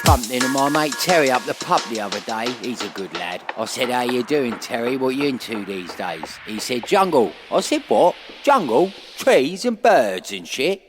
company to my mate Terry up the pub the other day. He's a good lad. I said, how you doing, Terry? What you into these days? He said, jungle. I said, what? Jungle? Trees and birds and shit?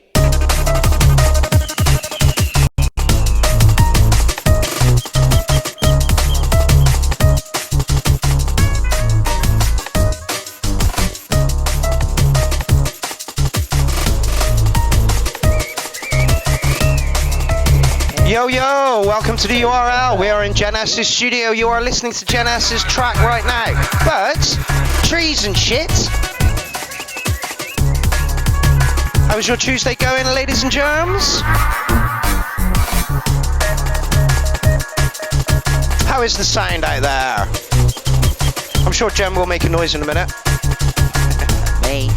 Yo, yo, welcome to the URL. We are in Jen S's studio. You are listening to Jen S's track right now. Birds, trees and shit. How's your Tuesday going, ladies and germs? How is the sound out there? I'm sure Jen will make a noise in a minute. Me?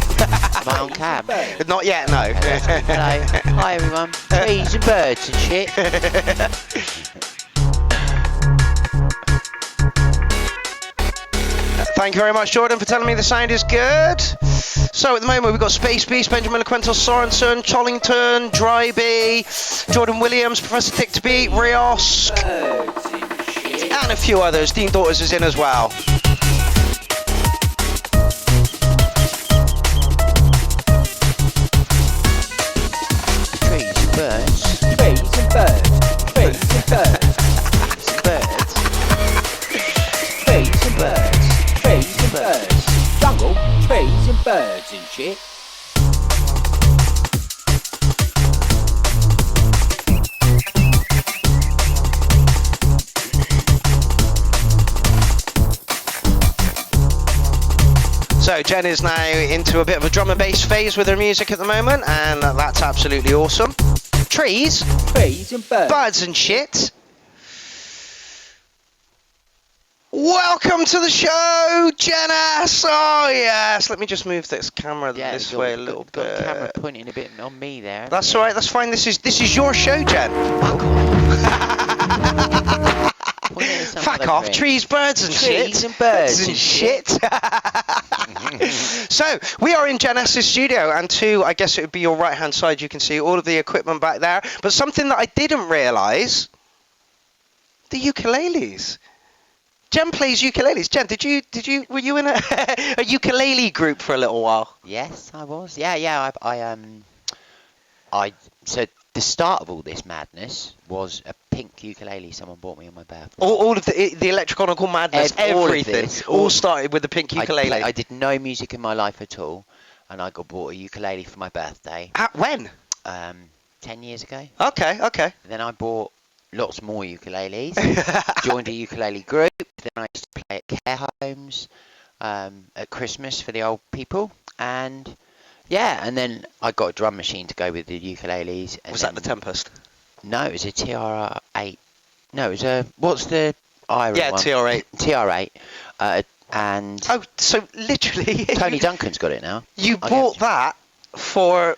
Am I on cam? Not yet, no. Hello. Hi everyone. Trees and birds and shit. Thank you very much, Jordan, for telling me the sound is good. So at the moment we've got Space Beast, Benjamin LaQuentos Sorensen, Chollington, Dryby, Jordan Williams, Professor Dick to Beat, Rios, and a few others. Dean Daughters is in as well. Birds, trees and birds, trees and birds, birds, trees and birds, trees and birds, jungle, trees and birds and shit. So Jen is now into a bit of a drum and bass phase with her music at the moment, and that's absolutely awesome. Trees and birds and shit. Welcome to the show, Jen S. Oh yes, let me just move this camera this way a little bit. Got the camera pointing a bit on me there. That's all right. That's fine. This is your show, Jen. Fuck off. Fuck off. Trees, birds and shit. Trees and birds and shit. So we are in Jen S's studio, and to, I guess it would be your right hand side, you can see all of the equipment back there. But something that I didn't realise, the ukuleles. Jen plays ukuleles. Jen, were you in a ukulele group for a little while? Yes, I was. Yeah. So the start of all this madness was a pink ukulele someone bought me on my birthday. All of the electronical madness, everything, all started with the pink ukulele. I did no music in my life at all, and I got bought a ukulele for my birthday. When? 10 years ago. Okay. Then I bought lots more ukuleles, joined a ukulele group, then I used to play at care homes at Christmas for the old people, and then I got a drum machine to go with the ukuleles. And was that the Tempest? No, it was a TR8. No, it was a, what's the iron one? TR8. TR8. And... Oh, so literally... Tony Duncan's got it now. You bought that for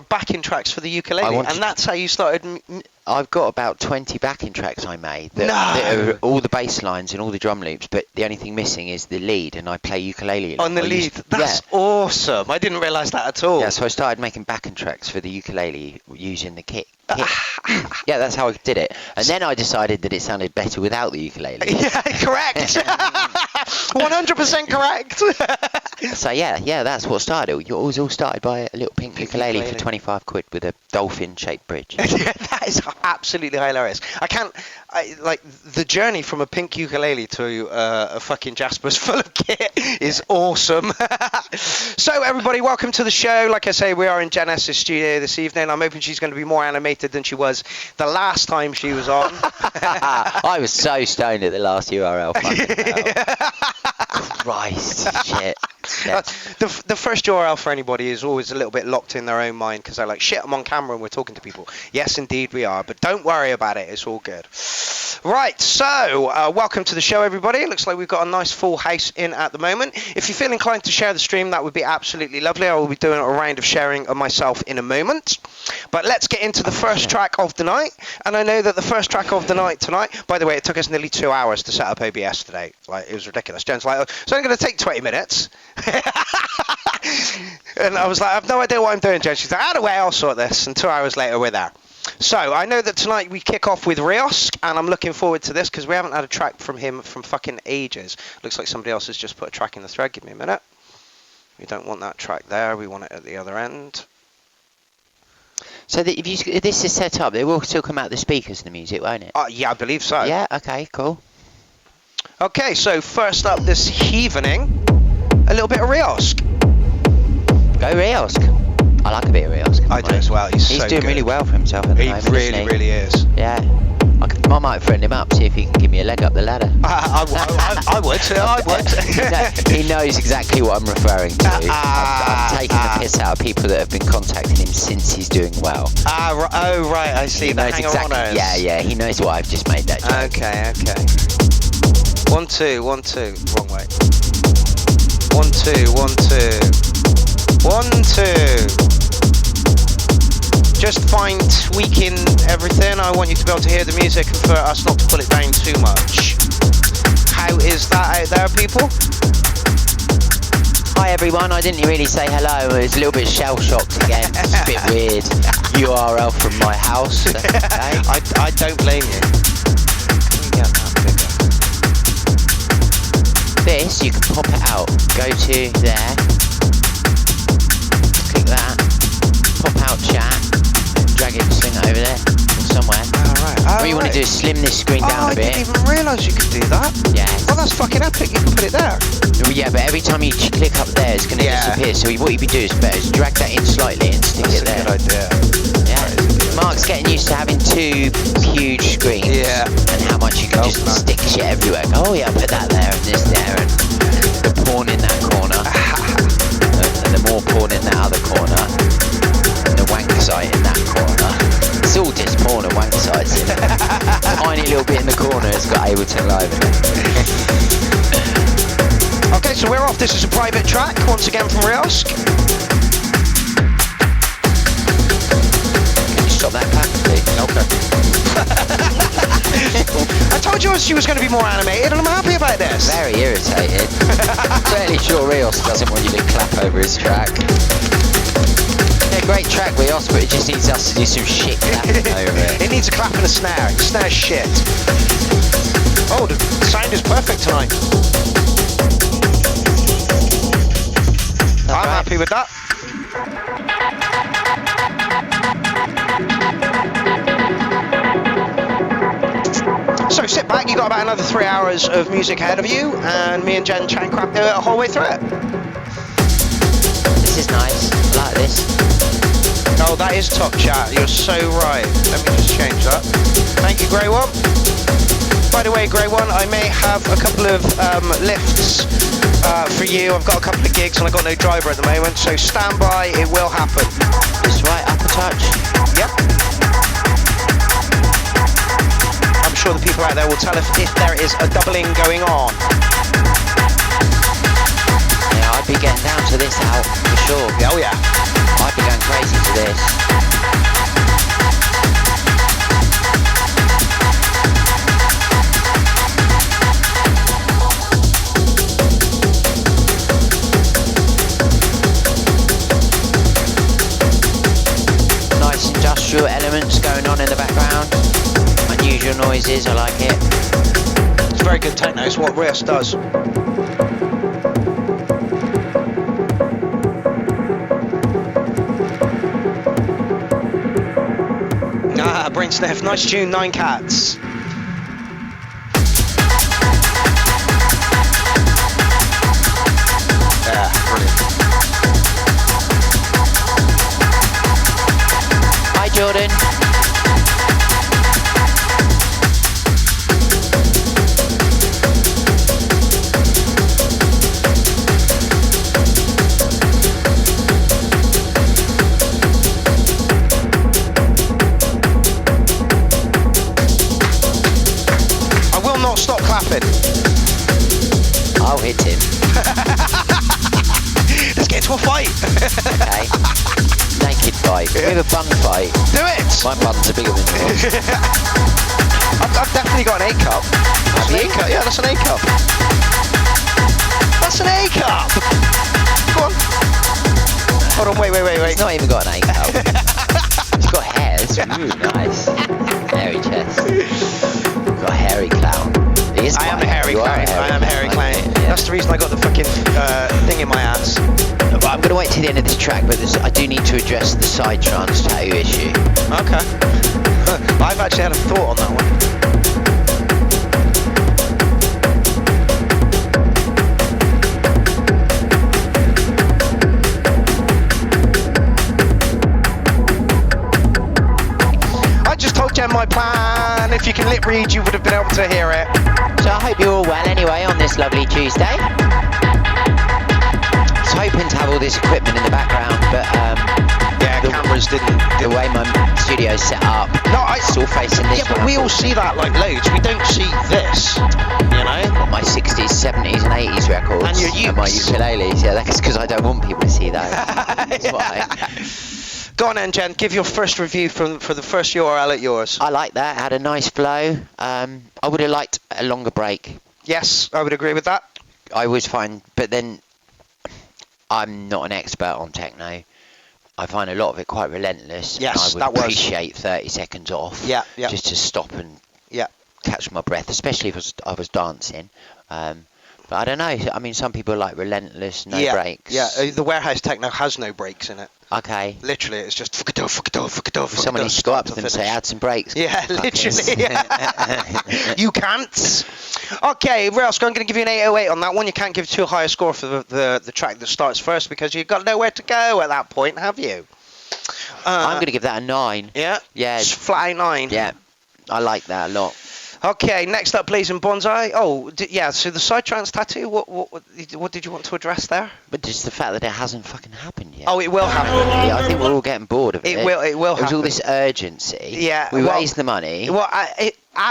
backing tracks for the ukulele, and that's how you started... I've got about 20 backing tracks I made that are all the bass lines and all the drum loops, but the only thing missing is the lead, and I play ukulele on the lead. That's awesome. I didn't realise that at all. Yeah, so I started making backing tracks for the ukulele using the kit. Yeah, that's how I did it. And then I decided that it sounded better without the ukulele. Yeah, correct. 100% correct. So yeah, that's what started it. It was all started by a little pink ukulele for 25 quid with a dolphin-shaped bridge. Yeah, that is absolutely hilarious. Like the journey from a pink ukulele to a fucking Jasper's full of kit is awesome. So everybody, welcome to the show. Like I say, we are in Jen S's studio this evening. I'm hoping she's going to be more animated than she was the last time she was on. I was so stoned at the last URL. Christ, shit. Yeah. The first URL for anybody is always a little bit locked in their own mind, because they're like, shit, I'm on camera and we're talking to people. Yes, indeed we are, but don't worry about it. It's all good. Right, so welcome to the show, everybody. It looks like we've got a nice full house in at the moment. If you feel inclined to share the stream, that would be absolutely lovely. I will be doing a round of sharing of myself in a moment. But let's get into the first track of the night. And I know that the first track of the night tonight, by the way, it took us nearly 2 hours to set up OBS today. Like, it was ridiculous. Jen's like, it's only going to take 20 minutes. And I was like, I have no idea what I'm doing, Jen. She's like, out of the way, I'll sort this. And 2 hours later, we're there. So I know that tonight we kick off with Rios, and I'm looking forward to this because we haven't had a track from him from fucking ages. Looks like somebody else has just put a track in the thread. Give me a minute. We don't want that track there. We want it at the other end. So that if this is set up, it will still come out the speakers, the music, won't it? Yeah, I believe so. Yeah. Okay. Cool. Okay, so first up this evening, a little bit of Rios. Go Rios. I like a bit of Rios. I do as well. He's so doing good. really well for himself at the moment. He isn't really is. Yeah. I might friend him up, see if he can give me a leg up the ladder. I would. He knows exactly what I'm referring to. I'm taking the piss out of people that have been contacting him since he's doing well. Oh, right, I see. The hanger-oners. Yeah, he knows why I've just made that joke. Okay. 1 2 1 2. Wrong way. 1 2 1 2 1 2. Just fine tweaking everything. I want you to be able to hear the music and for us not to pull it down too much. How is that out there, people? Hi everyone, I didn't really say hello. I was a little bit shell-shocked again. It's a bit weird. URL from my house. Okay. I don't blame you. Can we get that bigger? This, you can pop it out. Go to there. Click that. Pop out chat. Drag it, swing it over there. Or somewhere. What you want to do is slim this screen down a bit. I didn't even realise you could do that. Yeah. Oh, that's fucking epic. You can put it there. Yeah, but every time you click up there, it's going to disappear. So what you'd be doing is better is drag that in slightly and stick it there. That's a good idea. Yeah. Mark's getting used to having two huge screens. Yeah. And how much you can just stick shit everywhere. Oh yeah, put that there and this there and the porn in that corner. And the more porn in that other corner. And the wank site in that corner. It's all just porn and wank sites in it. Tiny little bit in the corner has got Ableton Live in it. Okay, so we're off. This is a private track, once again from Rios. Can you stop that clap, please? Okay. I told you she was going to be more animated, and I'm happy about this. Very irritated. Fairly sure Rios doesn't want you to clap over his track. Yeah, great track, Rios, but it just needs us to do some shit clapping over it. It needs a clap and a snare. Snare's shit. Oh, the sound is perfect tonight. I'm happy with that. So sit back, you got about another 3 hours of music ahead of you, and me and Jen chat and crap the whole way through it. This is nice. I like this. Oh, that is top chat. You're so right. Let me just change that. Thank you, Grey One. By the way, Grey One, I may have a couple of lifts for you. I've got a couple of gigs and I've got no driver at the moment, so stand by. It will happen. Just right up a touch. Yep. I'm sure the people out there will tell us if there is a doubling going on. Yeah, I'd be getting down to this out for sure. Oh yeah. I'd be going crazy to this. Nice industrial elements going on in the background. Unusual noises, I like it. It's very good techno. It's what Rios does. Brain Sniff, nice tune, 9 Cats. Yeah, brilliant. Hi Jordan. I'll hit him. Let's get into a fight. Okay. Naked fight. We have a bun fight. Do it. My buns are bigger than yours. I've definitely got an A cup. That's an A cup. Yeah, that's an A cup. That's an A cup. Go on. Hold on. Wait. It's not even got an A cup. It's got hair. It's Nice. Hairy chest. Got a hairy clown. He is I am quite a hairy You are clown. I am a hairy clown. aren't you? Yeah. That's the reason I got the fucking thing in my ass. But I'm going to wait till the end of this track, but I do need to address the side trance tattoo issue. Okay. I've actually had a thought on that one. I just told Jen my plan. If you can lip read, you would have been able to hear it. So I hope you're all well anyway on this lovely Tuesday. I was hoping to have all this equipment in the background, but Yeah, cameras didn't. the way my studio's set up, No, it's all facing this Yeah, but way, we all see that like loads. We don't see this. You know. my 60s, 70s and 80s records And your my ukes. ukuleles. Yeah, that's because I don't want people to see those. That's why. Go on then, Jen. Give your first review for the first URL at yours. I like that. Had a nice flow. I would have liked a longer break. Yes, I would agree with that. I was fine, but then I'm not an expert on techno. I find a lot of it quite relentless. Yes, and I that would was. appreciate 30 seconds off. Yeah, yeah. Just to stop and Yeah. catch my breath, especially if I was dancing. But I don't know. I mean, some people like relentless, no yeah, breaks. Yeah, the warehouse techno has no breaks in it. Okay. Literally, it's just fuck it off, fuck it off, fuck it off. Someone needs to go up to them and say, add some breaks. Yeah, Fuckers. literally. You can't. Okay, Rails, I'm going to give you an 808 on that one. You can't give too high a score for the track that starts first because you've got nowhere to go at that point, have you? I'm going to give that a 9. Yeah? Yeah. Just flat out 9. Yeah. I like that a lot. Okay, next up, Blazing Bonsai. Oh, yeah, so the side trance tattoo, what did you want to address there? But just the fact that it hasn't fucking happened yet. Oh, it will happen. Yeah, I think we're all getting bored of it. It will There's happen. all this urgency. Yeah, We well- raised the money. Well,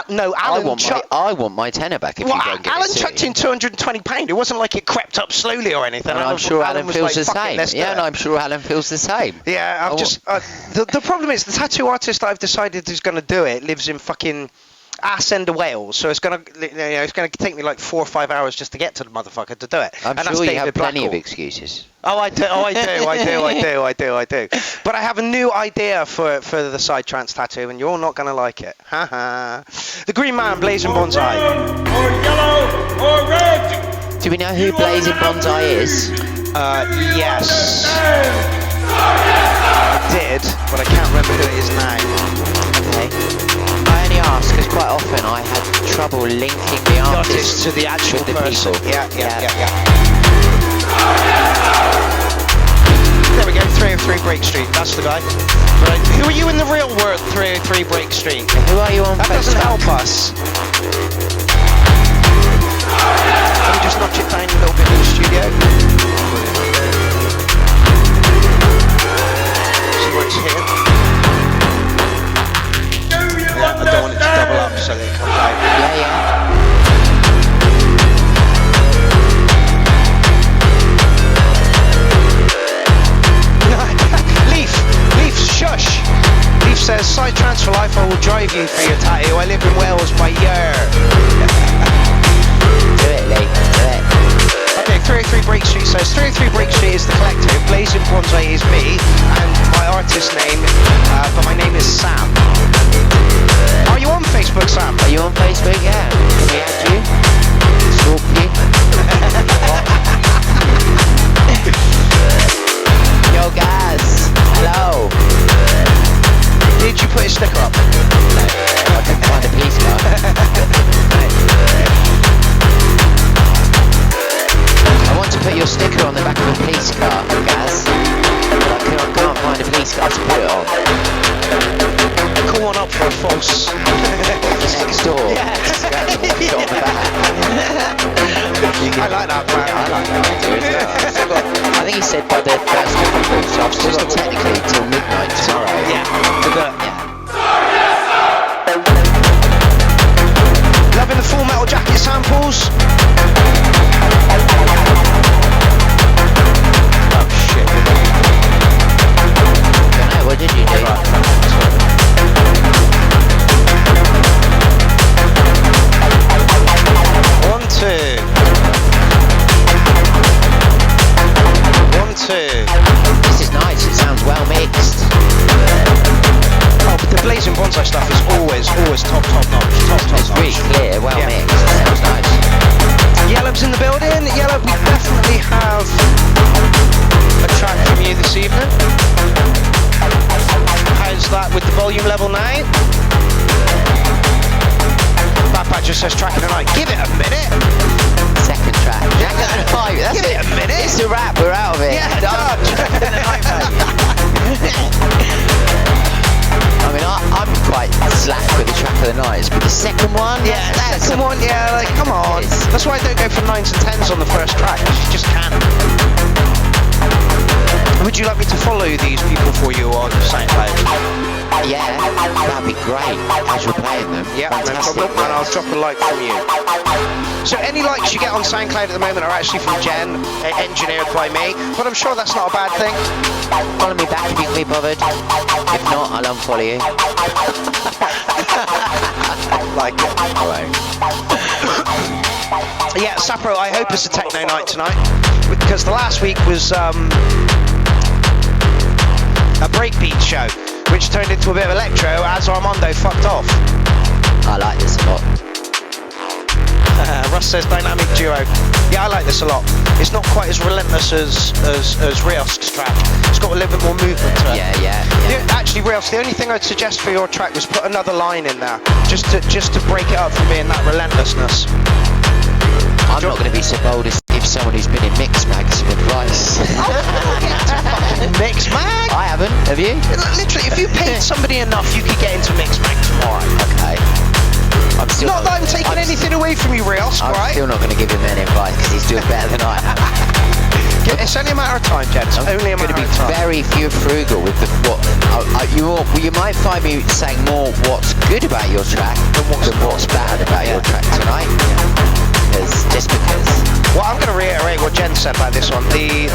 no, Alan I want my tenner back if you don't get Alan it soon. chucked in £220. It wasn't like it crept up slowly or anything. And I'm sure Alan was feels like, the "Fuck it, same. let's do Yeah, it." and I'm sure Alan feels the same. Yeah, I've just the problem is the tattoo artist that I've decided is going to do it lives in fucking ass end of Wales, so it's gonna take me like 4 or 5 hours just to get to the motherfucker to do it. I'm And that's sure you David have plenty of Blackall. excuses. Oh, I do. I do. But I have a new idea for the side trance tattoo, and you're not gonna like it. Haha. The Green Man, Blazing Bonsai. Or yellow or red. Do we know who Blazing Bonsai is? Yes. I did, but I can't remember who it is now. Okay. I only ask because quite often I had trouble linking the artist to the actual with the person. people. Yeah. There we go, 303 Break Street. That's the guy. Right. Who are you in the real world? 303 Break Street. Who are you on That doesn't Facebook? help us. Let me just notch it down a little bit in the studio. See what's here. I don't want it to double up so that it comes out. Yeah. Leaf, shush! Leaf says, side trance for life, I will drive you for your tattoo. I live in Wales by year. Do it, Lee. Do it. Okay, 303 Break Street says, 303 Break Street is the collective, Blazing Bonsai is me, and my artist name, but my name is Sam. Are you on Facebook, Sam? Are you on Facebook? Yeah. Can we add you? Stalk you? Yo, guys. Hello. Did you put a sticker up? I couldn't find a police car. I want to put your sticker on the back of a police car, Gaz. But I can't find a police car to put it on. Call one up for a false. Next door. Yes. Scratch the one on the back. I like that, man. I like that. I think he said by the first couple, so I've still got technically till midnight tomorrow. Yeah. Yeah. Loving the Full Metal Jacket samples. Oh shit. Don't know, what did you do? One, two. One, two. This is nice, it sounds well mixed. Oh, Blazing Bonsai stuff is always top notch. It's really clear, well Yeah. mixed. Sounds nice. Yellow's in the building. Yellow, we definitely have a track from you this evening. How's that with the volume level now? That badger says track of the night. Give it a minute. Second track. Jack of the Night. That's Give it a minute. It's a wrap. We're out of it. Yeah, Done. Track of the Night, mate. I mean, I'm quite slack with the track of the nights, but the second one, that's Second one, yeah, like, come on. That's why I don't go for 9s and 10s on the first track, because you just can't. Would you like me to follow these people for you on SoundCloud? yeah, that'd be great as you're playing them. Yeah, no Fantastic. problem, and I'll drop a like from you. So any likes you get on SoundCloud at the moment are actually from Jen, engineered by me, but I'm sure that's not a bad thing. Follow me back if you can be bothered. If not, I'll unfollow you. Like it. Alright. Yeah, Sapro, I hope it's a techno night tonight, because the last week was a breakbeat show, which turned into a bit of electro as Armando fucked off. I like this a lot. Russ says dynamic duo. Yeah, I like this a lot. It's not quite as relentless as Rios's track. It's got a little bit more movement to it. Yeah. Actually, Rios, the only thing I'd suggest for your track was put another line in there, just to break it up from being that relentlessness. I'm not going to be so bold as give someone who's been in Mix Mag some advice. Mix Mag? I haven't. Have you? Literally, if you paid somebody enough, you could get into Mix Mag tomorrow. Okay. I'm still Not that I'm taking anything away from you, Rios, I'm right? still not going to give him any advice because he's doing better than I am. It's only a matter of time, gents. I'm Only a going matter to be of time. very frugal with the what. You might find me saying more what's good about your track than what's bad about your track tonight. Just because. Well, I'm going to reiterate what Jen said about this one. The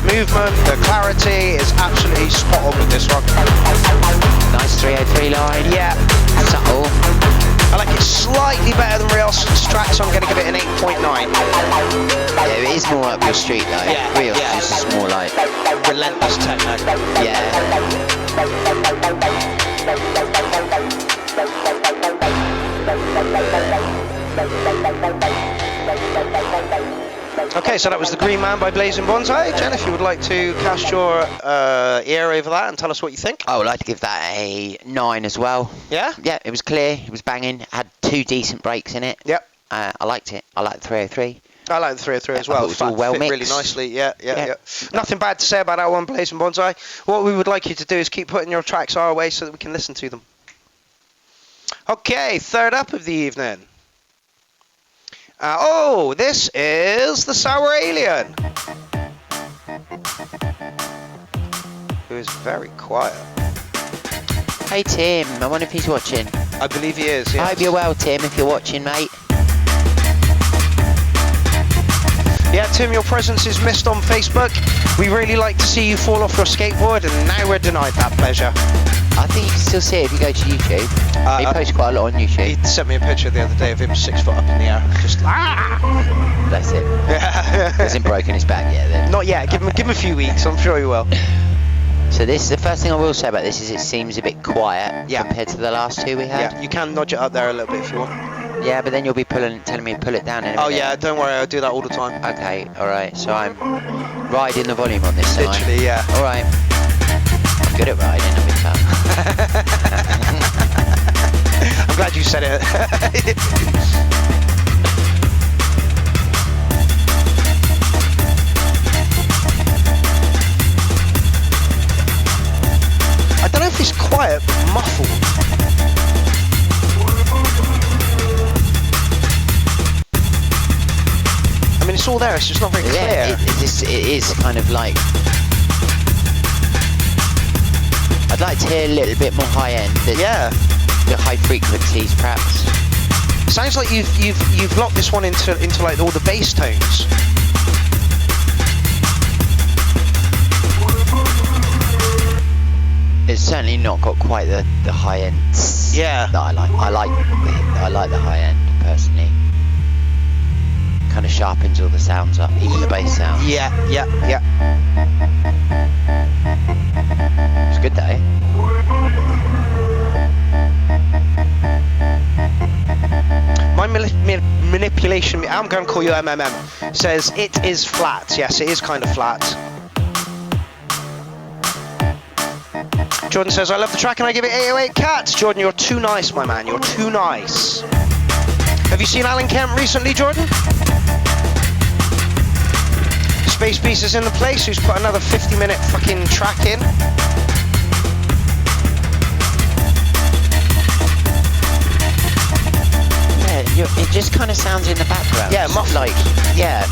movement, the clarity is absolutely spot on with this one. Nice 303 line. Yeah. Subtle. I like it slightly better than Rios' track, so I'm going to give it an 8.9. Yeah, it is more up your street though. Yeah, Real yeah. this is more like Relentless techno. yeah. Okay, so that was The Green Man by Blazing Bonsai. Jen, if you would like to cast your ear over that and tell us what you think. I would like to give that a 9 as well. Yeah? Yeah, it was clear, it was banging, it had 2 decent breaks in it. Yep. I liked it. I liked the 303. I like the 303 as I well. thought it was all well fit really mixed. nicely. Yeah. Yeah. Nothing bad to say about that one, Blazing Bonsai. What we would like you to do is keep putting your tracks our way so that we can listen to them. Okay, third up of the evening. This is the Sour Alien, who is very quiet. Hey Tim, I wonder if he's watching. I believe he is. I Yes. hope you're well, Tim, if you're watching, mate. Yeah, Tim, your presence is missed on Facebook. We really like to see you fall off your skateboard, and now we're denied that pleasure. I think you can still see it if you go to YouTube. He posts quite a lot on YouTube. He sent me a picture the other day of him 6 foot up in the air, just Bless him. Hasn't broken his back yet then. Not yet. Give him a few weeks. I'm sure he will. So this, the first thing I will say about this is it seems a bit quiet Yeah. compared to the last 2 we had. Yeah, you can nudge it up there a little bit if you want. Yeah, but then you'll be telling me to pull it down in a Oh minute. yeah, don't worry. I do that all the time. Okay, alright, so I'm riding the volume on this side. Literally, yeah. Alright. I'm good at riding, I'm in town. I'm glad you said it. I don't know if it's quiet, but muffled. I mean, it's all there. It's just not very clear. Yeah, it is kind of like... I'd like to hear a little bit more high end. Yeah. The high frequencies, perhaps. Sounds like you've locked this one into like all the bass tones. It's certainly not got quite the high end. Yeah. That I like. I like the high end personally. Kind of sharpens all the sounds up, even the bass sound. Yeah. It's good though. Manipulation, I'm going to call you MMM, says it is flat. Yes, it is kind of flat. Jordan says, I love the track and I give it 808 cats. Jordan, you're too nice, my man. You're too nice. Have you seen Alan Kemp recently, Jordan? Space Beast is in the place, who's put another 50-minute fucking track in. It just kind of sounds in the background. Yeah, muffled. Like, yeah.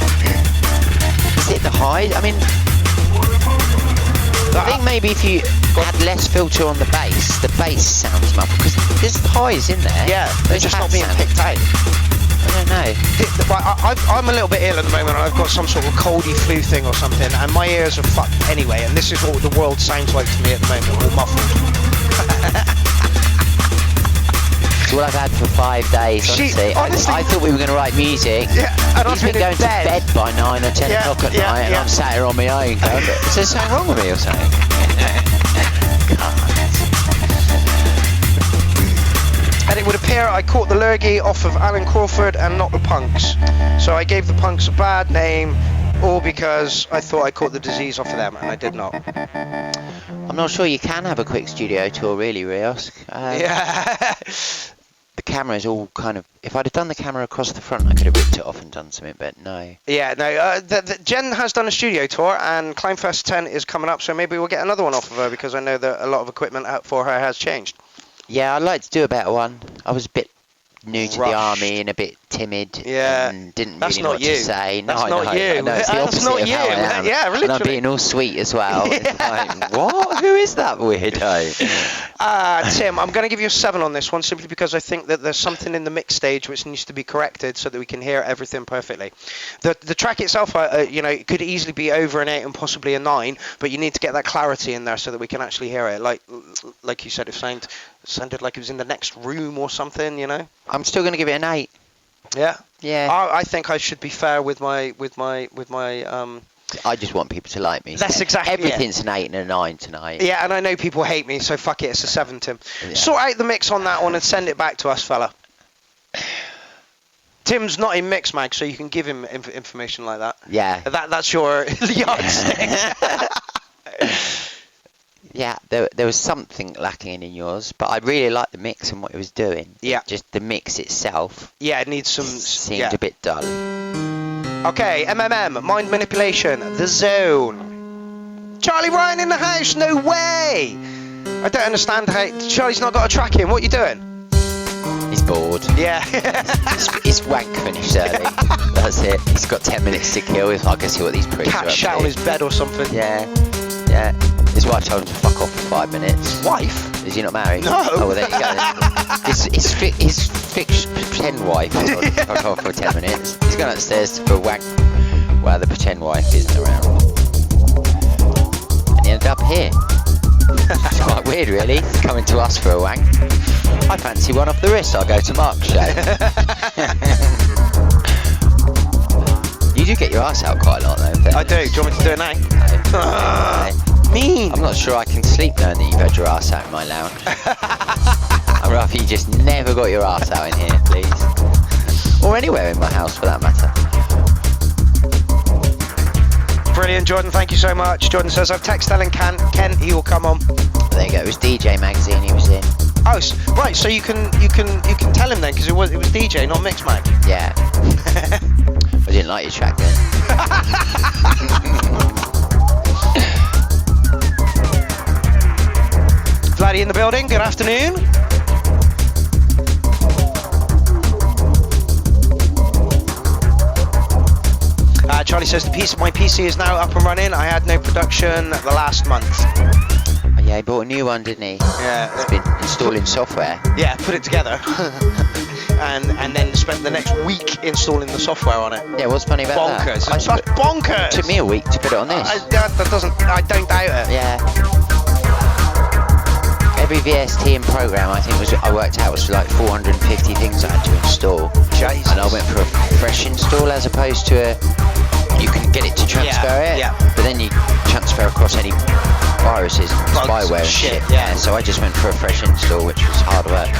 Is it the high? I mean, I think maybe if you had less filter on the bass sounds muffled, because there's highs in there. Yeah, they're just not being picked out. I don't know. I'm a little bit ill at the moment. I've got some sort of coldy flu thing or something, and my ears are fucked anyway, and this is what the world sounds like to me at the moment, all muffled. It's all I've had for 5 days, honestly. I thought we were going to write music. Yeah, and He's been going to bed by 9 or 10 o'clock at night, and I'm sat here on my own going, is there something wrong with me or something? And it would appear I caught the lurgy off of Alan Crawford and not the punks. So I gave the punks a bad name, all because I thought I caught the disease off of them, and I did not. I'm not sure you can have a quick studio tour, really, Rios. Yeah. The camera's all kind of... If I'd have done the camera across the front, I could have ripped it off and done something, but no. Yeah, no. Jen has done a studio tour, and Climbfest 10 is coming up, so maybe we'll get another one off of her, because I know that a lot of equipment out for her has changed. Yeah, I'd like to do a better one. I was a bit new to the army and a bit timid. Yeah. And didn't That's really know not what you. to say. That's no, not I know. you. I know, it's the That's opposite not of you. how I am. Yeah, And I'm literally. being all sweet as well. Yeah. It's like, what? Who is that weirdo? Tim, I'm going to give you a 7 on this one, simply because I think that there's something in the mix stage which needs to be corrected so that we can hear everything perfectly. The track itself, it could easily be over an 8 and possibly a 9, but you need to get that clarity in there so that we can actually hear it. Like you said, it sounded like it was in the next room or something, you know. I'm still going to give it an 8. Yeah. Yeah. I think I should be fair with my I just want people to like me. That's exactly it. Everything's an 8 and a 9 tonight. Yeah, and I know people hate me, so fuck it, it's a 7, Tim. Yeah. Sort out the mix on that one and send it back to us, fella. Tim's not in Mixmag, so you can give him information like that. Yeah. That's your yardstick. Yeah, there was something lacking in yours, but I really liked the mix and what it was doing. Yeah. Just the mix itself. Yeah, it needs some... Seemed a bit dull. Okay, MMM, Mind Manipulation, The Zone. Charlie Ryan in the house, no way! I don't understand how... Charlie's not got a track in, what are you doing? He's bored. Yeah. His wank finished early. That's it. He's got 10 minutes to kill. I can see what these pricks are Cat up shat to. on his bed or something. Yeah. His wife told him to fuck off for 5 minutes. Wife? Is he not married? No. Oh, well, there you go. His pretend wife told him to fuck off for 10 minutes. He's gone upstairs for a wank while the pretend wife isn't around. And he ended up here. It's quite weird, really, coming to us for a wank. I fancy one off the wrist. I'll go to Mark's show. You do get your ass out quite a lot, though. I do. Do you want me to do it now? No. Mean. I'm not sure I can sleep knowing that you've had your ass out in my lounge. I'd rather you just never got your ass out in here, please. Or anywhere in my house, for that matter. Brilliant, Jordan. Thank you so much. Jordan says, I've texted Ellen Kent. He will come on. There you go. It was DJ Magazine he was in. Oh, right. So you can tell him then, because it was DJ, not Mixmag. Yeah. I didn't like your track then. Vladdy in the building. Good afternoon. Charlie says my PC is now up and running. I had no production the last month. Oh, yeah, he bought a new one, didn't he? Yeah. He's been installing software. Yeah, put it together. and then spent the next week installing the software on it. Yeah, what's funny about Bonkers. that? It's bonkers. It took me a week to put it on this. I don't doubt it. Yeah. Every VST and program I worked out was like 450 things I had to install. Jesus. And I went for a fresh install as opposed to you can get it to transfer it, but then you transfer across any viruses and Bugs spyware and and shit, shit. yeah. So I just went for a fresh install, which was hard work.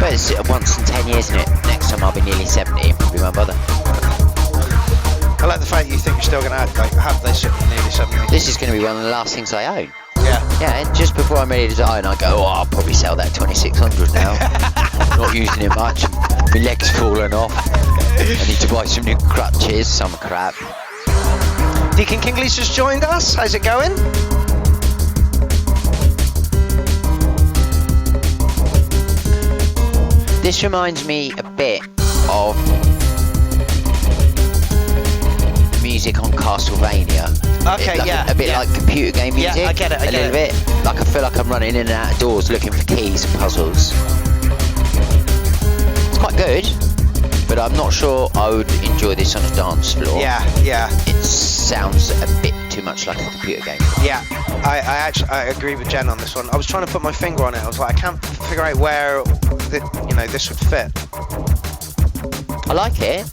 But it's once in 10 years, isn't it? Next time I'll be nearly 70 and probably won't bother. I like the fact that you think you're still going to have this shit for nearly 70. This is going to be one of the last things I own. Yeah. Yeah, and just before I'm ready to die, and I go, oh, I'll probably sell that 2600 now. Not using it much. My leg's fallen off. I need to buy some new crutches, some crap. Deacon Kingley's just joined us. How's it going? This reminds me a bit of music on Castlevania. Okay, yeah. A bit like computer game music. Yeah, I get it, I a get little it. bit. Like I feel like I'm running in and out of doors looking for keys and puzzles. It's quite good, but I'm not sure I would enjoy this on a dance floor. Yeah. It sounds a bit too much like a computer game. Yeah, I agree with Jen on this one. I was trying to put my finger on it. I was like, I can't figure out where this would fit. I like it,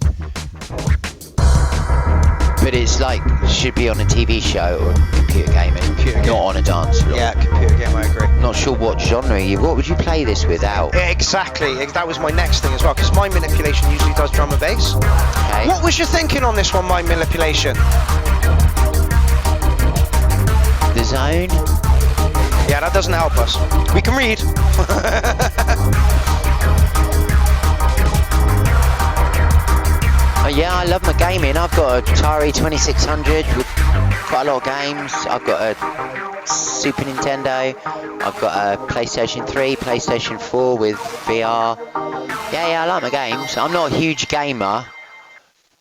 but it's like should be on a TV show or a computer game, and not on a dance floor. Yeah, computer game. I agree. Not sure what genre what would you play this without? Exactly. That was my next thing as well, because mind manipulation usually does drum and bass. Okay. What was your thinking on this one, mind manipulation? The Zone. Yeah, that doesn't help us. We can read. Oh yeah, I love my gaming. I've got a Atari 2600 with quite a lot of games. I've got a Super Nintendo. I've got a PlayStation 3, PlayStation 4 with VR. Yeah, I like my games. I'm not a huge gamer.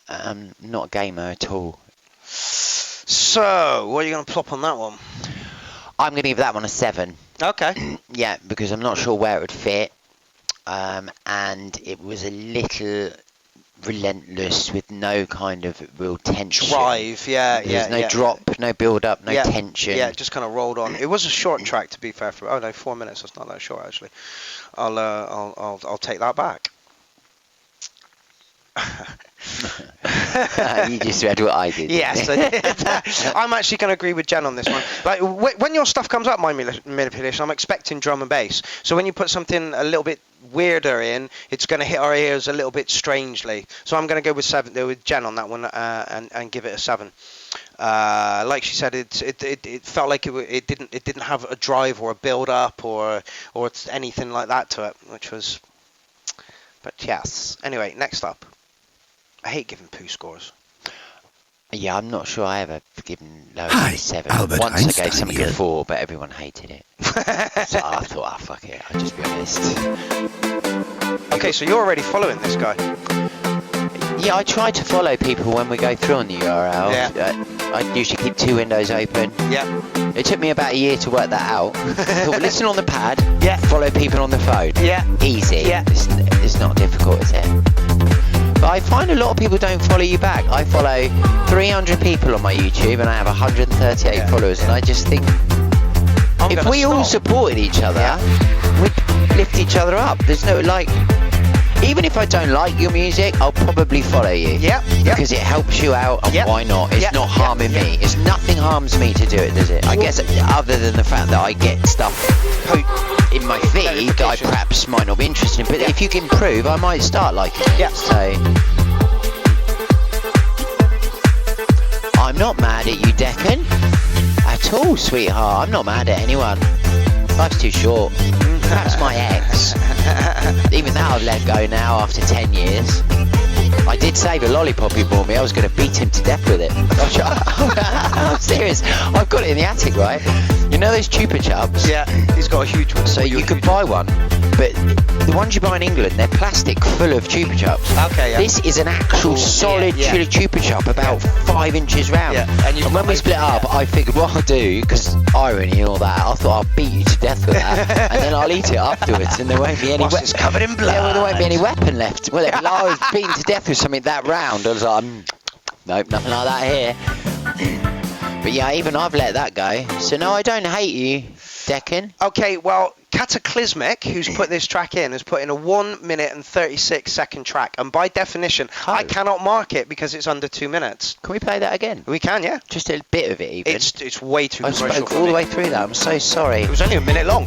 I'm not a gamer at all. So, what are you going to plop on that one? I'm going to give that one a 7. Okay. Yeah, because I'm not sure where it would fit. And it was a little relentless with no kind of real tension. Drive, yeah. There's no drop, no build up, no tension. Yeah, it just kind of rolled on. It was a short track, to be fair. Oh no, 4 minutes. That's not that short actually. I'll take that back. You just read what I did. Yes, I did. I'm actually going to agree with Jen on this one. Like when your stuff comes up, my manipulation, I'm expecting drum and bass. So when you put something a little bit weirder in, it's going to hit our ears a little bit strangely. So I'm going to go with 7 with Jen on that one and give it a 7. Like she said, it felt like it didn't have a drive or a build up or anything like that to it, which was. But yes. Anyway, next up. I hate giving poo scores. Yeah, I'm not sure I ever given lower than a 7. Once I gave something a 4, but everyone hated it. So I thought, fuck it, I'll just be honest. Okay, so you're already following this guy. Yeah, I try to follow people when we go through on the URL. Yeah. I usually keep 2 windows open. Yeah. It took me about a year to work that out. Thought, listen on the pad. Yeah. Follow people on the phone. Yeah. Easy. Yeah. It's not difficult, is it? But I find a lot of people don't follow you back. I follow 300 people on my YouTube and I have 138 followers, and I just think if we all supported each other, we'd lift each other up. There's no even if I don't like your music, I'll probably follow you. Yeah. Because it helps you out, and why not? It's not harming me. It's nothing harms me to do it, does it? I guess other than the fact that I get stuff in my feed that I perhaps might not be interested in, but if you can improve, I might start liking it. So I'm not mad at you, Deccan, at all, sweetheart. I'm not mad at anyone. Life's too short. That's my ex. Even that I've let go now after 10 years. I did save a lollipop he bought me. I was going to beat him to death with it. I'm serious. I've got it in the attic, right? You know those Chupa Chups? Yeah, he's got a huge one. So you could buy one, but the ones you buy in England, they're plastic full of Chupa Chups. Okay, yeah. This is an actual solid Chupa Chup, about 5 inches round. Yeah. And when we split up, I figured what I'll do, because irony and all that, I thought I'll beat you to death with that, and then I'll eat it afterwards, and there won't be any. It's covered in blood. Yeah, well, there won't be any weapon left. Well, I was beaten to death with something that round. I was like, nope, nothing like that here. But yeah, even I've let that go. So no, I don't hate you, Deccan. Okay, well, Cataclysmic, who's put this track in, has put in a 1 minute and 36 second track, and by definition, I cannot mark it because it's under 2 minutes. Can we play that again? We can, yeah. Just a bit of it, even. It's way too I commercial. spoke all the way through that. I'm so sorry. It was only a minute long.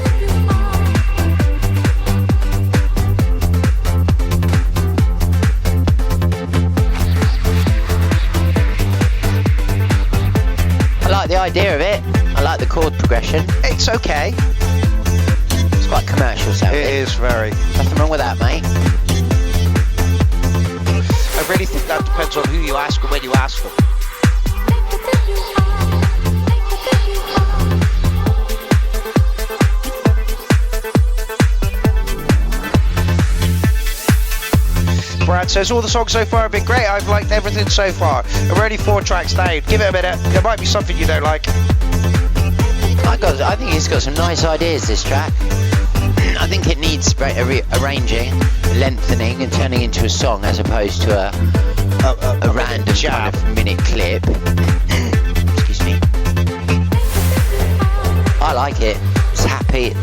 version. It's okay. It's quite commercial sounding. It is very. Nothing wrong with that, mate. I really think that depends on who you ask and when you ask them. Brad says, all the songs so far have been great. I've liked everything so far. I'm already 4 tracks down. Give it a minute. There might be something you don't like. I think he's got some nice ideas, this track. I think it needs arranging, lengthening and turning into a song as opposed to a random kind of minute clip. Excuse me. I like it. It's happy.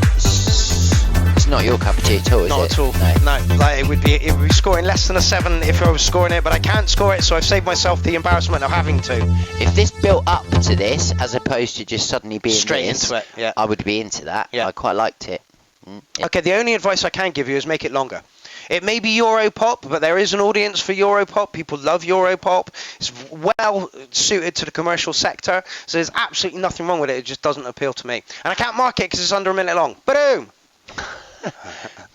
It's not your cup of tea at all, is it? Not at all. No. Like it would be scoring less than a 7 if I was scoring it, but I can't score it, so I've saved myself the embarrassment of having to. If this built up to this, as opposed to just suddenly being straight this, into it, yeah. I would be into that. Yeah. I quite liked it. Yeah. Okay, the only advice I can give you is make it longer. It may be Europop, but there is an audience for Europop. People love Europop. It's well suited to the commercial sector, so there's absolutely nothing wrong with it. It just doesn't appeal to me. And I can't mark it because it's under a minute long. Boom!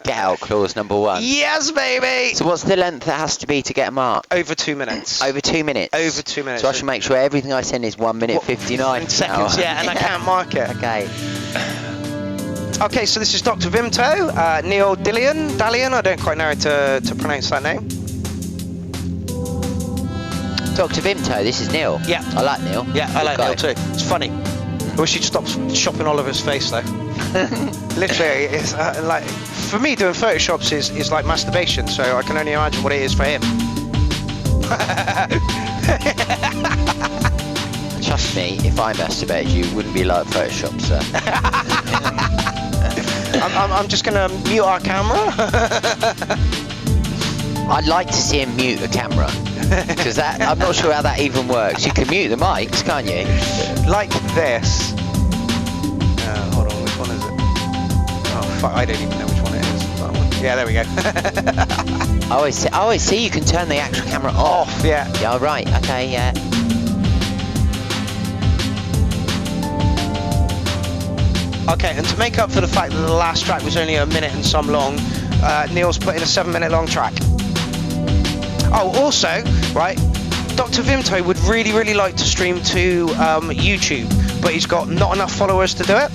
Get out clause number 1. Yes, baby! So what's the length that has to be to get a mark? Over 2 minutes. Over 2 minutes? Over 2 minutes. So I should make sure everything I send is 1 minute 59 seconds, yeah, and I can't mark it. Okay. Okay, so this is Dr. Vimto, Neil Dalian, I don't quite know how to pronounce that name. Dr. Vimto, this is Neil. Yeah. I like Neil. Yeah, I like Good Neil guy. too. It's funny. I wish he'd stop shopping all over his face though. Literally, it's like, for me doing Photoshops is like masturbation, so I can only imagine what it is for him. Trust me, if I masturbated, you wouldn't be like Photoshop, sir. I'm just gonna mute our camera. I'd like to see him mute a camera, because I'm not sure how that even works. You can mute the mics, can't you? Like this. Hold on, which one is it? Oh fuck, I don't even know which one it is. That one. Yeah, there we go. I always see you can turn the actual camera off. Yeah. Yeah, right. Okay, yeah. Okay, and to make up for the fact that the last track was only a minute and some long, Neil's put in a 7-minute long track. Oh, also, right, Dr. Vimto would really like to stream to YouTube, but he's got not enough followers to do it.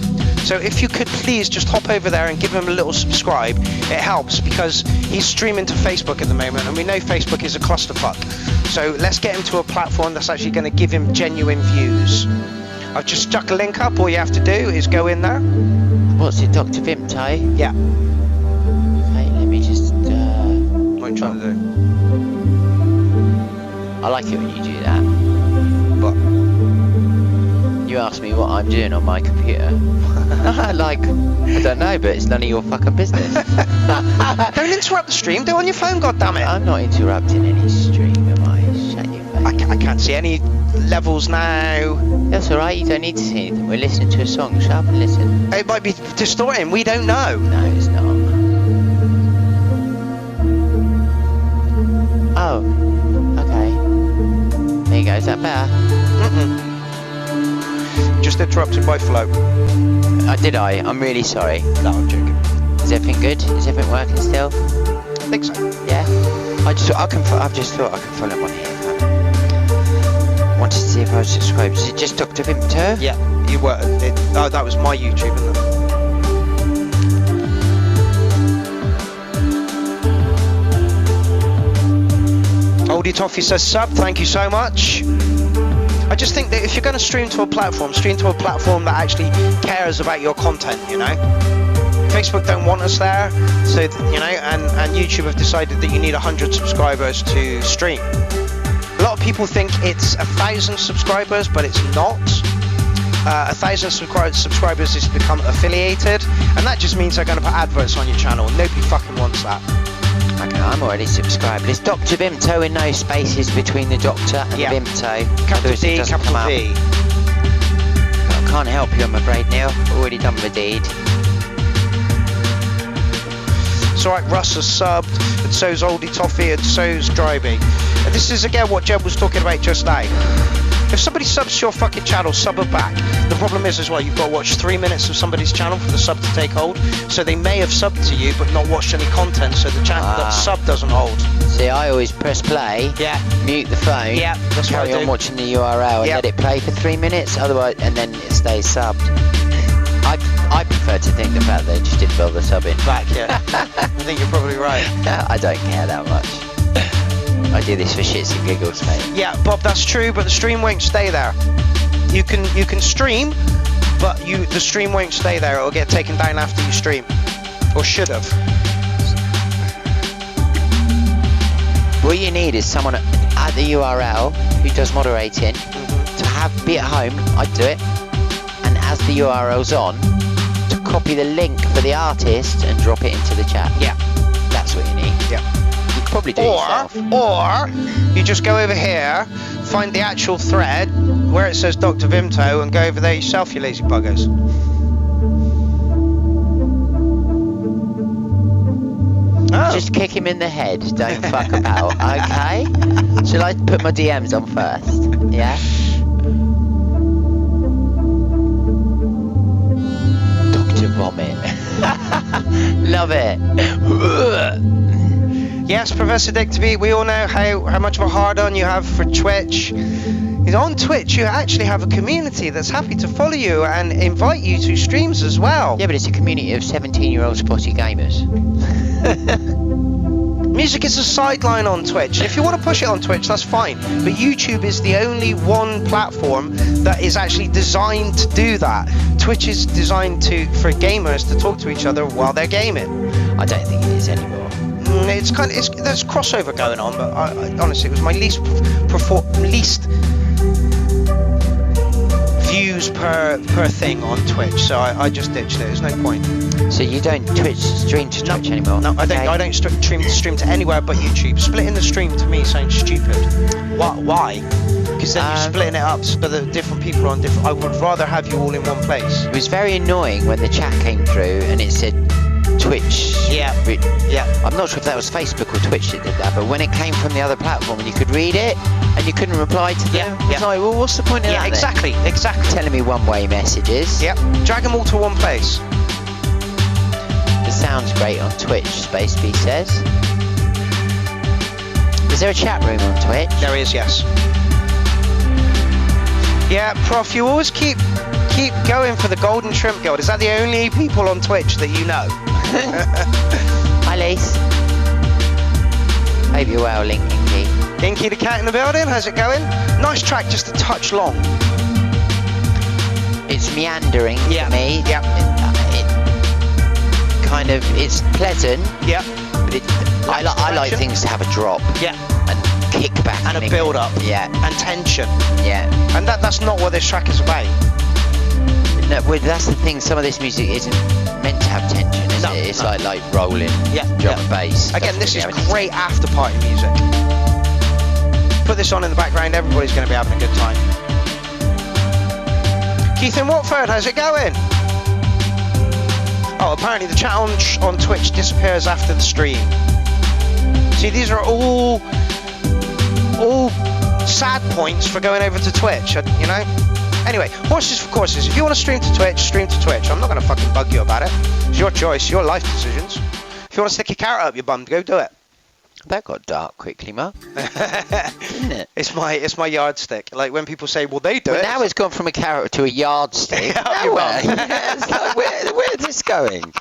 So if you could please just hop over there and give him a little subscribe, it helps, because he's streaming to Facebook at the moment, and we know Facebook is a clusterfuck. So let's get him to a platform that's actually going to give him genuine views. I've just stuck a link up. All you have to do is go in there. What's it, Dr. Vimto? Yeah. Okay, let me just... What are you trying to do? I like it when you do that. What? You ask me what I'm doing on my computer. I don't know, but it's none of your fucking business. Don't interrupt the stream. Do it on your phone, goddammit. I'm not interrupting any stream, am I? Shut your face. I can't see any levels now. That's alright, you don't need to see anything. We're listening to a song. Shut up and listen. It might be distorting. We don't know. No, it's not. Oh, okay. There you go. Is that better? Just interrupted by flow. Did I? I'm really sorry. No, I'm joking. Is everything good? Is everything working still? I think so. Yeah. I've just thought I can follow him on here. Wanted to see if I was subscribed. Is it just Dr. Vimto? Yeah, you were. Oh, that was my YouTube, isn't it? Oldie Toffee says sub. Thank you so much. I just think that if you're going to stream to a platform that actually cares about your content, you know. Facebook don't want us there, so you know, and YouTube have decided that you need 100 subscribers to stream. A lot of people think it's 1,000 subscribers, but it's not. 1,000 subscribers is to become affiliated, and that just means they're going to put adverts on your channel. Nobody fucking wants that. Okay, I'm already subscribed. It's Dr. Vimto in no spaces between the doctor and Vimto. Capital D, capital V. I can't help you, I'm afraid, Neil. Already done the deed. It's alright, Russ has subbed, and so's Oldie Toffee, and so's Dryby. This is again what Jeb was talking about just now. If somebody subs to your fucking channel, sub it back. The problem is as well, you've got to watch 3 minutes of somebody's channel for the sub to take hold. So they may have subbed to you, but not watched any content, so the that sub doesn't hold. See, I always press play, mute the phone, that's carry what I on do. watching the URL and let it play for 3 minutes, otherwise, and then it stays subbed. I prefer to think the fact they just didn't bother subbing. Back, yeah. I think you're probably right. I don't care that much. I do this for shits and giggles, mate. Yeah, Bob, that's true, but the stream won't stay there. You can stream, but the stream won't stay there. It'll get taken down after you stream, or should have. What you need is someone at the URL who does moderating to be at home. I'd do it, and as the URL's on, to copy the link for the artist and drop it into the chat. Yeah, that's what you need. Yeah. You could probably do it yourself. Or you just go over here, find the actual thread where it says Dr. Vimto, and go over there yourself, you lazy buggers. Oh. Just kick him in the head. Don't fuck about. Okay. Shall I put my DMs on first? Yeah. Dr. Vomit. Love it. Yes, Professor Dick to be. We all know how much of a hard-on you have for Twitch. On Twitch, you actually have a community that's happy to follow you and invite you to streams as well. Yeah, but it's a community of 17-year-old spotty gamers. Music is a sideline on Twitch. If you want to push it on Twitch, that's fine. But YouTube is the only one platform that is actually designed to do that. Twitch is designed for gamers to talk to each other while they're gaming. I don't think it is anymore. There's crossover going on, but I honestly, it was my least views per thing on Twitch, so I just ditched it. There's no point. So you don't stream to Twitch anymore? No, I don't stream to anywhere but YouTube. Splitting the stream to me sounds stupid. Why? Because then you're splitting it up so that different people are on different. I would rather have you all in one place. It was very annoying when the chat came through and it said Twitch. Yeah. I'm not sure if that was Facebook or Twitch that did that, but when it came from the other platform and you could read it and you couldn't reply to them, it's like, well, what's the point of that? Exactly. Telling me one-way messages. Yep. Drag them all to one place. It sounds great on Twitch, Space B says. Is there a chat room on Twitch? There is, yes. Yeah, Prof, you always keep going for the Golden Shrimp Guild. Is that the only people on Twitch that you know? Hi, Lise. Hope you're well, Inky. Inky the cat in the building, how's it going? Nice track, just a touch long. It's meandering for me. Yeah. It's pleasant. Yeah. But I like things to have a drop. Yeah. And kick back. And a build up. Yeah. And tension. Yeah. And that's not what this track is about. No, well, that's the thing. Some of this music isn't meant to have tension, is it? It's like rolling drum and bass. Again, this is great after party music. Put this on in the background, everybody's going to be having a good time. Keith in Watford, how's it going? Oh, apparently the chat on Twitch disappears after the stream. See, these are all sad points for going over to Twitch, you know? Anyway, horses for courses. If you want to stream to Twitch, stream to Twitch. I'm not going to fucking bug you about it. It's your choice, your life decisions. If you want to stick your carrot up your bum, go do it. That got dark quickly, Mark. Didn't it? It's my yardstick. Like when people say, well, they do it. Now it's gone from a carrot to a yardstick. It's like, where's this going?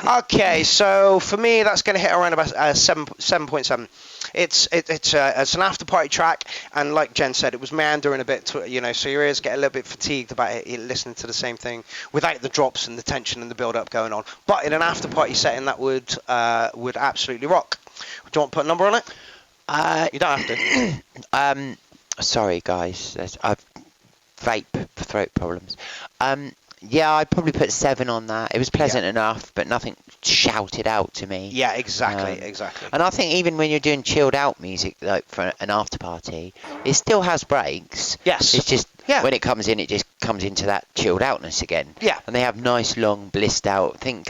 Okay, so for me, that's going to hit around about 7.7. It's an after party track, and like Jen said, it was meandering a bit, so your ears get a little bit fatigued about it listening to the same thing without the drops and the tension and the build up going on. But in an after party setting, that would absolutely rock. Do you want to put a number on it? You don't have to. Sorry guys, I've vape for throat problems. Yeah, I'd probably put 7 on that. It was pleasant enough, but nothing shouted out to me. Yeah, exactly. And I think even when you're doing chilled out music, like for an after party, it still has breaks. Yes. It's just when it comes in, it just comes into that chilled outness again. Yeah. And they have nice long blissed out. I think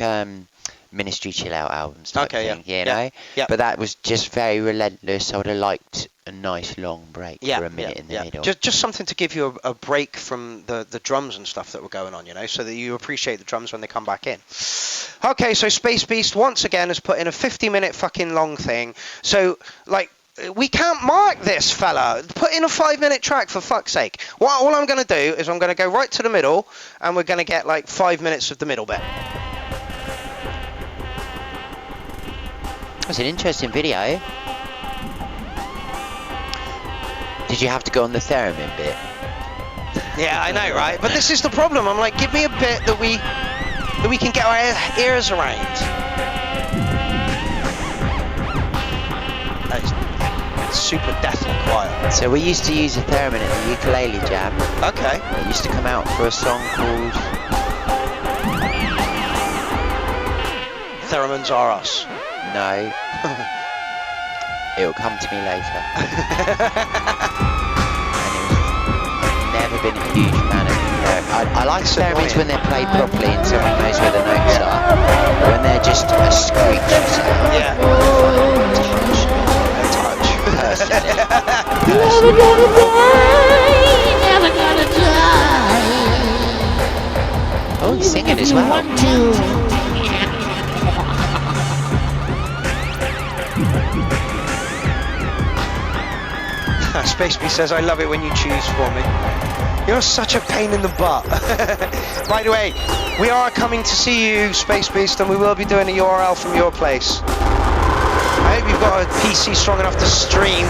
Ministry chill out albums type Okay, thing, yeah, you yeah, know? yeah. But that was just very relentless. I would have liked a nice long break Yeah, for a minute in the yeah. middle. Just something to give you a break from the drums and stuff that were going on, you know, so that you appreciate the drums when they come back in. Okay, so Space Beast once again has put in a 50-minute fucking long thing. So, like, we can't mark this, fella. Put in a 5-minute track, for fuck's sake. All I'm going to do is I'm going to go right to the middle, and we're going to get, like, 5 minutes of the middle bit. It's an interesting video. Did you have to go on the theremin bit? Yeah, I know, right? But this is the problem. I'm like, give me a bit that we can get our ears around. It's super deathly quiet. So we used to use a theremin at the ukulele jam. Okay. It used to come out for a song called Theremins Are Us. No. It'll come to me later. And I've never been a huge fan of theremins. I like theremins when they're played properly and someone knows where the notes are. But when they're just a screech sound, Yeah. touch, personally. Never gonna die, never gonna die. Oh, he's singing as well. Want to. Space Bee says, I love it when you choose for me. You're such a pain in the butt. By the way, we are coming to see you, Space Beast, and we will be doing a URL from your place. I hope you've got a PC strong enough to stream.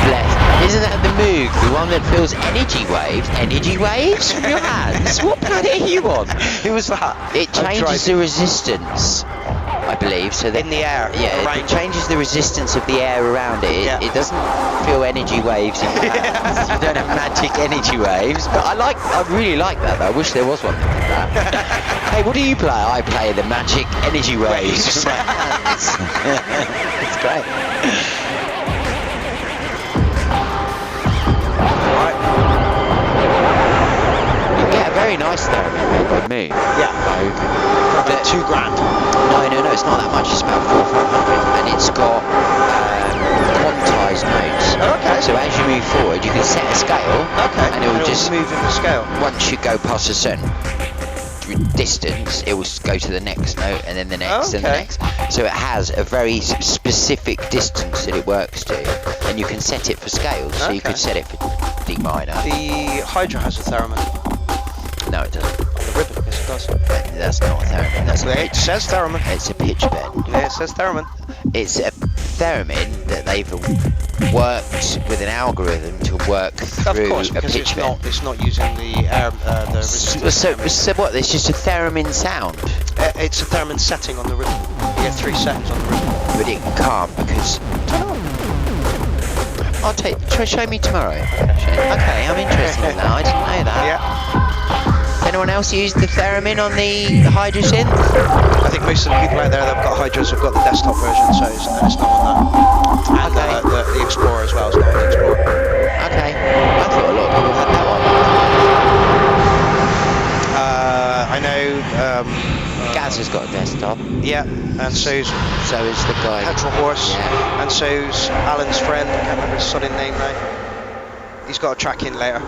Bless. Isn't that the Moog? The one that feels energy waves? Energy waves from your hands? What planet are you on? Who was that? It changes the resistance, I believe, so that In the air. yeah, around it changes the resistance of the air around it. Yeah. It doesn't feel energy waves in your hands. You don't have magic energy waves, but I really like that though. I wish there was one that did that. Hey, what do you play? I play the magic energy waves with my hands. It's great. You get a very nice theremin made by me. Yeah. For about $2,000. No, it's not that much. It's about 400 or 500, and it's got quantized notes. Okay. So as you move forward, you can set a scale, Okay. and it will just move in the scale. once you go past a certain distance, it will go to the next note, and then the next, and the Okay. next. So it has a very specific distance that it works to, and you can set it for scales. So you Okay. could set it for D minor. The Hydra has a theremin. No, it doesn't. On the ribbon, yes it does. That's not a theremin. That's a It pitch. says theremin. It's a pitch bend. Yeah, it says theremin. It's a theremin that they've worked with an algorithm to work through Of course, a because pitch it's not using the air, the resistance. So what? It's just a theremin sound, It's a theremin setting on the ribbon. You get 3 settings on the ribbon. but it can't because. I'll show me tomorrow. Okay, I'm interested in that. I didn't know that. Yeah. Anyone else use the theremin on the Hydra synth? I think most of the people out there that have got Hydras have got the desktop version, so it's not on that. And Okay. the Explorer as well is not on the Explorer. Okay, I thought a lot of people had that one. I know. Gaz has got a desktop. Yeah, and so's So is the guy. Petrol Horse, Yeah. and so's Alan's friend. I can't remember his sudden name now. He's got a track in later.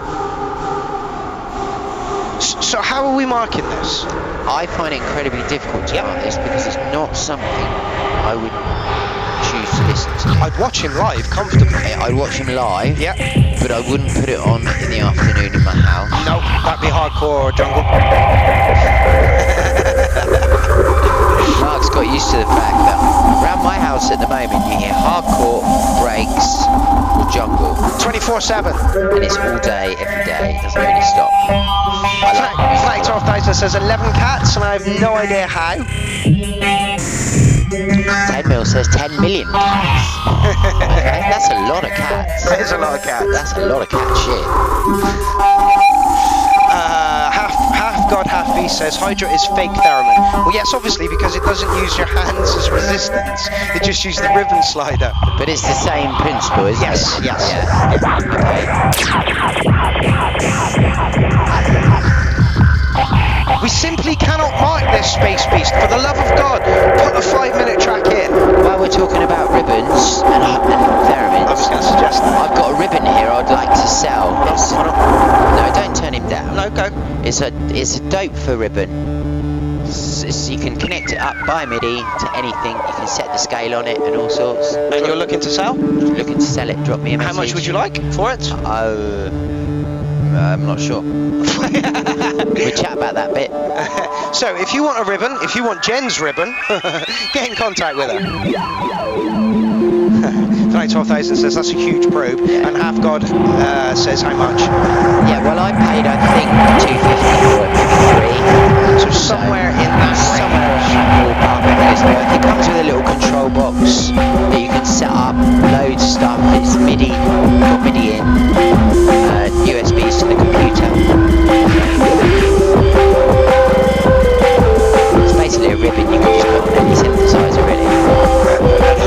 So how are we marking this? I find it incredibly difficult to mark this because it's not something I would choose to listen to. I'd watch him live comfortably. I'd watch him live, Yeah. but I wouldn't put it on in the afternoon in my house. No, that'd be hardcore jungle. Mark's got used to the fact that around my house at the moment you hear hardcore, breaks, or jungle, 24/7. and it's all day, every day. It doesn't really stop. I like music. Flight off Dyson says 11 cats, and I have no idea how. 10 mil says 10 million cats. Okay, that's a lot of cats. That is a lot of cats. That's a lot of cat shit. Half God, half beast says Hydra is fake theremin. Well, yes, obviously, because it doesn't use your hands as resistance. It just uses the ribbon slider. But it's the same principle, isn't Yes, it? yes. Yeah. Okay. We simply cannot mark this, Space Beast. For the love of God, put a 5-minute track in. While we're talking about ribbons and I theremins, was going to suggest that. I've got a ribbon here I'd like to sell. Hold on. No, don't turn him down. No, go. It's a dope for ribbon. You can connect it up by MIDI to anything. You can set the scale on it and all sorts. And you're looking to sell? Looking to sell it? Drop me a message. How much would you like for it? I'm not sure. We'll chat about that bit. So, if you want a ribbon, if you want Jen's ribbon, get in contact with her. Tonight 12,000 says that's a huge probe, and Half God says how much? Yeah, well I paid I think $250 for it, maybe $3. So somewhere in that ballpark. It comes with a little control box that you can set up loads of stuff. It's MIDI, got MIDI in, USBs to the computer. It's basically a ribbon you can just put on any synthesizer really.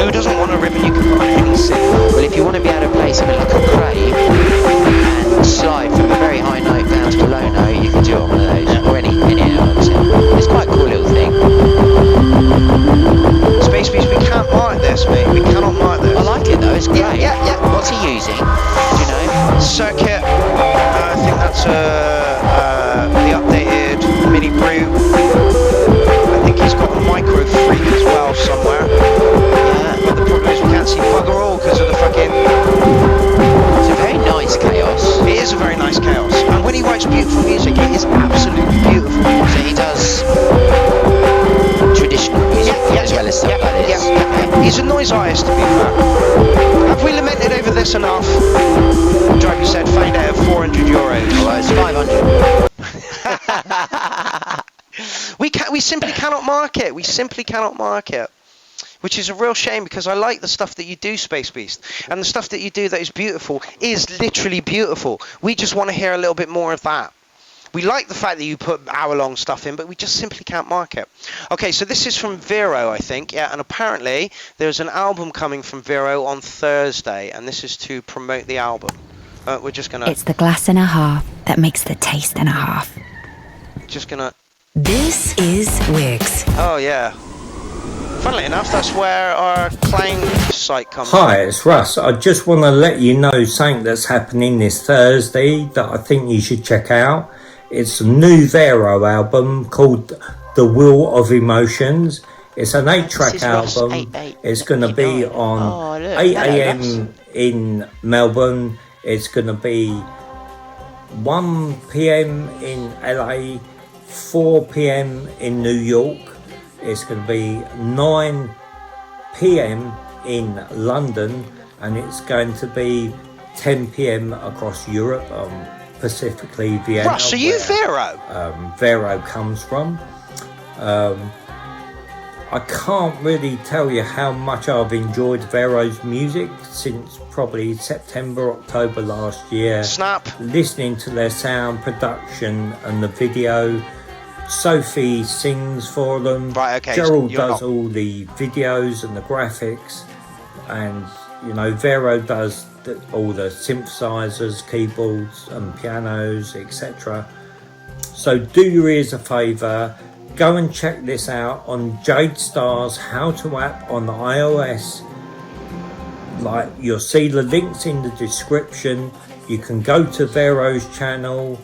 Who doesn't want a ribbon you can put on any synth? Well, if you want to be able to play something like a crave and slide from a very high note down to a low note, you can do it on one of those, or any analog synth. It's quite a cool little thing. Space Beast, we can't mark this, mate. We cannot mark this. I like it though, it's great. Yeah. What's he using? Do you know? Circuit. I think that's the updated Mini Brew. I think he's got a Micro Freak as well somewhere. Yeah. But the problem is we can't see bugger all because of the fucking... It's a very nice chaos. It is a very nice chaos. And when he writes beautiful music, it is absolutely beautiful. So he does traditional music as well as stuff like this. He's a noise artist, to be fair. Have we lamented over this enough? Driver said, find out at €400. Well, it's 500. We simply cannot mark it. We simply cannot mark it. Which is a real shame because I like the stuff that you do, Space Beast. And the stuff that you do that is beautiful is literally beautiful. We just want to hear a little bit more of that. We like the fact that you put hour-long stuff in, but we just simply can't mark it. Okay, so this is from Vero, I think. Yeah, and apparently there's an album coming from Vero on Thursday, and this is to promote the album. We're just going to... It's the glass and a half that makes the taste and a half. Just going to... This is Wix. Oh, yeah. Funnily enough, that's where our Clang site comes from. Hi, it's Russ. I just want to let you know something that's happening this Thursday that I think you should check out. It's a new Vero album called The Wheel of Emotions. It's an 8-track album. It's going to be on 8 a.m. in Melbourne. It's going to be 1 p.m. in LA, 4 p.m. in New York. It's going to be 9 p.m. in London, and it's going to be 10 p.m. across Europe, specifically Vienna. Russ, are you Vero? Vero comes from. I can't really tell you how much I've enjoyed Vero's music since probably September, October last year. Snap. Listening to their sound, production and the video. Sophie sings for them. Right, okay. Gerald so does all the videos and the graphics. And, you know, Vero does all the synthesizers, keyboards and pianos, etc. So do your ears a favour. Go and check this out on Jade Star's How To app on the iOS. Like, you'll see the links in the description. You can go to Vero's channel.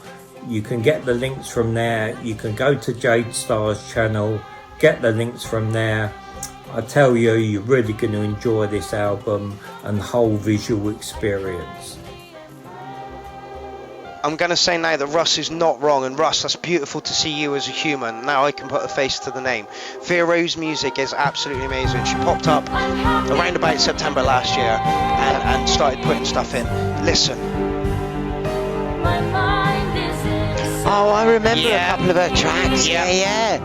You can get the links from there. You can go to Jade Star's channel, get the links from there. I tell you, you're really going to enjoy this album and the whole visual experience. I'm going to say now that Russ is not wrong, and Russ, that's beautiful to see you as a human. Now I can put a face to the name. Vero's music is absolutely amazing. She popped up around about September last year and started putting stuff in. Listen. Oh, I remember a couple of her tracks. Yeah.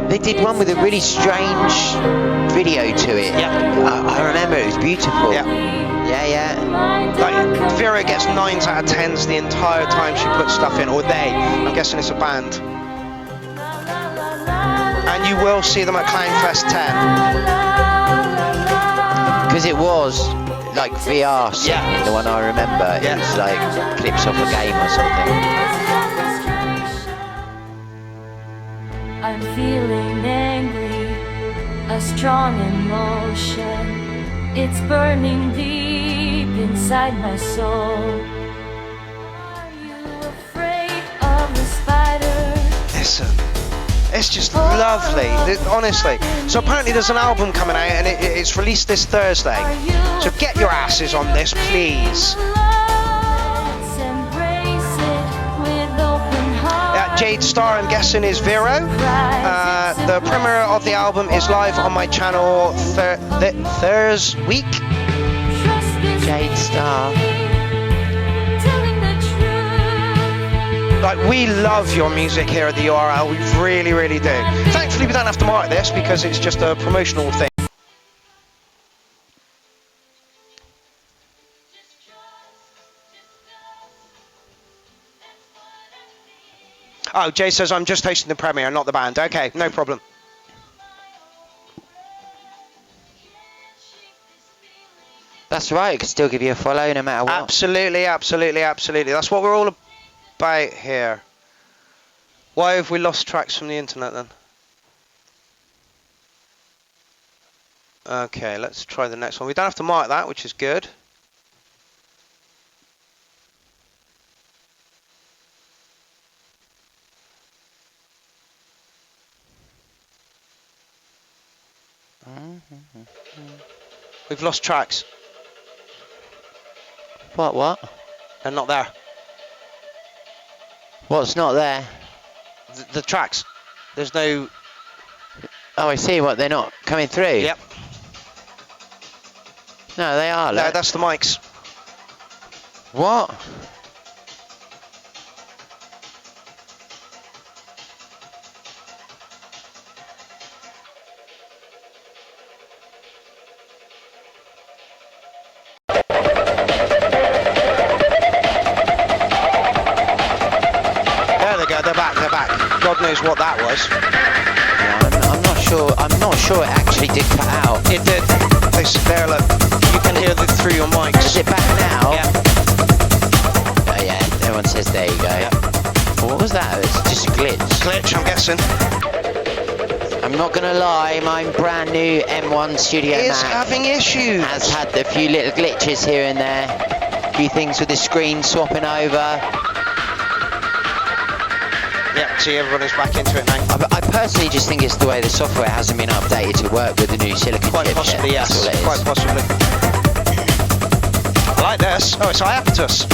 They did one with a really strange video to it. I remember it was beautiful. Yeah. Like, Vero gets 9s out of 10s the entire time she puts stuff in, or they. I'm guessing it's a band. And you will see them at Clownfest 10. Because it was like VR scene, the one I remember. It was like clips off a game or something. feeling angry, a strong emotion. It's burning deep inside my soul. Are you afraid of the spider? Listen, it's just lovely, honestly. So apparently there's an album coming out and it's released this Thursday. So get your asses on this, please. Jade Star, I'm guessing, is Vero. The premiere of the album is live on my channel Thursday week. Jade Star. Like, we love your music here at the URL, we really, really do. Thankfully, we don't have to mark this because it's just a promotional thing. Oh, Jay says, I'm just hosting the premiere, not the band. Okay, no problem. That's right, it could still give you a follow no matter what. Absolutely, absolutely, absolutely. That's what we're all about here. Why have we lost tracks from the internet then? Okay, let's try the next one. We don't have to mark that, which is good. We've lost tracks. What? They're not there. What's not there? The tracks. There's no... Oh, I see. What, they're not coming through? Yep. No, they are. No, Look. that's the mics. What? God knows what that was. Yeah, I'm not sure. I'm not sure it actually did cut out. It did. There, look. You can hear it through your mics. Is it back now? Yeah. Oh yeah. Everyone says there you go. Yeah. What was that? It's just a glitch. Glitch, I'm guessing. I'm not gonna lie. My brand new M1 Studio Mac is having issues. Has had a few little glitches here and there. A few things with the screen swapping over. Yeah, see, everybody's back into it now. I personally just think it's the way the software hasn't been updated to work with the new silicon Quite chip possibly, yet. yes. Quite possibly. I like this. Oh, it's hiatus.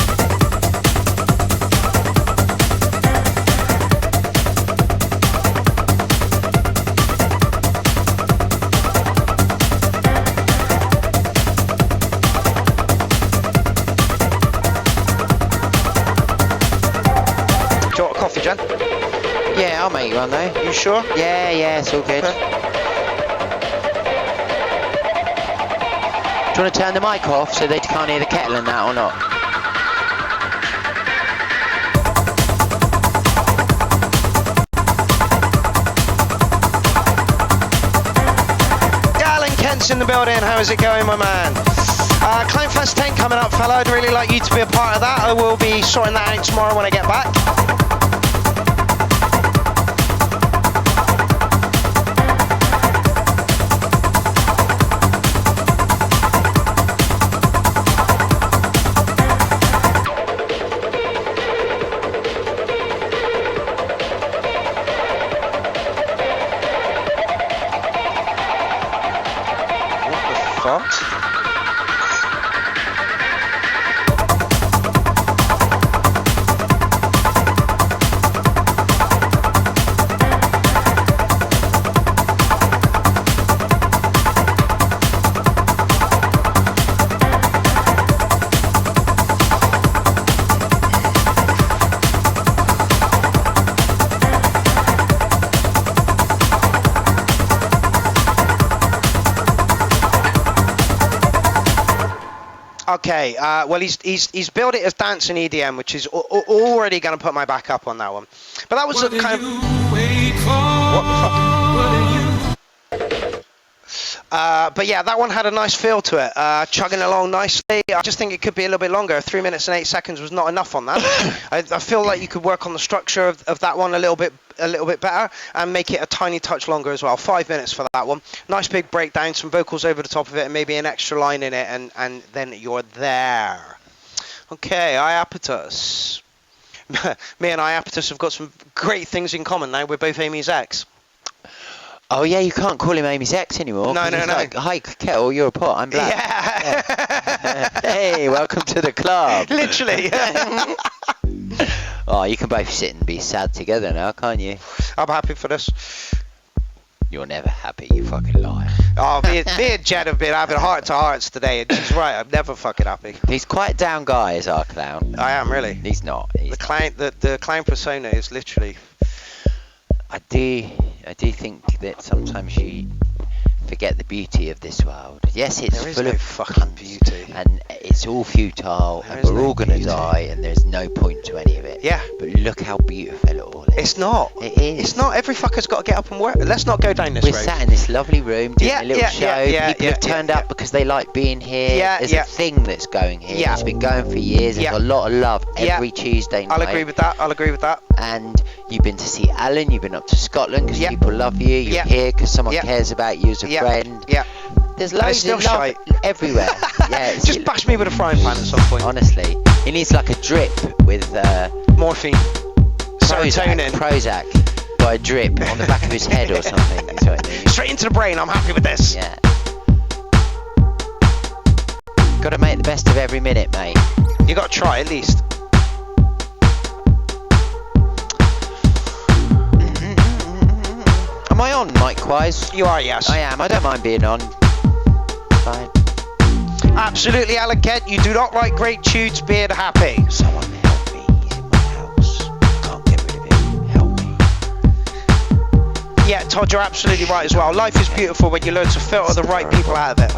Do you want a coffee, Jen? Yeah, I'll make you one though. You sure? Yeah, it's all good. Okay. Do you want to turn the mic off so they can't hear the kettle and that or not? Alan Kent's in the building. How is it going, my man? Clownfest 10 coming up, fella. I'd really like you to be a part of that. I will be sorting that out tomorrow when I get back. Okay, well he's built it as dance and EDM, which is already going to put my back up on that one. But that was a kind of... What the fuck? But yeah, that one had a nice feel to it, chugging along nicely. I just think it could be a little bit longer. 3 minutes and 8 seconds was not enough on that. I feel like you could work on the structure of that one a little bit better and make it a tiny touch longer as well. 5 minutes for that one. Nice big breakdown, some vocals over the top of it, and maybe an extra line in it, and then you're there. Okay, Iapetus. Me and Iapetus have got some great things in common now. We're both Amy's ex. Oh yeah, you can't call him Amy's ex anymore. No. Like, hi kettle, you're a pot, I'm black. Yeah. Hey, welcome to the club. Literally. Oh, you can both sit and be sad together now, can't you? I'm happy for this. You're never happy, you fucking liar. Oh, me and Jen have been having heart-to-hearts today, and she's right, I'm never fucking happy. He's quite a down guy, is our clown. I am, really. He's not. The clown persona is literally... I do think that sometimes you forget the beauty of this world. Yes, it's There is full no of fucking cunts, beauty. and it's all futile, There and is we're no all gonna beauty. die, and there's no point to any of it. Yeah. But look how beautiful it all is. It's not. It is. It's not. Every fucker's got to get up and work. Let's not go down this We're road. sat in this lovely room doing Yeah, a little yeah, show. yeah, People yeah, have turned yeah, up because they like being here. Yeah, There's yeah. a thing that's going here. Yeah. It's been going for years. There's Yeah. a lot of love Yeah. every Tuesday night. I'll agree with that. And you've been to see Alan. You've been up to Scotland because Yeah. people love you. You're Yeah. here because someone Yeah. cares about you as a Yeah. friend. Yeah. There's But it's loads still of love shite. everywhere. Yeah, Just bash me with a frying pan at some point. honestly, he needs like a drip with Morphine. Serotonin. Prozac by a drip on the back of his head or something. Is what it needs. Straight into the brain. I'm happy with this. Yeah. Got to make the best of every minute, mate. You got to try at least. Am I on mic-wise? You are, yes. I am. I don't mind being on. Fine. Absolutely, Alan Kent. You do not like great tunes being happy. Someone help me. He's in my house. Can't get rid of him. Help me. Yeah, Todd, you're absolutely right as well. Life is beautiful when you learn to filter the right people out of it.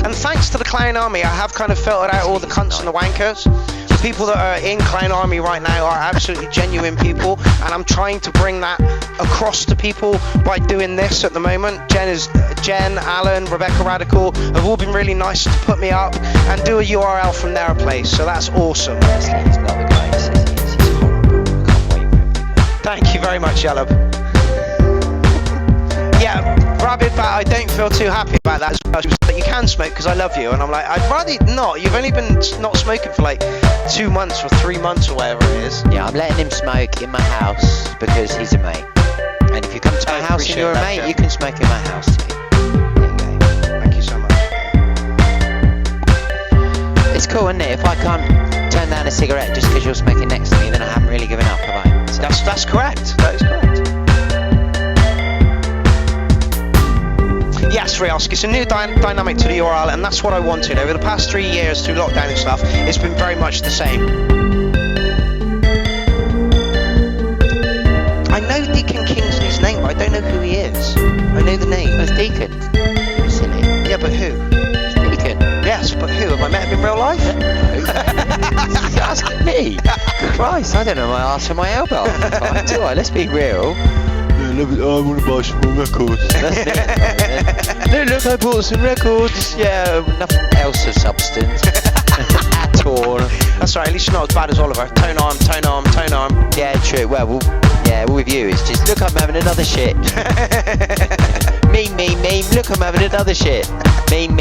And thanks to the Clown Army, I have kind of filtered out all the cunts and the wankers. The people that are in Clown Army right now are absolutely genuine people, and I'm trying to bring that across to people by doing this at the moment. Jen, Alan, Rebecca Radical have all been really nice to put me up and do a URL from their place, so that's awesome. Honestly, he's not the guy he says he is. He's horrible. I can't wait for him to go. Thank you very much, Yellow. Yeah, Rabbit Bat, I don't feel too happy about that as well. She was like, you can smoke because I love you. And I'm like, I'd rather not. You've only been not smoking for like 2 months or 3 months or whatever it is. Yeah, I'm letting him smoke in my house because he's a mate. And if you come to my I house and appreciate you're a that, mate, Jen. you can smoke in my house too. There you go. Thank you so much. It's cool, isn't it? If I can't turn down a cigarette just because you're smoking next to me, then I haven't really given up, have I? So That's correct. That is correct. Yes, Riosk, it's a new dynamic to the URL, and that's what I wanted. Over the past 3 years through lockdown and stuff, it's been very much the same. I know Deacon Kingsley's name, but I don't know who he is. I know the name. It's Deacon. You're silly. Yeah, but who? It's Deacon. Yes, but who? Have I met him in real life? You're asking me? Christ, I don't know my ass from my elbow. Right, do I? Let's be real. I want to buy some more records. That's it. Look, I bought some records. Yeah, nothing else of substance at all. That's right, at least you're not as bad as Oliver. Tone arm, tone arm, tone arm. Yeah, true. Well, with you, it's just, look, I'm having another shit. Meme. Look, I'm having another shit. Meme.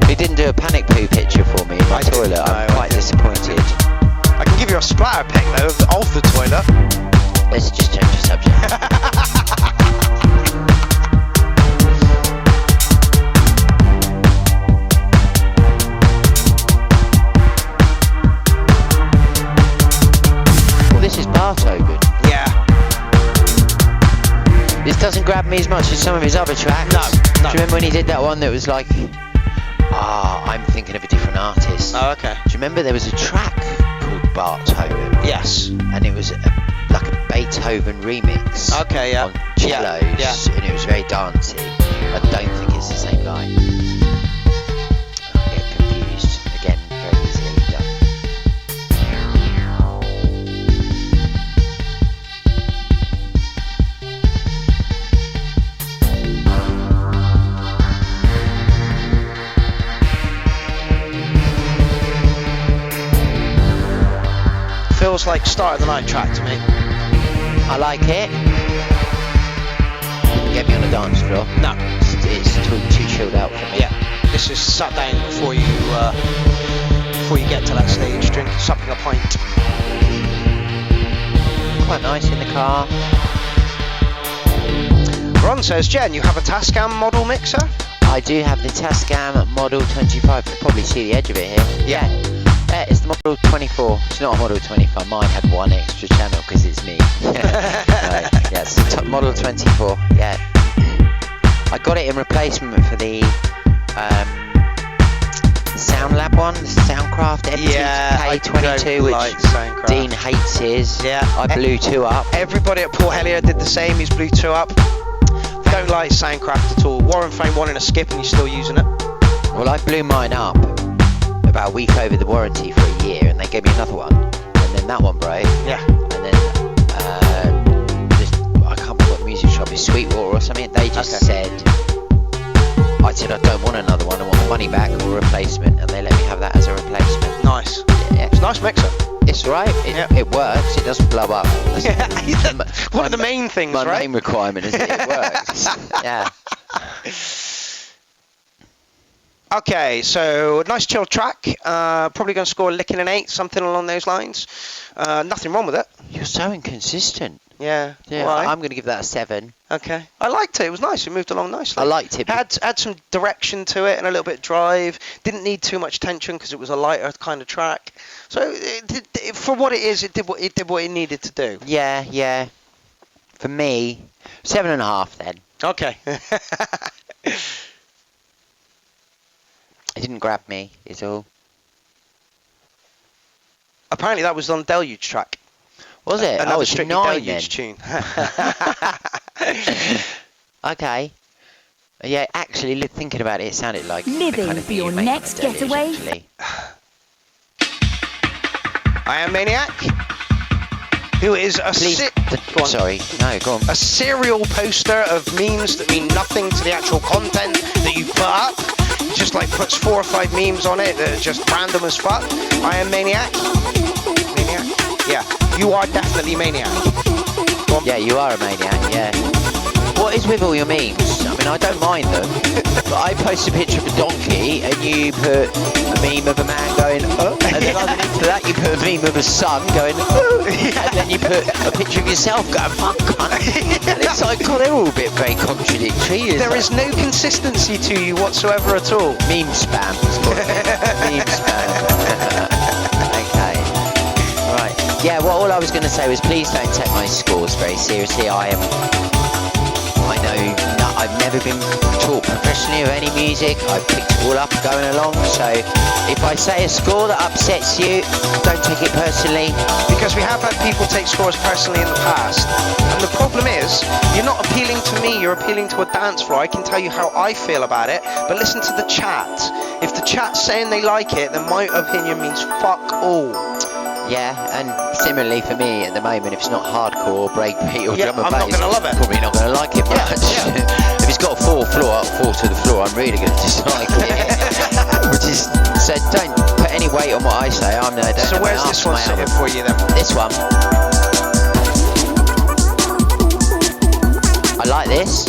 He didn't do a panic poo picture for me in my toilet. I'm quite disappointed. I can give you a splatter pic though of the toilet. Let's just change the subject. Well, this is Beethoven. Yeah. This doesn't grab me as much as some of his other tracks. No. Do you remember when he did that one that was like, I'm thinking of a different artist. Oh, okay. Do you remember there was a track called Beethoven? Yes. And it was like a Beethoven remix. Okay, yeah. On cellos, Yeah. and it was very dancey. I don't think it's the same guy. I get confused. Again, very easily done. feels like start of the night track to me. I like it. Get me on the dance floor. No. It's too chilled out for me. Yeah. This is sat down before you get to that stage, supping a pint. Quite nice in the car. Ron says, Jen, you have a Tascam model mixer? I do have the Tascam Model 25. You can probably see the edge of it here. Yeah. It's the Model 24. It's not a Model 25. Mine had one extra channel because it's me. Yeah, it's the Model 24. Yeah. I got it in replacement for the SoundLab one, the Soundcraft MTK22, which Dean hates his. Yeah. I blew 2 up. Everybody at Port Helier did the same. He's blew 2 up. Don't like Soundcraft at all. Warren phoned one in a skip and he's still using it. Well, I blew mine up about a week over the warranty for a year, and they gave me another one, and then that one broke. Yeah. And then I can't remember what the music shop is, Sweetwater or something. They just said, I said I don't want another one. I want the money back or a replacement, and they let me have that as a replacement. Nice. Yeah. It's a nice mixer. It's right. It works. It doesn't blow up. One of the main things, my right? main requirement is that it works. Yeah. Okay, so nice chill track. Probably going to score a licking an 8, something along those lines. Nothing wrong with it. You're so inconsistent. Yeah. Yeah. Why? I'm going to give that a 7. Okay. I liked it. It was nice. It moved along nicely. I liked it. Had some direction to it and a little bit of drive. Didn't need too much tension because it was a lighter kind of track. So for what it is, it did what it needed to do. Yeah, yeah. For me, 7.5 then. Okay. It didn't grab me, is all. Apparently that was on Deluge track. Was it? Another it's strictly 9 Deluge then. tune. Okay. Yeah, actually, thinking about it, it sounded like Living the kind of for thing your you'd make on a next Deluge, getaway? actually. I Am Maniac, who is a Sorry, no, go on. a serial poster of memes that mean nothing to the actual content that you put up. He just like puts 4 or 5 memes on it that are just random as fuck. I Am Maniac. Maniac? Yeah, you are definitely Maniac. Go on. Yeah, you are a maniac, yeah. What is with all your memes? I mean, I don't mind them, but I post a picture of a donkey and you put a meme of a man going, oh, and then underneath to that you put a meme of a son going, oh, and then you put a picture of yourself going, fuck, cunt. And it's like, God, they're all a bit very contradictory. There is no consistency to you whatsoever at all. Meme spam. Meme spam. Okay. Right. Yeah, well, all I was going to say was please don't take my scores very seriously. I know I've never been taught professionally of any music. I've picked it all up going along. So if I say a score that upsets you, don't take it personally. Because we have had people take scores personally in the past. And the problem is, you're not appealing to me, you're appealing to a dance floor. I can tell you how I feel about it, but listen to the chat. If the chat's saying they like it, then my opinion means fuck all. Yeah, and similarly for me at the moment, if it's not hardcore, breakbeat or drum and I'm bass, not going to love it. probably not going to like it much. If it's got a 4 to the floor, I'm really going to dislike it. Which is, so don't put any weight on what I say. So where's this one sitting for you then? This one. I like this.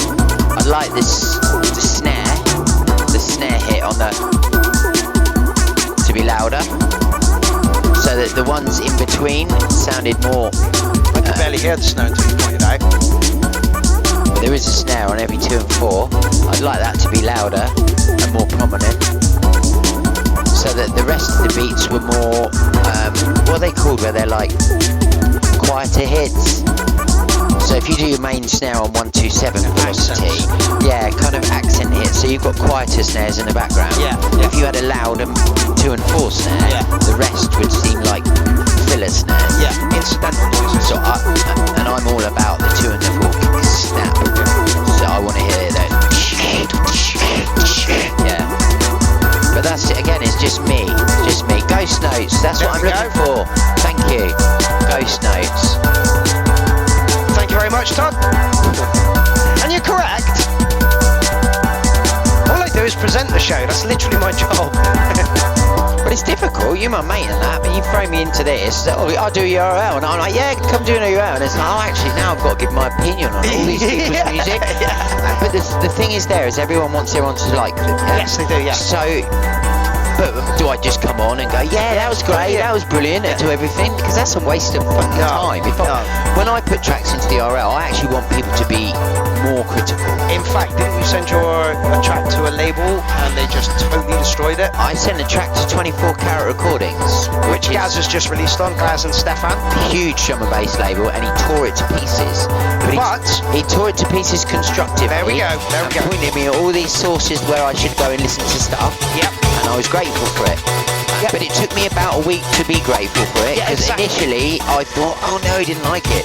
I like this, the snare hit on the, to be louder. So that the ones in between sounded more. I could barely hear the snare until you pointed out. There is a snare on every 2 and 4. I'd like that to be louder and more prominent. So that the rest of the beats were more, what are they called, where they're like quieter hits. So if you do your main snare on 127 velocity, yeah, kind of accent hit. So you've got quieter snares in the background. Yeah. If you had a loud 2 and 4 snare, the rest would seem like filler snares. Yeah, incidental noises. So and I'm all about the 2 and the 4 snap. So I want to hear that. Yeah. But that's it again. It's just me. Ghost notes. That's what I'm looking for. Thank you. Ghost notes. Thank you very much, Todd. And you're correct. All I do is present the show. That's literally my job. But Well, it's difficult. You're my mate and that, but you throw me into this. Oh, I'll do URL, and I'm like, yeah, come do an URL. And it's like, oh, actually, now I've got to give my opinion on all these people's music. But the thing is, everyone wants everyone to like them. Yeah? Yes, they do. Yeah. So, but do I just come on and go, yeah, that was great, that was brilliant, and do everything? Because that's a waste of fucking time. When I put tracks into the URL, I actually want people to be more critical. In fact, didn't you send a track to a label and they just totally destroyed it? I sent a track to 24 Carat Recordings, Which Gaz has just released on, Gaz and Stefan. Huge drum and bass label, and he tore it to pieces. But he tore it to pieces constructively. There we go. Pointed me at all these sources where I should go and listen to stuff. Yep. And I was grateful for it. Yep. But it took me about a week to be grateful for it, because initially I thought, oh no, he didn't like it.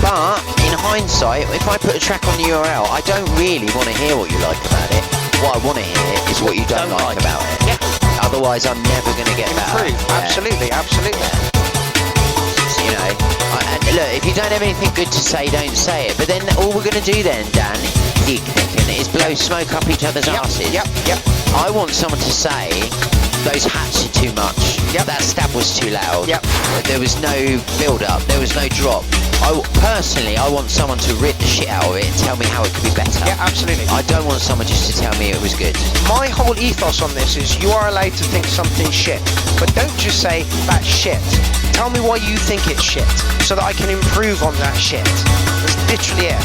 But in hindsight, if I put a track on the URL, I don't really want to hear what you like about it. What I want to hear is what you don't like about it. Yeah. Otherwise, I'm never going to get better. Absolutely. You know, and look, if you don't have anything good to say, don't say it. But then all we're going to do then, Dan, is blow smoke up each other's asses. Yep. I want someone to say, those hats are too much. That stab was too loud. There was no build-up. There was no drop. Personally, I want someone to rip the shit out of it and tell me how it could be better. Yeah, absolutely. I don't want someone just to tell me it was good. My whole ethos on this is you are allowed to think something shit, but don't just say that's shit. Tell me why you think it's shit, so that I can improve on that shit. That's literally it.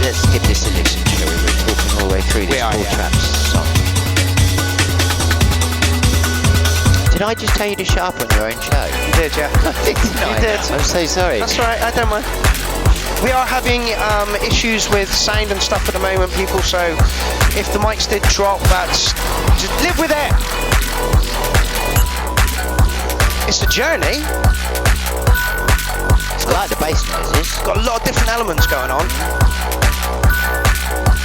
Let's give this a listen, shall we? We're talking all the way through this Four Traps song. Did I just tell you to shut up on your own show? You did, yeah. You did. I'm so sorry. That's all right, I don't mind. We are having issues with sound and stuff at the moment, people, so if the mics did drop, just live with it. It's a journey. I like the bass noises. It's got a lot of different elements going on.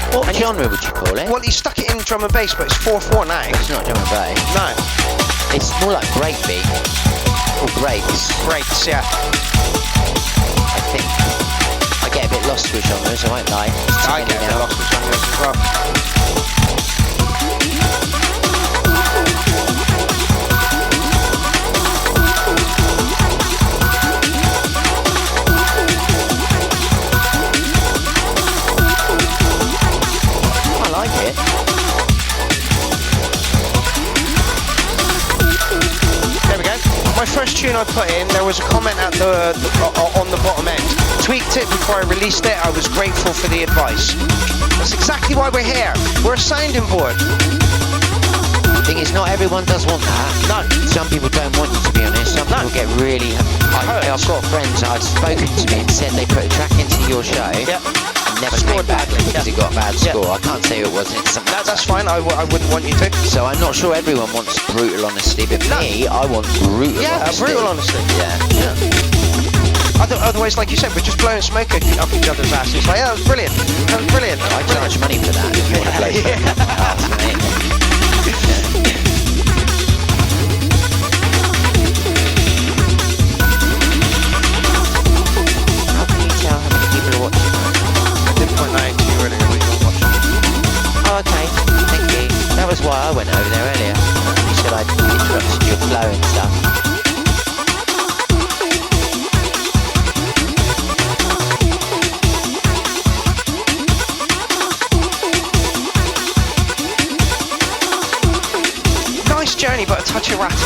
What genre would you call it? Well, he stuck it in drum and bass, but it's 4/4 now. It's not drum and bass. No. It's more like breakbeat. Or breaks. Breaks, yeah. I think. I get a bit lost with genres, I won't lie. I get a bit lost with genres as well. I like it. There we go. My first tune I put in, there was a comment at on the bottom end. Tweaked it before I released it. I was grateful for the advice. That's exactly why we're here. We're a sounding board. The thing is, not everyone does want that. No. Some people don't want you, to be honest. Some people get really... I've got friends that have spoken to me and said they put a track into your show and never came back because it got a bad score. I can't say who it was. That's fine. I wouldn't want you to. So I'm not sure everyone wants brutal honesty, but me, I want brutal honesty. Brutal honesty. Yeah. Otherwise, like you said, we're just blowing smoke up each other's asses. Like, that was brilliant. That was brilliant. I charge money for that if you want to play smoke. How can you tell how many people are watching? I didn't point that out to you earlier when you were watching. Oh, okay. Thank you. That was why I went over there earlier. You said I'd interrupted your flow and stuff. Journey, but a touch erratic.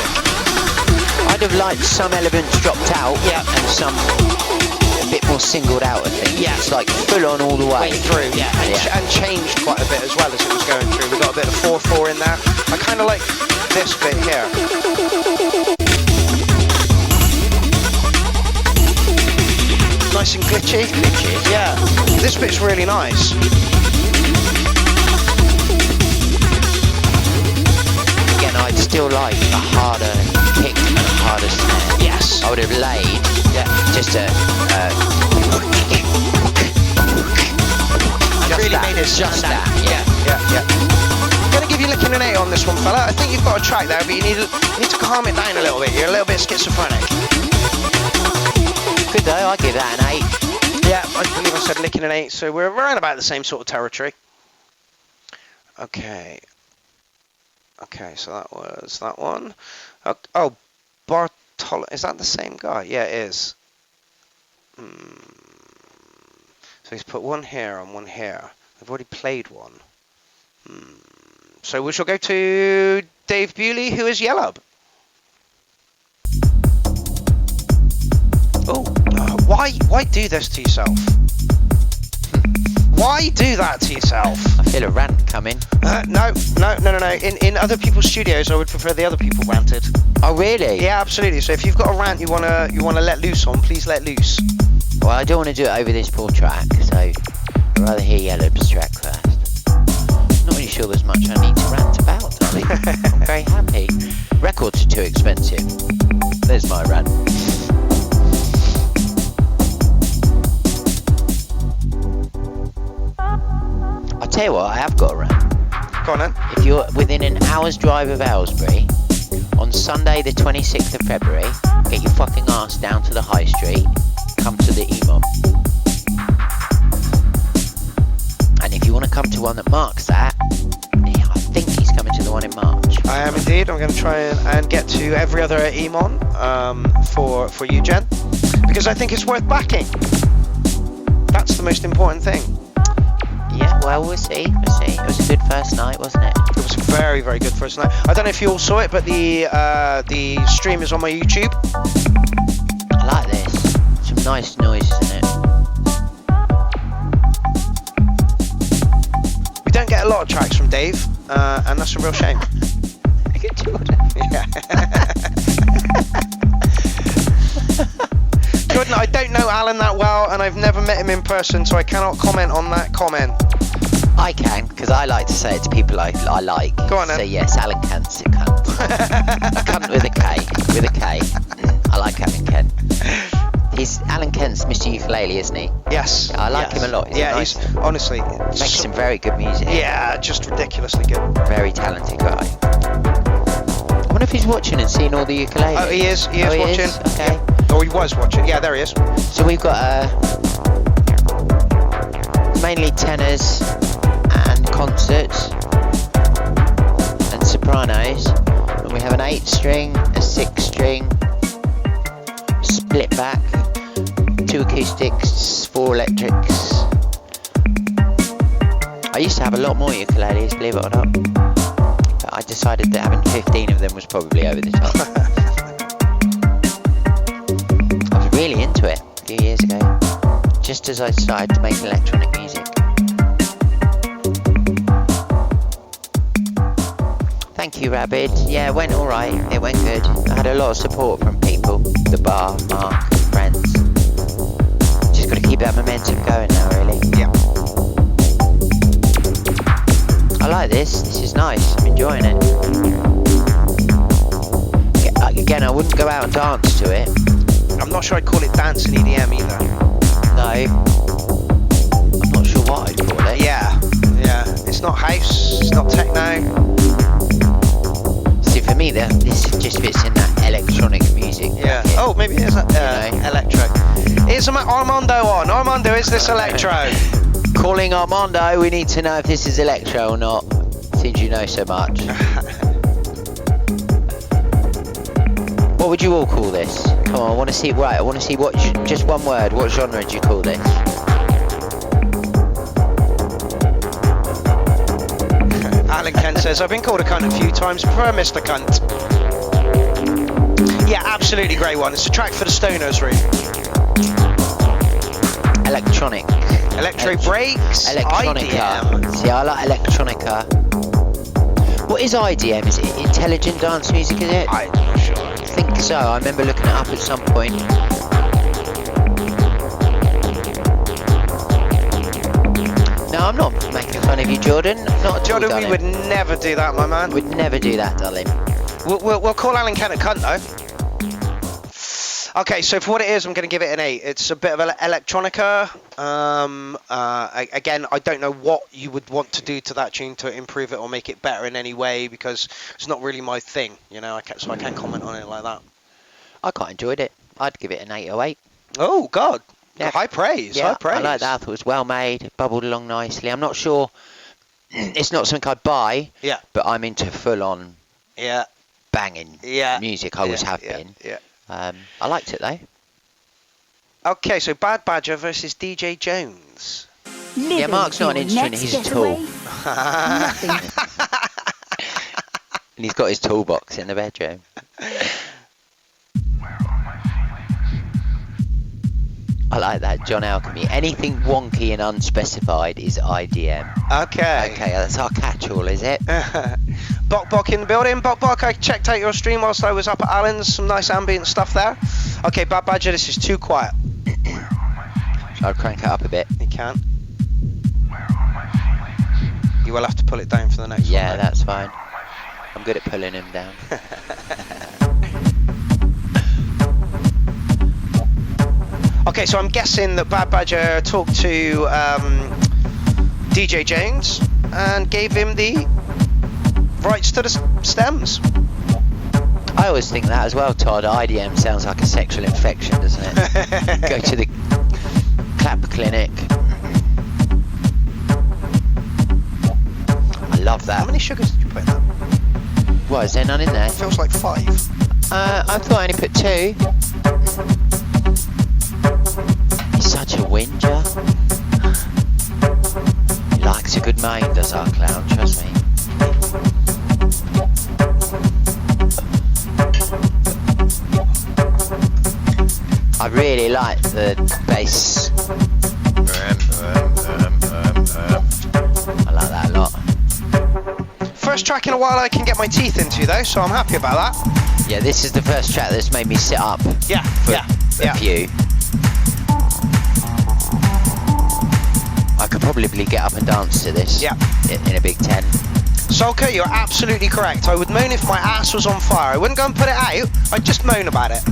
I'd have liked some elements dropped out, and some a bit more singled out, I think. Yeah, it's like full on all the way through, and changed quite a bit as well as it was going through. We got a bit of 4/4 in there. I kind of like this bit here. Nice and glitchy. Yeah, this bit's really nice. I'd still like a harder kick and a harder snare. Yes. I would have laid just a... really made it just that. Yeah. I'm going to give you licking an 8 on this one, fella. I think you've got a track there, but you need to calm it down a little bit. You're a little bit schizophrenic. Good though, I give that an 8. Yeah, I believe I said licking an 8, so we're around about the same sort of territory. Okay. Okay, so that was that one. Oh, Bartol. Is that the same guy? Yeah, it is. So he's put one here and one here. I've already played one. So we shall go to Dave Bewley, who is Yellow. Oh, why do this to yourself? Why do that to yourself? I feel a rant coming. No. In other people's studios, I would prefer the other people ranted. Oh, really? Yeah, absolutely. So if you've got a rant you wanna let loose on, please let loose. Well, I don't want to do it over this poor track, so I'd rather hear Yellow's track first. Not really sure there's much I need to rant about, darling. I'm very happy. Records are too expensive. There's my rant. I'll tell you what, I have got a rant. Go on then. If you're within an hour's drive of Aylesbury, on Sunday the 26th of February, get your fucking ass down to the high street, come to the EMOM. And if you want to come to one that marks that, I think he's coming to the one in March. I am indeed. I'm going to try and get to every other EMON for you, Jen, because I think it's worth backing. That's the most important thing. Yeah, well, we'll see. It was a good first night, wasn't it? It was a very, very good first night. I don't know if you all saw it, but the stream is on my YouTube. I like this. Some nice noises in it. We don't get a lot of tracks from Dave, and that's a real shame. Look at Jordan. Yeah. Jordan, I don't know Alan that well, and I've never met him in person, so I cannot comment on that comment. I can, because I like to say it to people I like. Go on then. So yes, Alan Kent's a cunt. A cunt with a K. With a K. I like Alan Kent. Alan Kent's Mr. Ukulele, isn't he? Yes. I like him a lot. He's nice. He's honestly makes some very good music. Yeah, just ridiculously good. Very talented guy. I wonder if he's watching and seeing all the ukuleles. Oh, he is. He is watching. Okay. Yeah. Oh, he was watching. Yeah, there he is. So we've got mainly tenors and concerts and sopranos, and we have an 8-string, a 6-string, split back, 2 acoustics, 4 electrics. I used to have a lot more ukuleles, believe it or not, but I decided that having 15 of them was probably over the top. I was really into it a few years ago, just as I started to make electronic music. Thank you, Rabid. Yeah, it went alright. It went good. I had a lot of support from people. The bar, Mark, friends. Just got to keep that momentum going now, really. Yeah. I like this. This is nice. I'm enjoying it. Again, I wouldn't go out and dance to it. I'm not sure I'd call it dance and EDM either. No. I'm not sure what I'd call it. Yeah. It's not house. It's not techno. See, for me, this just fits in that electronic music. Yeah. bracket. Oh, maybe it is electro. Is Armando on? Armando, is this electro? Calling Armando, we need to know if this is electro or not, since you know so much. What would you all call this? Come on, I want to see. Right, I want to see what. Just one word. What genre do you call this? Alan Kent says, I've been called a cunt a few times. Prefer Mr. Cunt. Yeah, absolutely great one. It's a track for the Stoners room. Electronic. Electro breaks. Electronica. IDM. See, I like electronica. What is IDM? Is it intelligent dance music, is it? I'm not sure. I think so. I remember looking it up at some point. No, I'm not making fun of you, Jordan. Not at all, Jordan, we darling. would never do that, my man. Would never do that, darling. We'll call Alan Kent a cunt, though. Okay, so for what it is, I'm going to give it an 8. It's a bit of electronica. Again, I don't know what you would want to do to that tune to improve it or make it better in any way, because it's not really my thing, you know. So I can't comment on it like that. I quite enjoyed it. I'd give it an 8/8. Oh God! Yeah. High praise. Yeah, High praise. I like that. I thought it was well made. It bubbled along nicely. I'm not sure it's not something I'd buy. Yeah. But I'm into full-on Yeah. banging music. I always have been. Yeah. I liked it though. Okay, so Bad Badger versus DJ Jones. Yeah, Mark's not an instrument. He's a tool. And he's got his toolbox in the bedroom. I like that, John Alchemy. Anything wonky and unspecified is IDM. Okay. Okay, that's our catch-all, is it? Bok in the building. Bok, I checked out your stream whilst I was up at Alan's. Some nice ambient stuff there. Okay, Bad Badger, this is too quiet. I'll crank it up a bit. You can't. You will have to pull it down for the next one. Yeah, that's fine. I'm good at pulling him down. Okay, so I'm guessing that Bad Badger talked to DJ Jones and gave him the rights to the stems. I always think that as well, Todd. IDM sounds like a sexual infection, doesn't it? Go to the clap clinic. I love that. How many sugars did you put in that? What, is there none in there? It feels like 5. I thought I only put 2. He's such a whinger. He likes a good mind, does our clown, trust me. I really like the bass. I like that a lot. First track in a while I can get my teeth into though, so I'm happy about that. Yeah, this is the first track that's made me sit up for a few. I could probably get up and dance to this in a Big Ten. Solka, you're absolutely correct. I would moan if my ass was on fire. I wouldn't go and put it out, I'd just moan about it.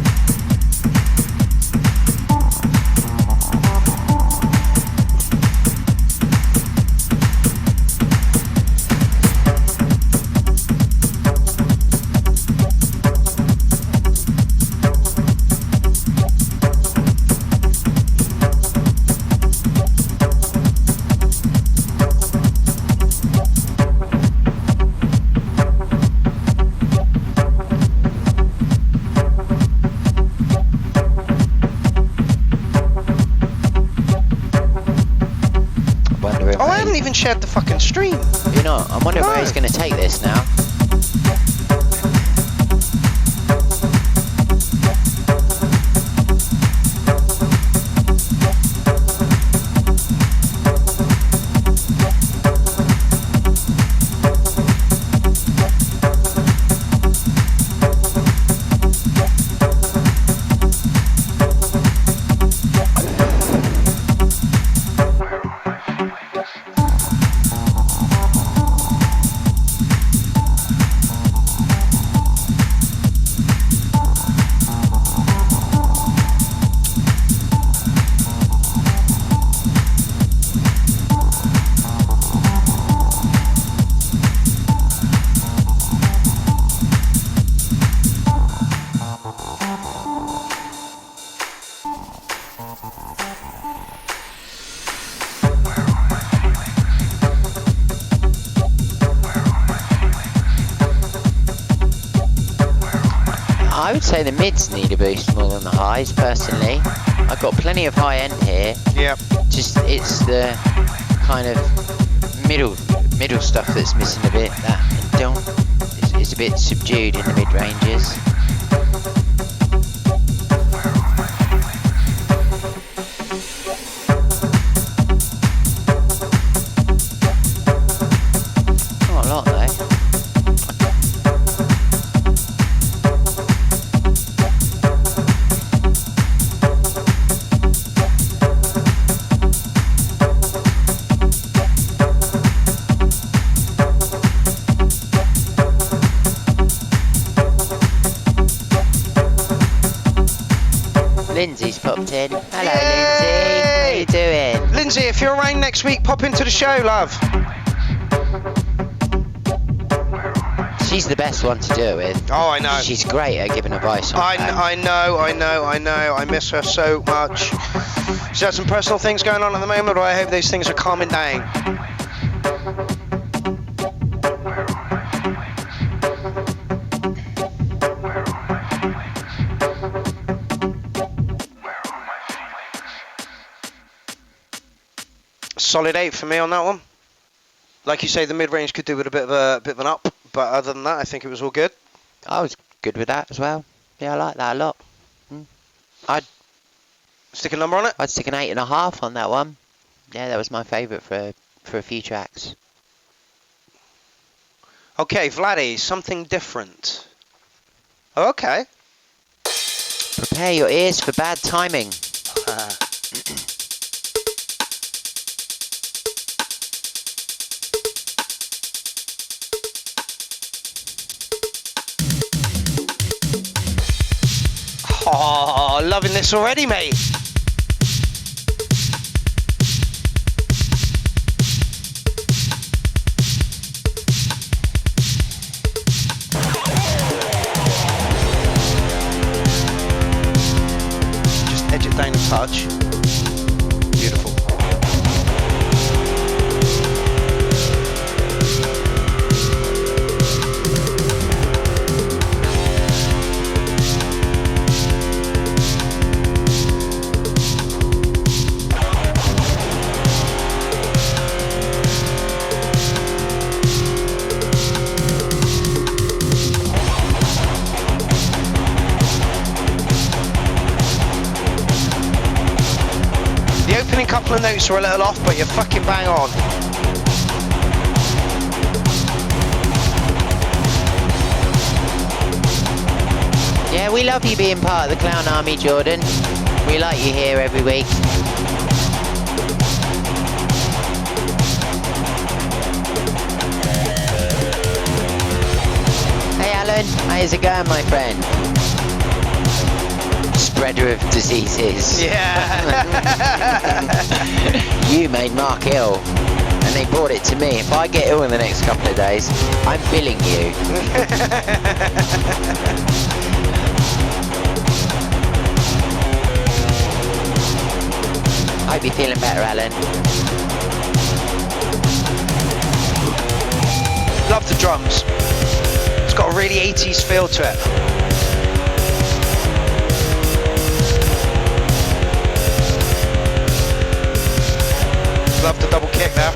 Shared the fucking stream. You're not? I'm wondering where he's going to take this now. I would say the mids need a boost more than the highs, personally. I've got plenty of high end here. Yep. Just it's the kind of middle stuff that's missing a bit. That it's a bit subdued in the mid ranges. Not a lot though. Lindsay's popped in. Hello, Lindsay. How you doing? Lindsay, if you're around next week, pop into the show, love. She's the best one to do it with. Oh, I know. She's great at giving advice on I know. I miss her so much. She's had some personal things going on at the moment, but I hope those things are calming down. Solid 8 for me on that one. Like you say, the mid-range could do with a bit of an up, but other than that, I think it was all good. I was good with that as well. Yeah, I like that a lot. I'd Stick a number on it? I'd stick an 8.5 on that one. Yeah, that was my favourite for a few tracks. Okay, Vladdy, something different. Oh, okay. Prepare your ears for bad timing. Oh, loving this already, mate. Just edge it down a touch. Beautiful. The opening couple of notes are a little off, but you're fucking bang on. Yeah, we love you being part of the Clown Army, Jordan. We like you here every week. Hey Alan, how's it going, my friend? Spreader of diseases. Yeah. You made Mark ill, and they brought it to me. If I get ill in the next couple of days, I'm billing you. Hope you're feeling better, Alan. Love the drums. It's got a really 80s feel to it. Love the double kick there.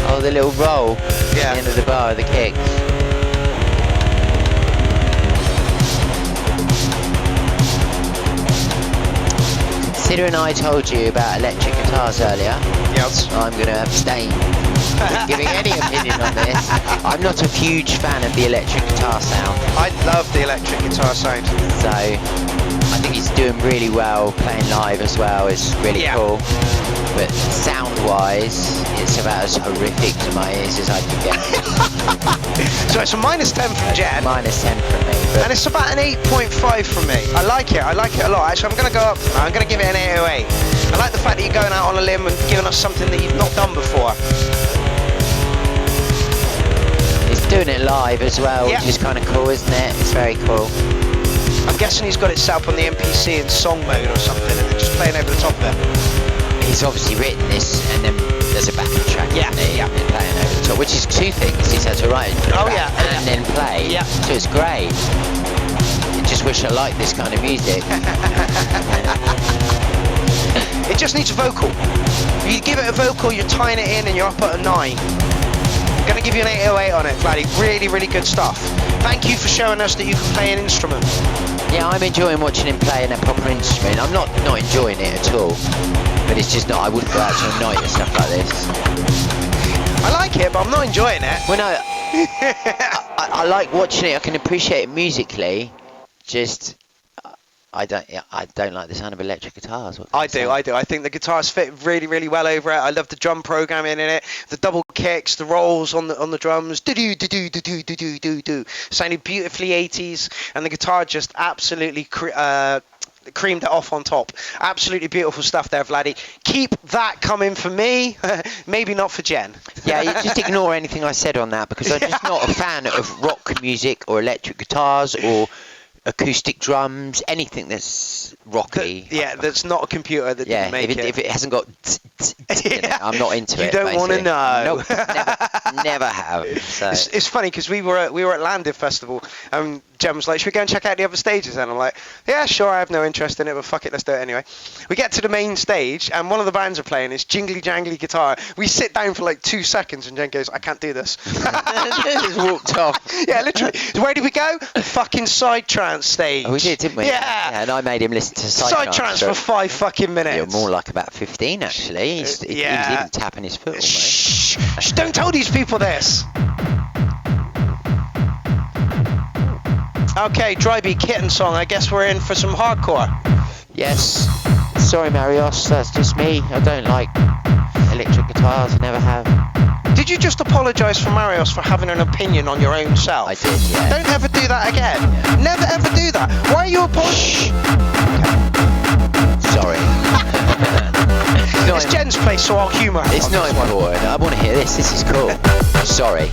Oh, the little roll at the end of the bar, the kick. Considering I told you about electric guitars earlier, yes, I'm going to abstain from giving any opinion on this. I'm not a huge fan of the electric guitar sound. I love the electric guitar sound. So I think he's doing really well. Playing live as well is really cool. But sound-wise, it's about as horrific to my ears as I can get. So it's a -10 from Jen. -10 from me. But And it's about an 8.5 from me. I like it a lot. Actually, I'm going to go up. I'm going to give it an 808. I like the fact that you're going out on a limb and giving us something that you've not done before. he's doing it live as well, which is kind of cool, isn't it? It's very cool. I'm guessing he's got it set up on the MPC in song mode or something and then just playing over the top of it. He's obviously written this, and then there's a backing track, isn't he? And playing over the top, which is two things. He's had to write it and then play. Yeah. So it's great. I just wish I liked this kind of music. It just needs a vocal. If you give it a vocal, you're tying it in and you're up at a 9. I'm going to give you an 808 on it, Vladdy. Really, really good stuff. Thank you for showing us that you can play an instrument. Yeah, I'm enjoying watching him playing a proper instrument. I'm not enjoying it at all. But it's just not, I wouldn't go out to a night and stuff like this. I like it, but I'm not enjoying it. Well, no, I like watching it. I can appreciate it musically. Just, I don't like the sound of electric guitars. I do. I think the guitars fit really, really well over it. I love the drum programming in it, the double kicks, the rolls on the drums, do. Sounded beautifully 80s, and the guitar just absolutely creamed it off on top. Absolutely beautiful stuff there, Vladdy. Keep that coming for me. Maybe not for Jen. Yeah, you just ignore anything I said on that, because I'm just not a fan of rock music or electric guitars or acoustic drums, anything that's rocky. That's not a computer that Yeah, didn't make if it hasn't got in it, I'm not into You it. don't want to basically. know. Nope, never have. So. It's funny because we were at Landed Festival and Jem was like, should we go and check out the other stages? And I'm like, yeah, sure, I have no interest in it, but fuck it, let's do it anyway. We get to the main stage and one of the bands are playing this jingly jangly guitar. We sit down for like 2 seconds and Jen goes, I can't do this. Just walked off. Yeah, literally. Where did we go? Fucking Side Trance stage. Oh, we did, didn't we? Yeah. And I made him listen to Side Trance for 5 fucking minutes. Yeah, more like about 15 actually. He was even tapping his foot. Shh, don't tell these people this. Okay, Drybeat Kitten song. I guess we're in for some hardcore. Yes. Sorry, Marios. That's just me. I don't like electric guitars. I never have. Did you just apologise for Marios for having an opinion on your own self? I did, yeah. Don't ever do that again. Yeah. Never ever do that. Why are you apologising? Sorry. It's Jen's place, so I'll humour her. It's not important. I want to hear this. This is cool. Sorry.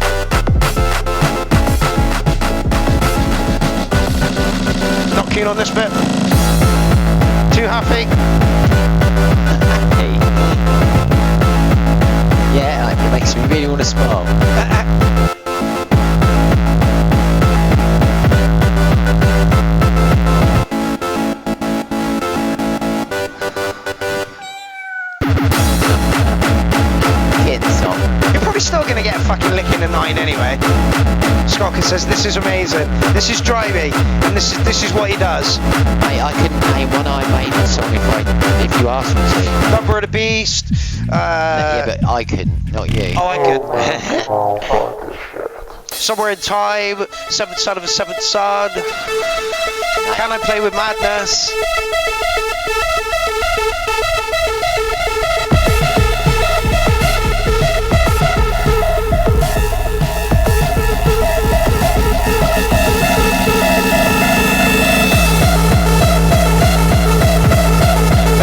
Not keen on this bit. Too happy. Hey. Yeah, it makes me really want to smile. You're probably still going to get a fucking lick in the 9 anyway. Scocker says, this is amazing. This is Drivey. And this is what he does. Mate, I couldn't name one Iron Maiden song if you asked me to. Number of the Beast. Yeah, but I couldn't, not you. Oh, I could. Somewhere in Time. Seventh Son of a Seventh Son. Can I Play with Madness?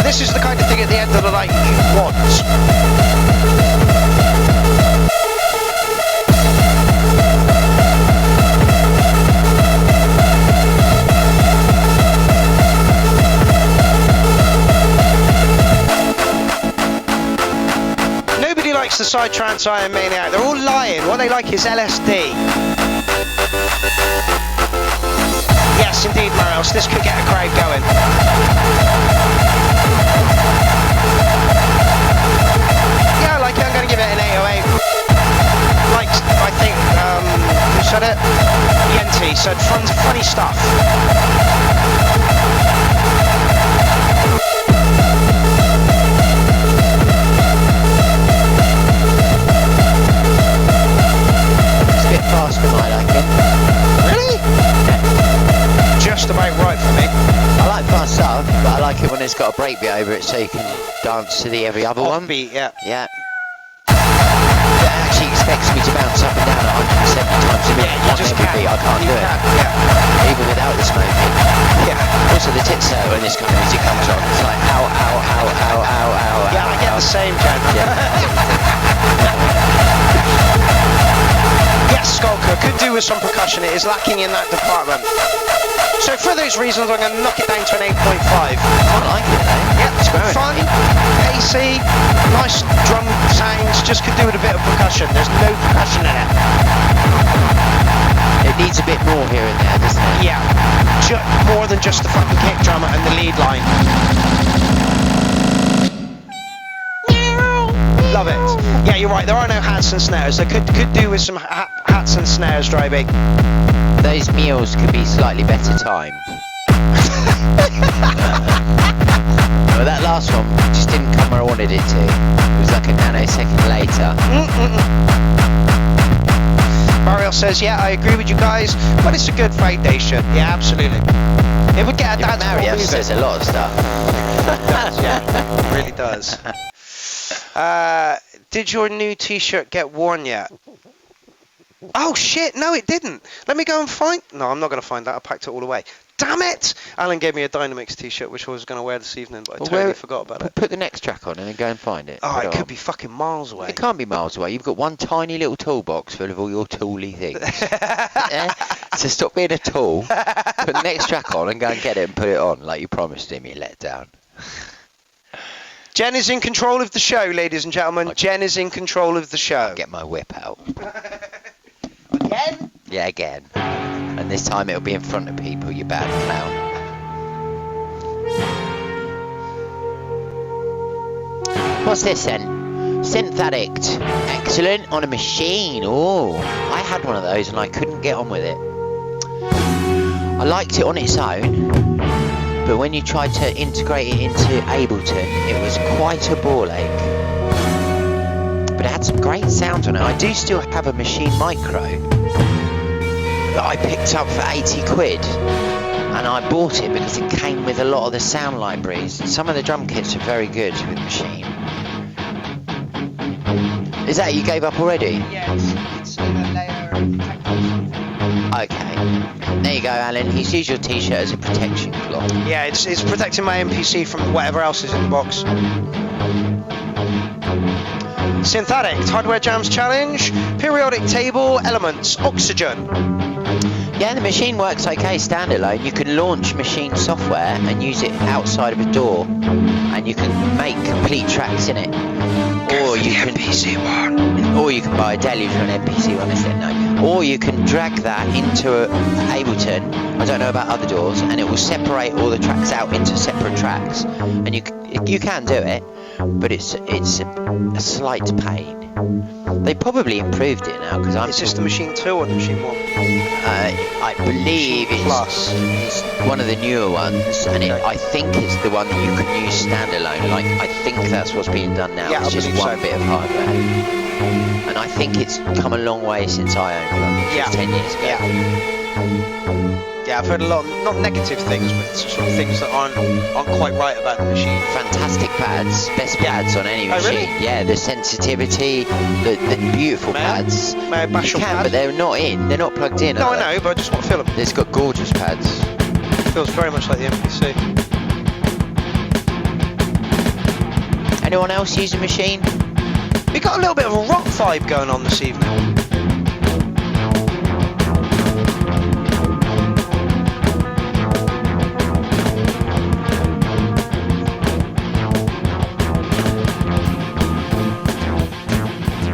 This is the kind of thing at the end of the night you want. Nobody likes the Side Trance Iron Maniac. They're all lying. What they like is LSD. Yes, indeed, Marios. This could get a crowd going. Yeah, I like it. I'm going to give it an 808. Like, I think, who said it? Yenti said, funny stuff. It's a bit fast for my liking. Really? Just about right for me. I like fast stuff, but I like it when it's got a breakbeat over it so you can dance to the every other one. Offbeat, yeah. Yeah. That actually expects me to bounce up and down 170 times a minute. You just can't. Beat. I can't do it. Yeah. Even without the smoking. Yeah. Also the tits hurt when this kind of music comes on. It's like ow, ow, ow, ow, ow, ow. Yeah, I get the same, Jen. Yes, Skulker could do with some percussion. It is lacking in that department. So for those reasons, I'm going to knock it down to an 8.5. I like it, eh? Yep, It's growing. fun, AC, nice drum sounds. Just could do with a bit of percussion. There's no percussion in it. It needs a bit more here and there, doesn't it? Yeah, more than just the fucking kick drum and the lead line. Love it. Yeah, you're right. There are no hats and snares. They could do with some hats and snares, Drivey. Those meals could be slightly better timed. Well, that last one just didn't come where I wanted it to. It was like a nanosecond later. Mariel says, yeah, I agree with you guys, but it's a good foundation. Yeah, absolutely. It would get a dance Mariel music. says a lot of stuff. It does, yeah. It really does. Did your new t-shirt get worn yet? Oh shit, no it didn't. Let me go and find... No, I'm not going to find that. I packed it all away. Damn it! Alan gave me a Dynamix t-shirt which I was going to wear this evening, but I totally forgot about it. Put the next track on and then go and find it. Oh, Put it on. could be fucking miles away. It can't be miles away. You've got one tiny little toolbox full of all your tooly things. So stop being a tool, put the next track on and go and get it and put it on like you promised him, you let down. Jen is in control of the show, ladies and gentlemen. Okay. Jen is in control of the show. Get my whip out. Again? Yeah, again. And this time it'll be in front of people, you bad clown. What's this then? Synthetic. Excellent on a machine. Oh, I had one of those and I couldn't get on with it. I liked it on its own, but when you tried to integrate it into Ableton, it was quite a ball ache. But it had some great sounds on it. I do still have a Machine Micro that I picked up for 80 quid. And I bought it because it came with a lot of the sound libraries. Some of the drum kits are very good with Machine. Is that you gave up already? Yeah, it's in a layer. Okay. There you go, Alan. He's used your t-shirt as a protection cloth. Yeah, it's protecting my MPC from whatever else is in the box. Synthetic, Hardware Jams Challenge, Periodic Table, Elements, Oxygen. Yeah, the machine works okay standalone. You can launch machine software and use it outside of a door, and you can make complete tracks in it. Or you can MPC one. Or you can buy a deluge for an MPC one instead. No. Or you can drag that into Ableton. I don't know about other doors, and it will separate all the tracks out into separate tracks. And you can do it, but it's a slight pain. They probably improved it now because I'm. Is this the Machine 2 or the Machine 1? I believe it's one of the newer ones, and I think it's the one that you can use standalone. Like I think that's what's being done now. Yeah, it's just one bit of hardware, and I think it's come a long way since I owned one, which was 10 years ago. Yeah, I've heard a lot, not negative things, but sort of things that aren't quite right about the machine. Fantastic pads, best pads on any machine. Really? Yeah, the sensitivity, the beautiful pads. May I bash You your can, pad? but they're not in. They're not plugged in. No, are I they? know, but I just want to feel them. It's got gorgeous pads. Feels very much like the MPC. Anyone else use a machine? We got a little bit of a rock vibe going on this evening.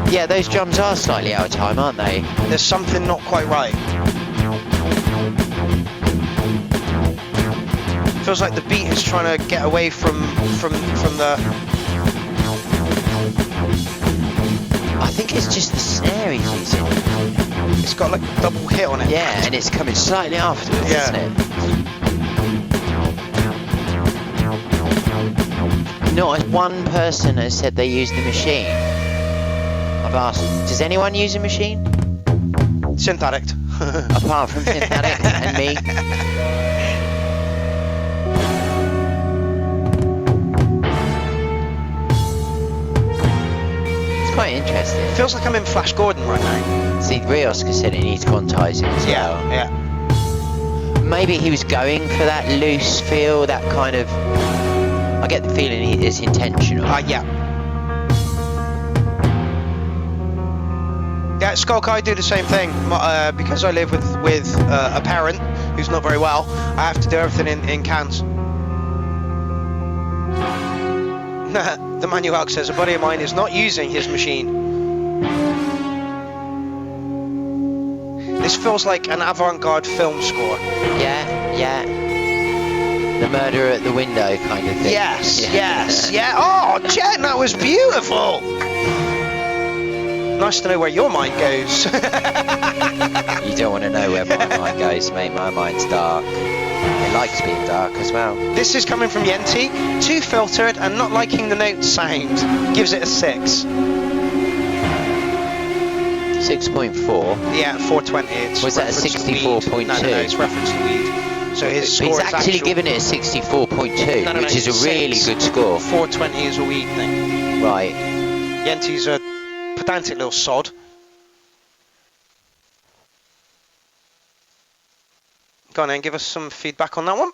Yeah, those drums are slightly out of time, aren't they? There's something not quite right. Feels like the beat is trying to get away from the. I think it's just the snare he's using. It's got like a double hit on it. Yeah, and it's coming slightly afterwards, Yeah. isn't it? Not one person has said they use the machine. I've asked, does anyone use a machine? Synthetic. Apart from Synthetic and me. It's quite interesting. Feels like I'm in Flash Gordon right now. See, Rios said it needs quantizing as well. Yeah. Maybe he was going for that loose feel, that kind of. I get the feeling it's intentional. Yeah. Yeah, Skulk, I do the same thing. Because I live with a parent who's not very well, I have to do everything in cans. The Manuel says, a buddy of mine is not using his machine. This feels like an avant-garde film score. Yeah. The murder at the window kind of thing. Yes. Oh, Jen, that was beautiful. Nice to know where your mind goes. You don't want to know where my mind goes, mate. My mind's dark. It likes being dark as well. This is coming from Yenti. Too filtered and not liking the note sound. Gives it a 6. 6.4. Yeah, 420. It's Was that a reference to weed. 64.2? No, it's reference to weed. So his score He's is actually given it a 64.2, which is a really good score. 420 is a weed thing. Right. Yenti's a pedantic little sod. Go on then, give us some feedback on that one.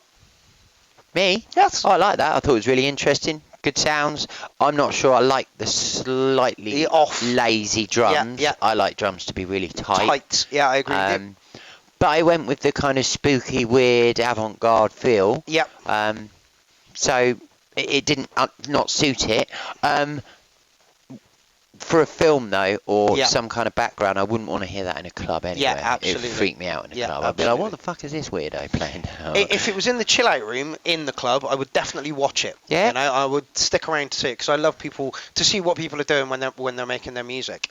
Me? Yes. Oh, I like that. I thought it was really interesting. Good sounds. I'm not sure I like the slightly The off. lazy drums. Yeah. I like drums to be really tight. Yeah, I agree with you. but I went with the kind of spooky, weird, avant-garde feel. Yep. So it didn't not suit it. For a film though, or some kind of background, I wouldn't want to hear that in a club anyway. Yeah, absolutely. It would freak me out in a club. I'd Absolutely. be like, what the fuck is this weirdo playing now? If it was in the chill out room in the club, I would definitely watch it. Yeah. You know, I would stick around to see it because I love people to see what people are doing when they're making their music.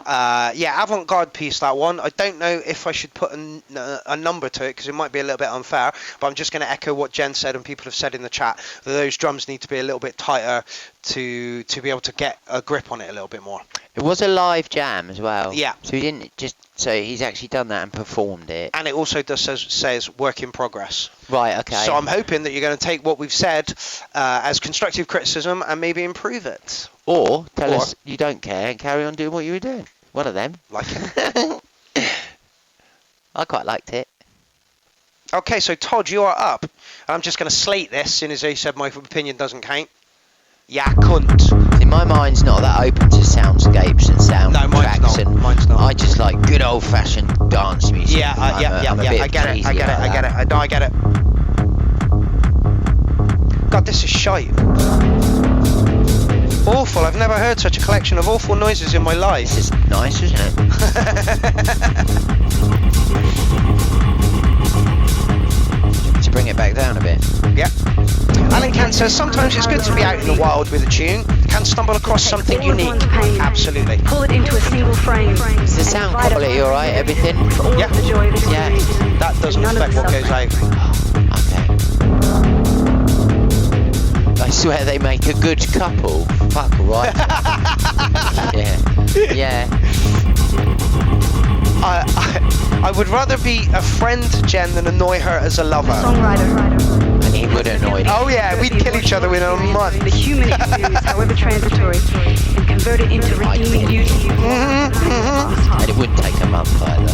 Avant-garde piece, that one. I don't know if I should put a number to it because it might be a little bit unfair, but I'm just going to echo what Jen said and people have said in the chat that those drums need to be a little bit tighter to be able to get a grip on it a little bit more. It was a live jam as well. Yeah. So he didn't just. So he's actually done that and performed it. And it also does says work in progress. Right. Okay. So I'm hoping that you're going to take what we've said as constructive criticism and maybe improve it. Or tell us you don't care and carry on doing what you were doing. One of them. Like it. I quite liked it. Okay, so Todd, you are up. I'm just going to slate this, soon as he said my opinion doesn't count. Yeah, cunt. In my mind's not that open to soundscapes and soundtracks, and mine's not. I just like good old-fashioned dance music. Yeah, I get it. I get it. God, this is shite. Awful. I've never heard such a collection of awful noises in my life. This is nice, isn't it? To bring it back down a bit. Yeah. Alan Kant says sometimes it's good to be out in the wild with a tune. Can stumble across something unique. Absolutely. Pull it into a single frame. Is the sound quality alright? Everything? Yeah. Yeah. That doesn't affect what goes out. Okay. I swear they make a good couple. Fuck right. Yeah. I would rather be a friend to Jen than annoy her as a lover. Songwriter. And he would annoy you. Oh yeah, we'd kill each other within a month. The human experience, however transitory, and convert it into redeeming beauty. And it wouldn't take a month either.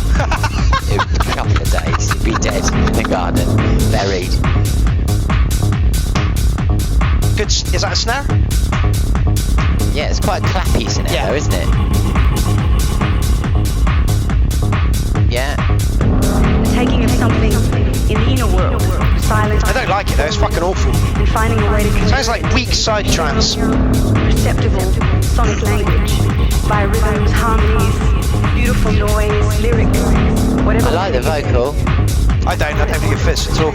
It would be a couple of days. He'd be dead in the garden, buried. Good. Is that a snare? Yeah, it's quite clappy snare though, isn't it? Yeah. The taking of something in the inner world, silent. I don't like it though, it's fucking awful. And finding a way to connect. Sounds like weak side trance. Perceptible sonic language, via rhythms, harmonies, beautiful noise, lyrics, whatever. I like the vocal. I don't think it fits at all.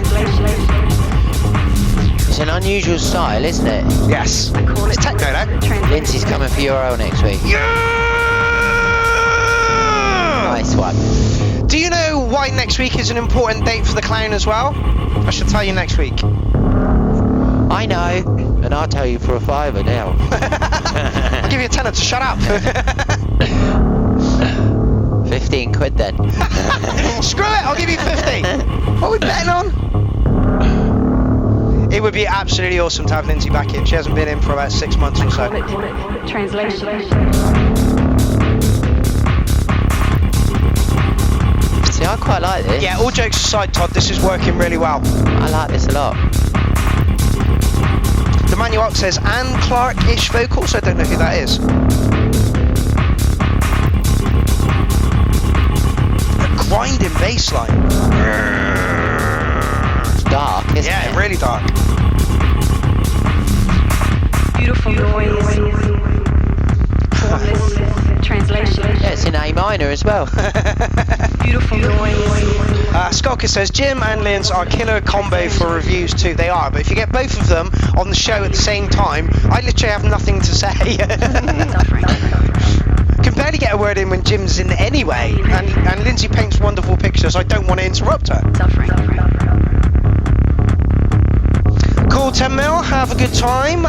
It's an unusual style, isn't it? Yes. It's techno now. Lindsay's coming for your own next week. Nice one. Do you know why next week is an important date for the clown as well? I shall tell you next week. I know, and I'll tell you for a $5 now. I'll give you a tenner to shut up. 15 quid then. Screw it, I'll give you 50. What are we betting on? It would be absolutely awesome to have Lindsay back in. She hasn't been in for about 6 months or so. Translation. See, I quite like this. Yeah, all jokes aside, Todd, this is working really well. I like this a lot. The manual says Anne Clark-ish vocals. I don't know who that is. A grinding bass line. It's dark, isn't it? Yeah, really dark. Beautiful noise. Formless translation. Yeah, it's in A minor as well. Beautiful noise. Skulker says Jim and Linz are killer combo for reviews too. They are, but if you get both of them on the show at the same time, I literally have nothing to say. Can barely get a word in when Jim's in anyway, and Lindsay paints wonderful pictures. I don't want to interrupt her. Cool, 10 mil. Have a good time.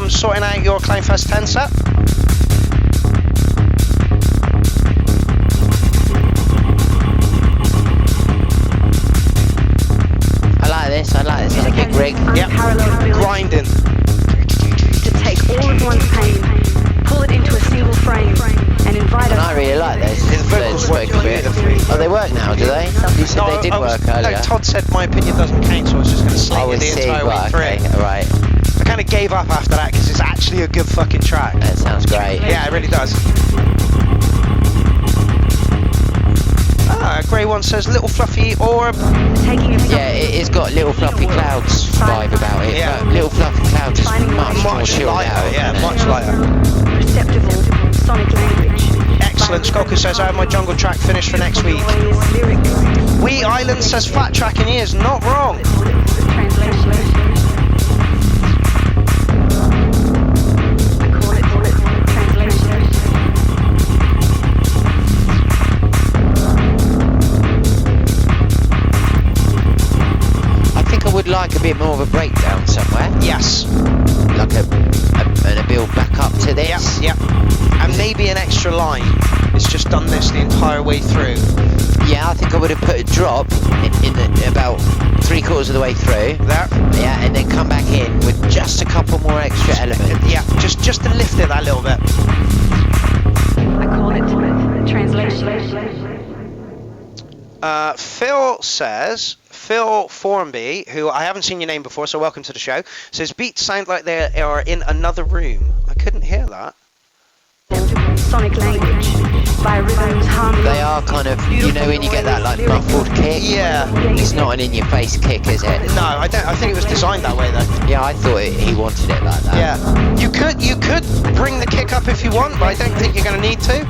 Sorting out your Clownfest 10 set. I like this on a big rig. Yep. Grinding. To take all of one's pain, pull it into a single frame, and invite And I really like this. The vocals work beautifully. Oh, they work now, do they? You said they did work earlier. No, Todd said my opinion doesn't count, so I was just going to slate it the entire way through. Okay, alright. I kind of gave up after that because it's actually a good fucking track. That sounds great. Yeah, it really does. Grey One says little fluffy orb. Taking of Yeah, it's got little fluffy clouds vibe about it. Yeah. But little fluffy clouds is much more Much chilled lighter, out. yeah, isn't it? much lighter. perceptible sonic language. Excellent. Skoku says I have my jungle track finished for next week. Lyrics. Wee Island says fat track, and he is not wrong. Translation. I call it translation. I think I would like a bit more of a breakdown somewhere. Yes. Like a build back up to this. Yep. And maybe an extra line. It's just done this the entire way through. Yeah, I think I would have put a drop in about 3/4 of the way through. There. Yeah, and then come back in with just a couple more extra elements. Yeah, just to lift it that little bit. I call it translation. Phil Formby, who I haven't seen your name before, so welcome to the show, says beats sound like they are in another room. I couldn't hear that. Sonic language. By rhythms, harmony. They are kind of, you know, when you get that like muffled kick. Yeah. It's not an in-your-face kick, is it? No, I don't. I think it was designed that way though. Yeah, I thought he wanted it like that. Yeah. You could bring the kick up if you want, but I don't think you're going to need to.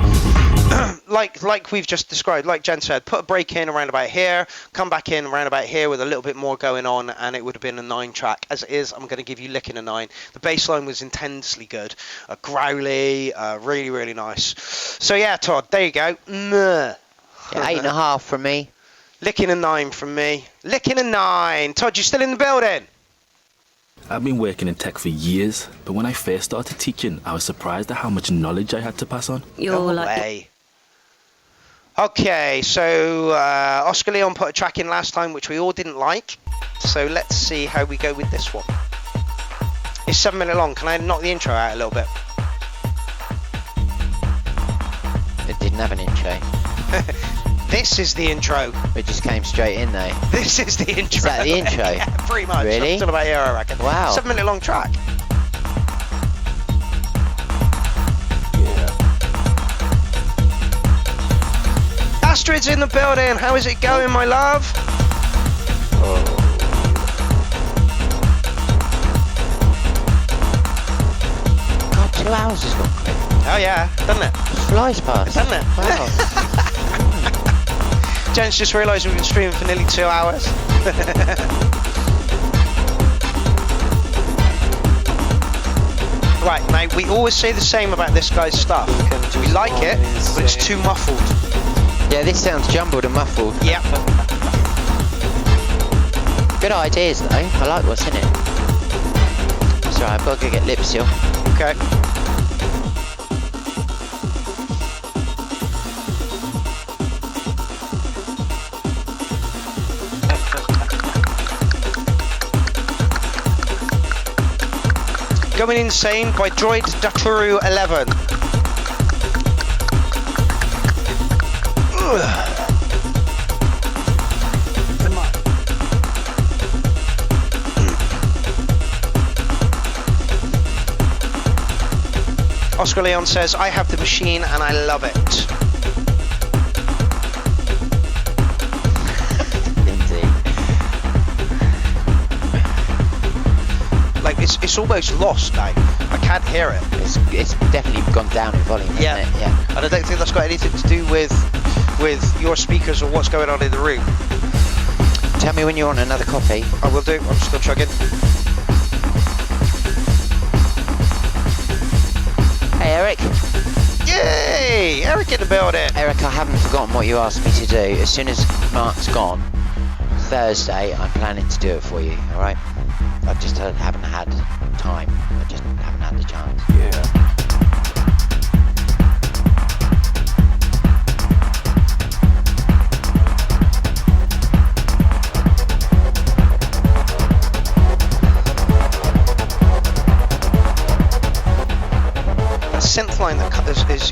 like we've just described, like Jen said, put a break in around about here, come back in around about here with a little bit more going on, and it would have been a 9 track. As it is, I'm going to give you Licking a 9. The bass line was intensely good, growly, really, really nice. So yeah, Todd, there you go. Yeah, 8.5 from me. Licking a 9 from me. Licking a 9. Todd, you still in the building? I've been working in tech for years, but when I first started teaching, I was surprised at how much knowledge I had to pass on. No way. Okay, so Oscar Leon put a track in last time, which we all didn't like. So let's see how we go with this one. It's 7 minutes long. Can I knock the intro out a little bit? It didn't have an intro. This is the intro. It just came straight in though. This is the intro. Is that the intro? Yeah, pretty much. Really? Still about here, I reckon. Wow. 7 minute long track. Astrid's in the building. How is it going, my love? God, 2 hours has gone quick. Oh yeah, doesn't it? It flies past. Doesn't it? Wow. Jen's just realised we've been streaming for nearly 2 hours. Right, now we always say the same about this guy's stuff. We like it, but it's too muffled. Yeah, this sounds jumbled and muffled. Yep. Good ideas though. I like what's in it. It's alright, I've got to go get lip seal. Okay. Going Insane by Droid Daturu 11. Oscar Leon says, I have the machine and I love it. Like it's almost lost now. I can't hear it. It's definitely gone down in volume, hasn't it? Yeah. And I don't think that's got anything to do with your speakers or what's going on in the room. Tell me when you want another coffee. I will do. I'm still chugging. Hey Eric. Yay! Eric in the building. Eric, I haven't forgotten what you asked me to do. As soon as Mark's gone, Thursday, I'm planning to do it for you, alright? I just haven't had time. I just haven't had the chance. Yeah. That synth line that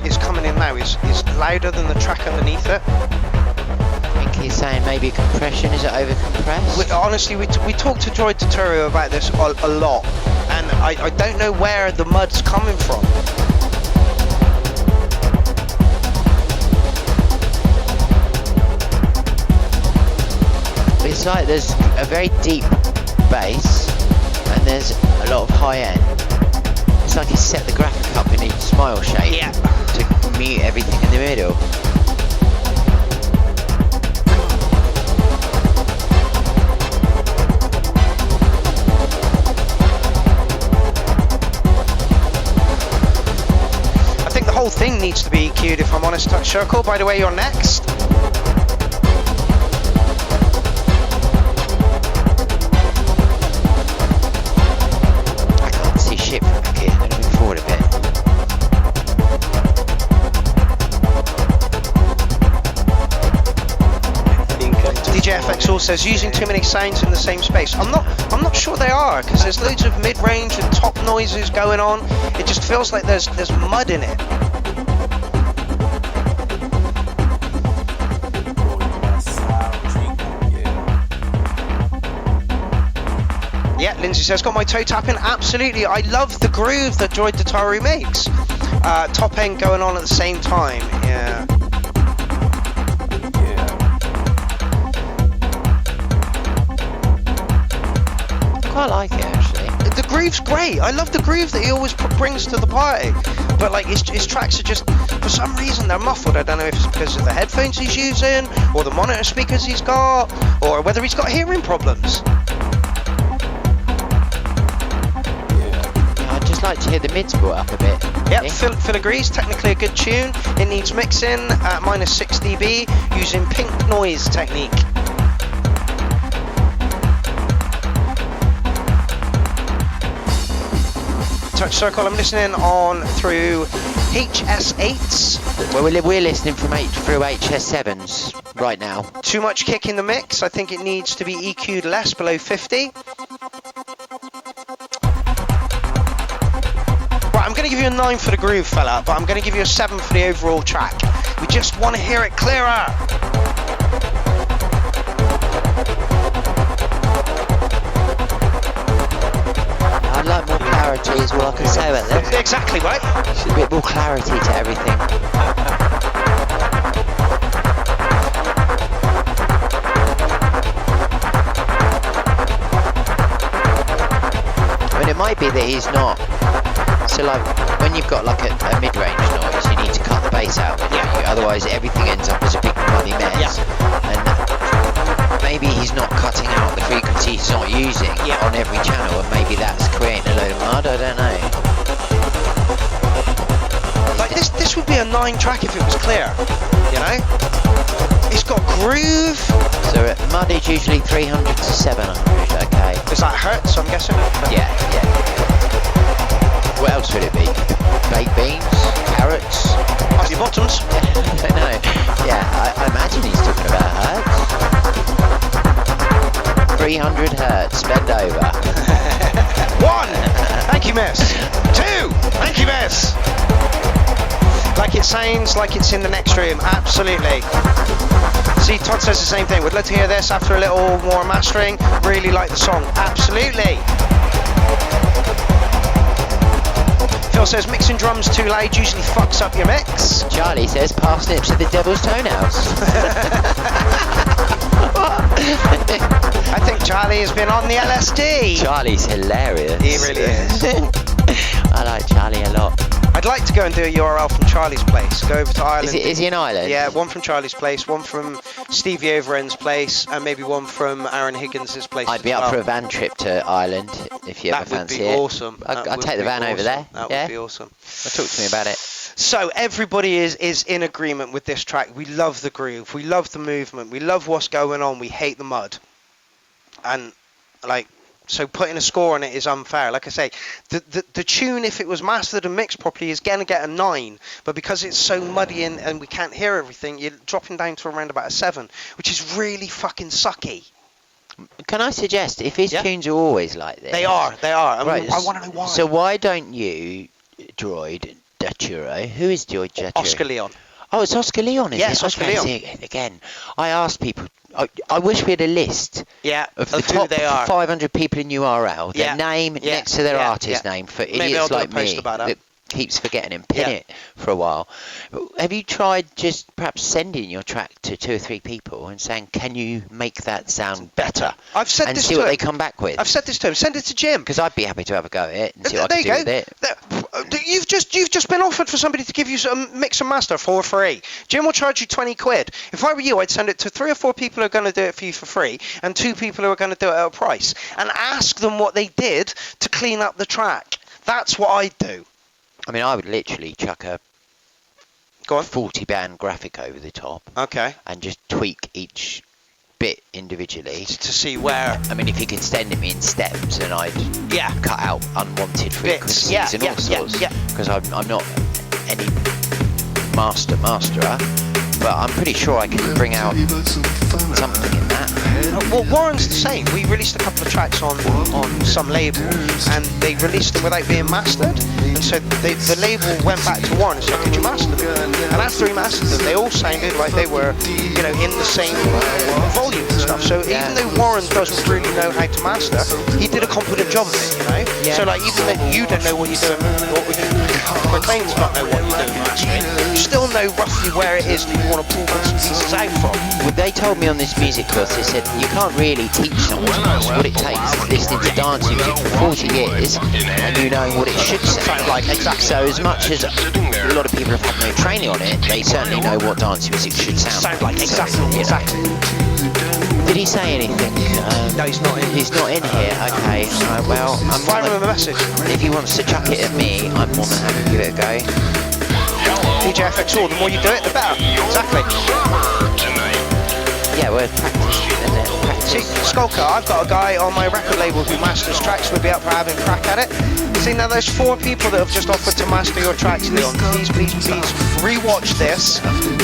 is coming in now is louder than the track underneath it. I think he's saying maybe compression. Is it over compressed? Honestly, we talked to Droid Taturu about this a lot, and I don't know where the mud's coming from. It's like there's a very deep bass and there's a lot of high end. It's like it's set the graphic up in each smile shape to mute everything in the middle. I think the whole thing needs to be EQ'd, if I'm honest. Touch Circle, by the way, you're next. I can't see shit from back here. Let me move forward a bit. DJ FXall says using too many sounds in the same space. I'm not sure they are, because there's loads of mid-range and top noises going on. It just feels like there's mud in it. Yeah, Lindsay says, got my toe tapping? Absolutely. I love the groove that Droid Dataru makes. Top end going on at the same time. Yeah. I quite like it actually. The groove's great. I love the groove that he always brings to the party. But like his tracks are just, for some reason, they're muffled. I don't know if it's because of the headphones he's using, or the monitor speakers he's got, or whether he's got hearing problems. I'd just like to hear the mids brought up a bit. Yep, Phil agrees. Technically a good tune. It needs mixing at -6 dB using pink noise technique. Touch Circle, I'm listening on through HS8s. Well, we're listening through HS7s right now. Too much kick in the mix. I think it needs to be EQ'd less, below 50. Right, I'm going to give you a 9 for the groove, fella, but I'm going to give you a 7 for the overall track. We just want to hear it clearer. I'd like more clarity is what I can say about this. Exactly, right? Just a bit more clarity to everything. I mean, it might be that he's not. So like, when you've got like a mid-range noise, you need to cut the bass out, don't you? Otherwise everything ends up as a big muddy mess. And maybe he's not cutting out the frequency he's not using on every channel, and maybe that's creating a load of mud, I don't know. Like this would be a 9 track if it was clear, you know? It's got groove. So mud is usually 300 to 700, okay. Is that hertz, I'm guessing? Yeah. What else would it be? Baked beans? Carrots? Up your bottoms? I don't know. Yeah, I imagine he's talking about hertz. 300 hertz, bend over. 1! Thank you, miss. 2! Thank you, miss. Like it sounds like it's in the next room. Absolutely. See, Todd says the same thing. Would love to hear this after a little more mastering. Really like the song. Absolutely. Phil says mixing drums too loud usually fucks up your mix. Charlie says parsnips are the devil's toenails. I think Charlie has been on the LSD. Charlie's hilarious. He really is. I like Charlie a lot. I'd like to go and do a URL from Charlie's place. Go over to Ireland. Is he in Ireland? Yeah, one from Charlie's place, one from Stevie Overend's place, and maybe one from Aaron Higgins' place. I'd be up for a van trip to Ireland if you ever fancy it. That would be awesome. I'd take the van over there. That would be awesome. Talk to me about it. So everybody is in agreement with this track. We love the groove. We love the movement. We love what's going on. We hate the mud. And like, so putting a score on it is unfair. Like I say, the tune, if it was mastered and mixed properly, is going to get a 9. But because it's so muddy and we can't hear everything, you're dropping down to around about a 7, which is really fucking sucky. Can I suggest, if his tunes are always like this... They are. I mean, right, I want to know why. So why don't you, Droid Dataru, who is Droid Dataru? Oscar Leon. Oh, it's Oscar Leon, is it? Yes, Oscar Leon. See, again, I asked people... I wish we had a list of the top 500 people in URL, their name next to their artist name, for idiots like me about that. keeps forgetting and pin it for a while. Have you tried just perhaps sending your track to 2 or 3 people and saying, can you make that sound better? I've said and this see to what him. they come back with. I've said this to him. Send it to Jim. Because I'd be happy to have a go at it and see what There I you can do go. with it. You've just been offered for somebody to give you some mix and master for free. Jim will charge you 20 quid. If I were you, I'd send it to 3 or 4 people who are going to do it for you for free, and 2 people who are going to do it at a price, and ask them what they did to clean up the track. That's what I'd do. I mean, I would literally chuck a 40-band graphic over the top. Okay. And just tweak each bit individually to see where. I mean, if you could send it me in steps, and I'd cut out unwanted frequencies Bits. and all sorts. Because I'm not any masterer, but I'm pretty sure I can bring out something in that. Well, Warren's the same. We released a couple of tracks on some label, and they released them without being mastered. And so the label went back to Warren and said, "Could you master them?" And after he mastered them, they all sounded like they were, in the same volume and stuff. So even though Warren doesn't really know how to master, he did a competent job of it. Yeah. So like, even though you don't know what you're doing, McLean does not know what you're doing mastering, you still know roughly where it is that you want to pull bits and pieces out from. Well, they told me on this music course, they said you can't really teach someone to master. What it takes is listening to dance music for 40 years and you knowing what it should sound like. Exactly. So as much as a lot of people have had no training on it, they certainly know what dance music should sound like. Exactly. Did he say anything? No, he's not in. He's not in here. Okay. Well, I'm fire him a message. If he wants to chuck it at me, I'm more than happy to give it a go. DJ FXall, the more you do it, the better. Exactly. Yeah, we're practicing, isn't it? See, Skulker, I've got a guy on my record label who masters tracks. We'll be up for having a crack at it. See, now there's 4 people that have just offered to master your tracks, Leon. Please rewatch this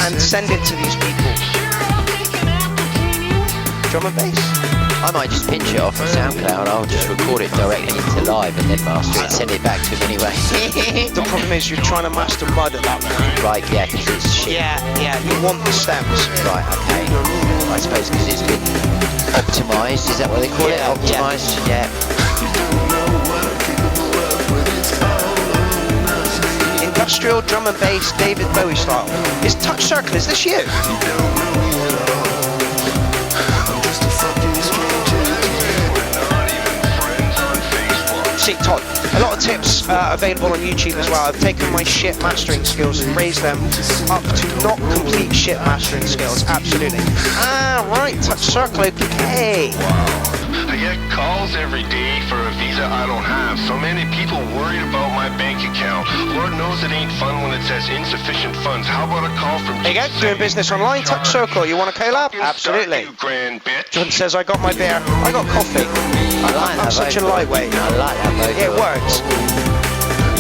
and send it to these people. Drum and bass. I might just pinch it off of SoundCloud. I'll just record it directly into live and then master it and send it back to him anyway. The problem is you're trying to master mud at that point. Right, yeah, because it's shit. Yeah, you want the stems. Right, okay. I suppose because it's been optimised, is that what they call it? Optimised? Yeah. Industrial drum and bass, David Bowie style. Is Touch Circle, is this you? See, Todd, a lot of tips available on YouTube as well. I've taken my shit mastering skills and raised them up to not complete shit mastering skills. Absolutely. Right, Touch Circle, okay. I get calls every day for a visa I don't have. So many people worried about my bank account. Lord knows it ain't fun when it says insufficient funds. How about a call from... There you go, doing business online, Touch Circle. You want a collab? Absolutely. John says, I got my beer. I got coffee. I'm such a lightweight. I like that vocal. Yeah, it works.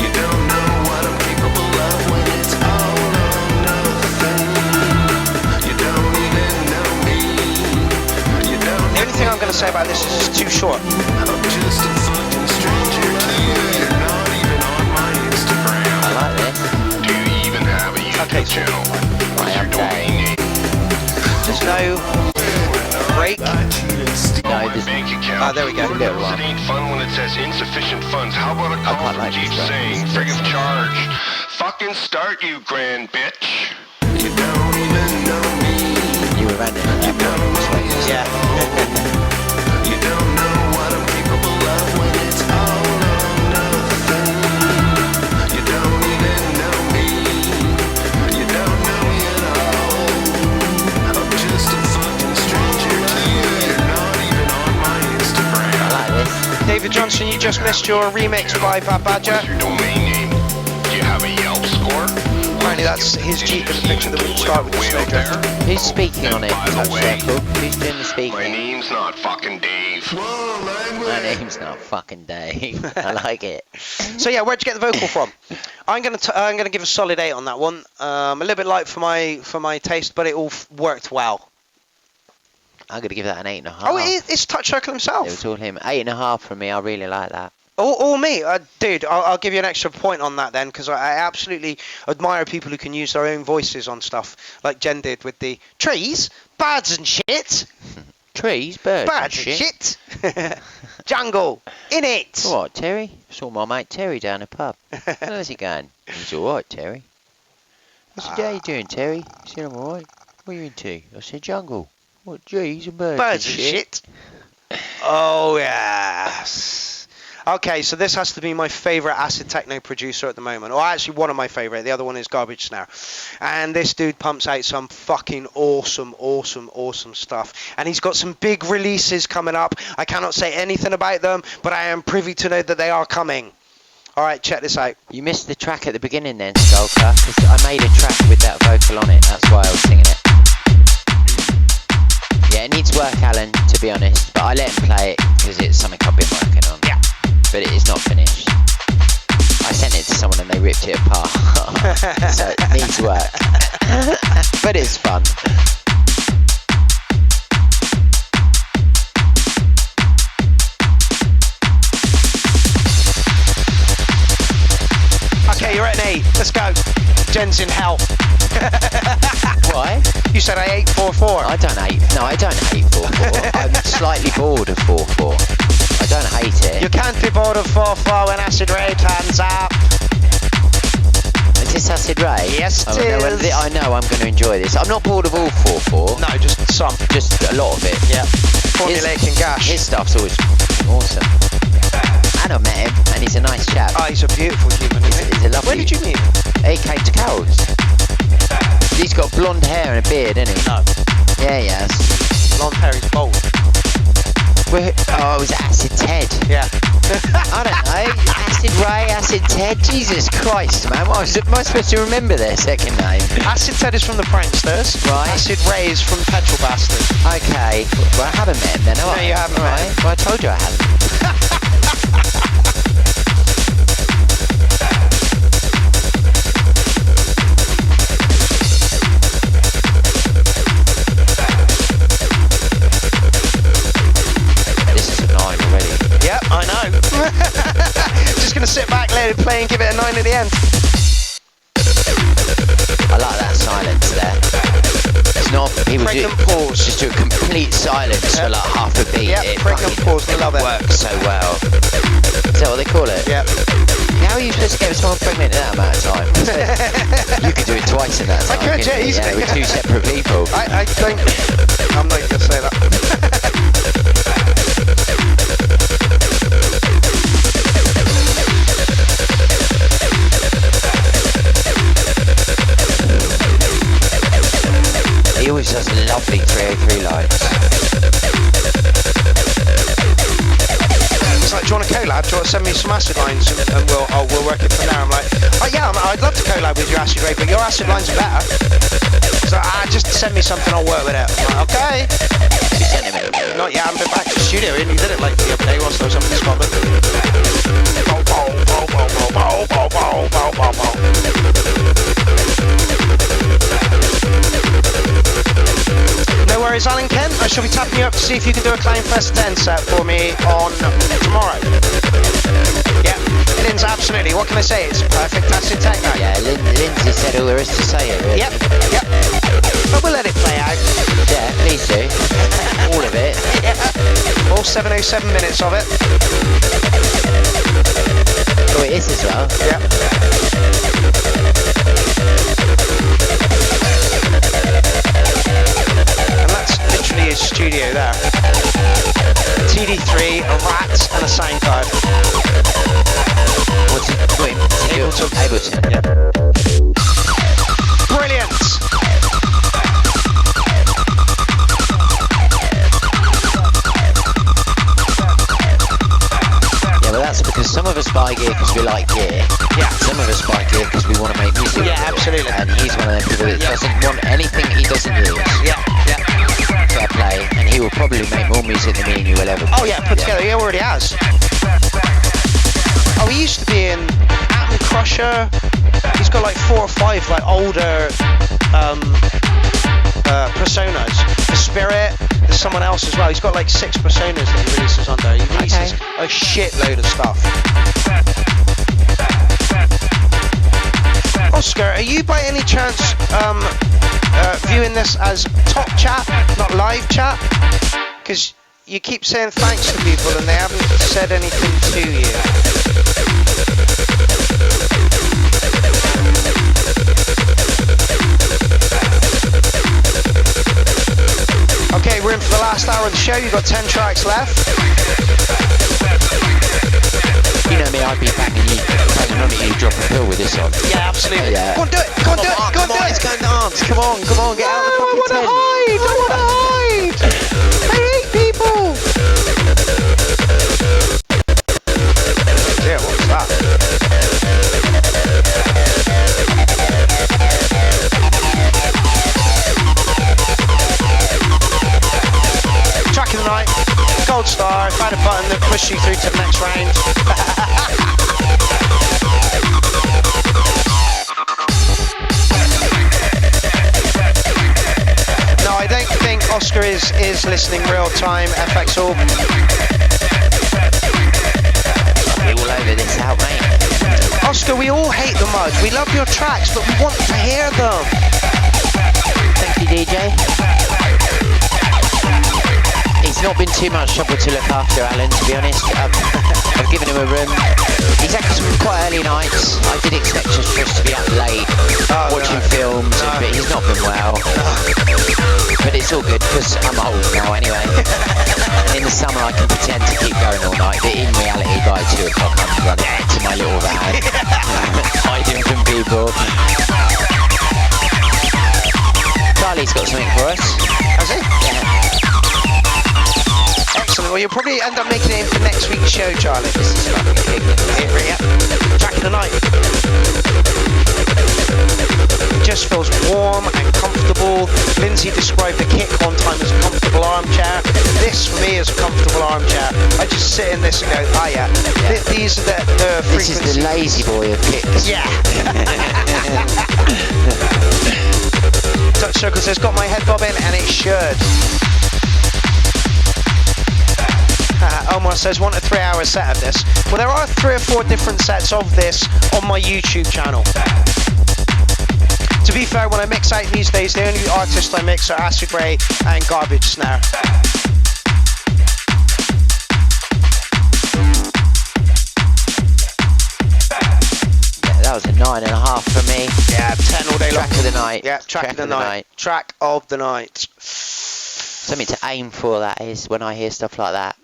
You don't know what I'm capable of when it's all or nothing. You don't even know me. You don't. The only thing I'm going to say about this is it's too short. I'm just a fucking stranger to you. You're not even on my Instagram. I like this. Do you even have a YouTube channel? What's your domain name? There's no break. No, there's... there we go. It ain't fun when it says insufficient funds. How about a call from Jeep saying free of charge? Fucking start, you grand bitch. You don't even know me. You were running at that point. Yeah. You don't know what I'm capable of when it's all or nothing. You don't even know me. You don't know me at all. I'm just a fucking stranger to you. You're not even on my Instagram. I like this. David Johnson, you just missed your remix by Bad Badger. What's your domain name? Do you have a Yelp score? Apparently that's his Jeep in the picture that wouldn't start with the snow drift. Who's speaking on it, Touch Circle? Who's doing the speaking? My name's not fucking Dave. My name's not fucking Dave. I like it. So yeah, where'd you get the vocal from? I'm gonna give a solid 8 on that one. A little bit light for my taste, but it all worked well. I'm going to give that an 8.5. Oh, it's Touch Circle himself. It was all him. 8.5 from me. I really like that. All me, dude. I'll give you an extra point on that then, because I absolutely admire people who can use their own voices on stuff, like Jen did with the trees, birds and shit. Trees, birds, birds and shit. Jungle, in it. What, Terry? Saw my mate Terry down the pub. How's he going? He's alright, Terry. I said, how you doing, Terry? He said, I'm alright. What are you into? I said, jungle. What, trees and birds? Birds and shit. Oh, yes. Okay, so this has to be my favourite acid techno producer at the moment. Or actually one of my favourite. The other one is Garbage Snare. And this dude pumps out some fucking awesome stuff. And he's got some big releases coming up. I cannot say anything about them, but I am privy to know that they are coming. Alright, check this out. You missed the track at the beginning then, Skulker, because I made a track with that vocal on it. That's why I was singing it. Yeah, it needs work, Alan, to be honest. But I let him play it because it's something I've been working on. Yeah. But it is not finished. I sent it to someone and they ripped it apart. So it needs work. But it's fun. Okay, you're at an 8. Let's go. Jen's in hell. Why? You said I ate 4-4. I don't hate 4-4. I'm slightly bored of 4-4. I don't hate it. You can't be bored of 4-4 when Acid Ray turns up. Is this Acid Ray? Yes, it is. I know I'm going to enjoy this. I'm not bored of all 4-4. No, just some. Just a lot of it. Yeah. Formulaic and Gash. His stuff's always awesome. And I met him, and he's a nice chap. Oh, he's a beautiful human, isn't he? He's a lovely... Where did you meet him? He came to Carol's. He's got blonde hair and a beard, isn't he? No. Yeah, he has. Blonde hair, he's bold. Oh, it was Acid Ted. Yeah. I don't know. Acid Ray, Acid Ted. Jesus Christ, man. What am I supposed to remember their second name? Acid Ted is from the Pranksters. Right. Acid Ray is from Petrol Bastard. Okay. Well, I haven't met him then, have I? No, you haven't met him. Well, I told you I haven't. Yep, I know. Just going to sit back, let it play and give it a 9 at the end. I like that silence there. It's not people Pregnant do pause. just do a complete silence for like half a beat. Yep, pregnant pause. I love it. Works so well. Is that what they call it? Yep. How are you supposed to get someone pregnant in that amount of time? You could do it twice in that time. I could, yeah, you? easily. With two separate people. I don't... I'm not going to say that. He always does lovely 303 lines. It's like, do you want a collab? Do you want to send me some acid lines and we'll work it from there? I'm like, oh yeah, I'd love to collab with your Acid Ray, but your acid lines are better. So just send me something, I'll work with it. I'm like, okay. You sent him it? Not yet, I haven't been back to the studio, and he did it like the other day whilst I was up in Scotland. No worries, Alan Kent. I shall be tapping you up to see if you can do a Clownfest 10 set for me on tomorrow. Yeah, Lynn's absolutely. What can I say? It's perfect acid techno. Yeah, Lindsay said all there is to say it, really. Yep. But we'll let it play out. Yeah, please do. All of it. Yeah. All 707 minutes of it. Oh, it is as well. Yeah. And that's literally his studio there. TD3, a rat, and a sound card. What's he doing? Ableton. Yeah. Brilliant! Yeah, but that's because some of us buy gear because we like gear. Yeah. Some of us buy gear because we want to make music. Yeah, absolutely. And he's one of them people that doesn't want anything he doesn't use. Yeah. Fair play. And he will probably make more music than me and you will ever. Oh yeah, put together. He already has. Oh, he used to be in Atom Crusher. He's got like 4 or 5 like older personas. The Spirit. There's someone else as well. He's got like 6 personas that he releases under. He releases a shitload of stuff. Oscar, are you by any chance viewing this as top chat, not live chat? Because you keep saying thanks to people and they haven't said anything to you. Okay, we're in for the last hour of the show. You've got 10 tracks left. You know me, I'd be banging on at you to drop a pill with this on. Yeah, absolutely. Yeah. Go on, do it. Go on, do it. Go on, do it. Let's go and dance. Come on, get out of the fucking tent. I want to hide. I hate people. Yeah, what's that? Track of the night, Gold Star, find a button that pushes you through to the next round. No, I don't think Oscar is listening real time, FXall. I'll be all over this out, mate. Oscar, we all hate the mud. We love your tracks, but we want to hear them. Thank you, DJ. It's not been too much trouble to look after Alan, to be honest. I've given him a room. He's had some quite early nights. I did expect us to be up late watching films, but he's not been well. But it's all good because I'm old now anyway. In the summer I can pretend to keep going all night, but in reality by 2 o'clock I'm running out to my little van, hiding from people. Charlie's got something for us. Has he? Yeah. Excellent. Well, you'll probably end up making it in for next week's show, Charlie. This is fucking ridiculous. Yeah. Track of the night. It just feels warm and comfortable. Lindsay described the kick one time as a comfortable armchair. This, for me, is a comfortable armchair. I just sit in this and go, oh yeah. These are the frequencies. This is the lazy boy of kicks. Yeah. Dutch Circle says, got my head bobbing, and it should. Omar says, want a 3-hour set of this? Well, there are 3 or 4 different sets of this on my YouTube channel. To be fair, when I mix out these days, the only artists I mix are Acid Ray and Garbage Snare. Yeah, that was a 9.5 for me. Yeah, 10 all day long. Track of the night. Yeah, track of the night. Track of the night. Something to aim for, that is, when I hear stuff like that.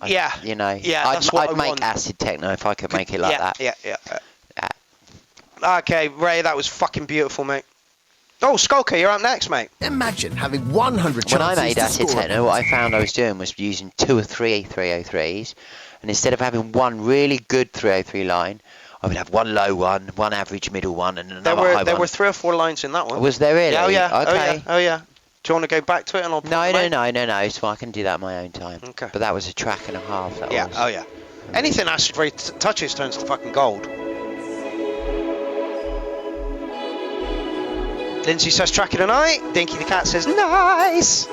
You know, I'd make acid techno if I could make it like that. Yeah. Okay, Ray, that was fucking beautiful, mate. Oh, Skulker, you're up next, mate. Imagine having 100 chances When I made to acid score. techno, what I found I was doing was using 2 or 3 303s, and instead of having one really good 303 line, I would have one low one, one average middle one, and another high one. There were 3 or 4 lines in that one. Was there really? Yeah, oh yeah. Okay. Oh yeah. Do you want to go back to it and I'll No, so I can do that in my own time. Okay. But that was a track and a half, that was. Oh yeah. Anything Acid Ray touches turns to fucking gold. Lindsay says track of the night. Dinky the Cat says nice.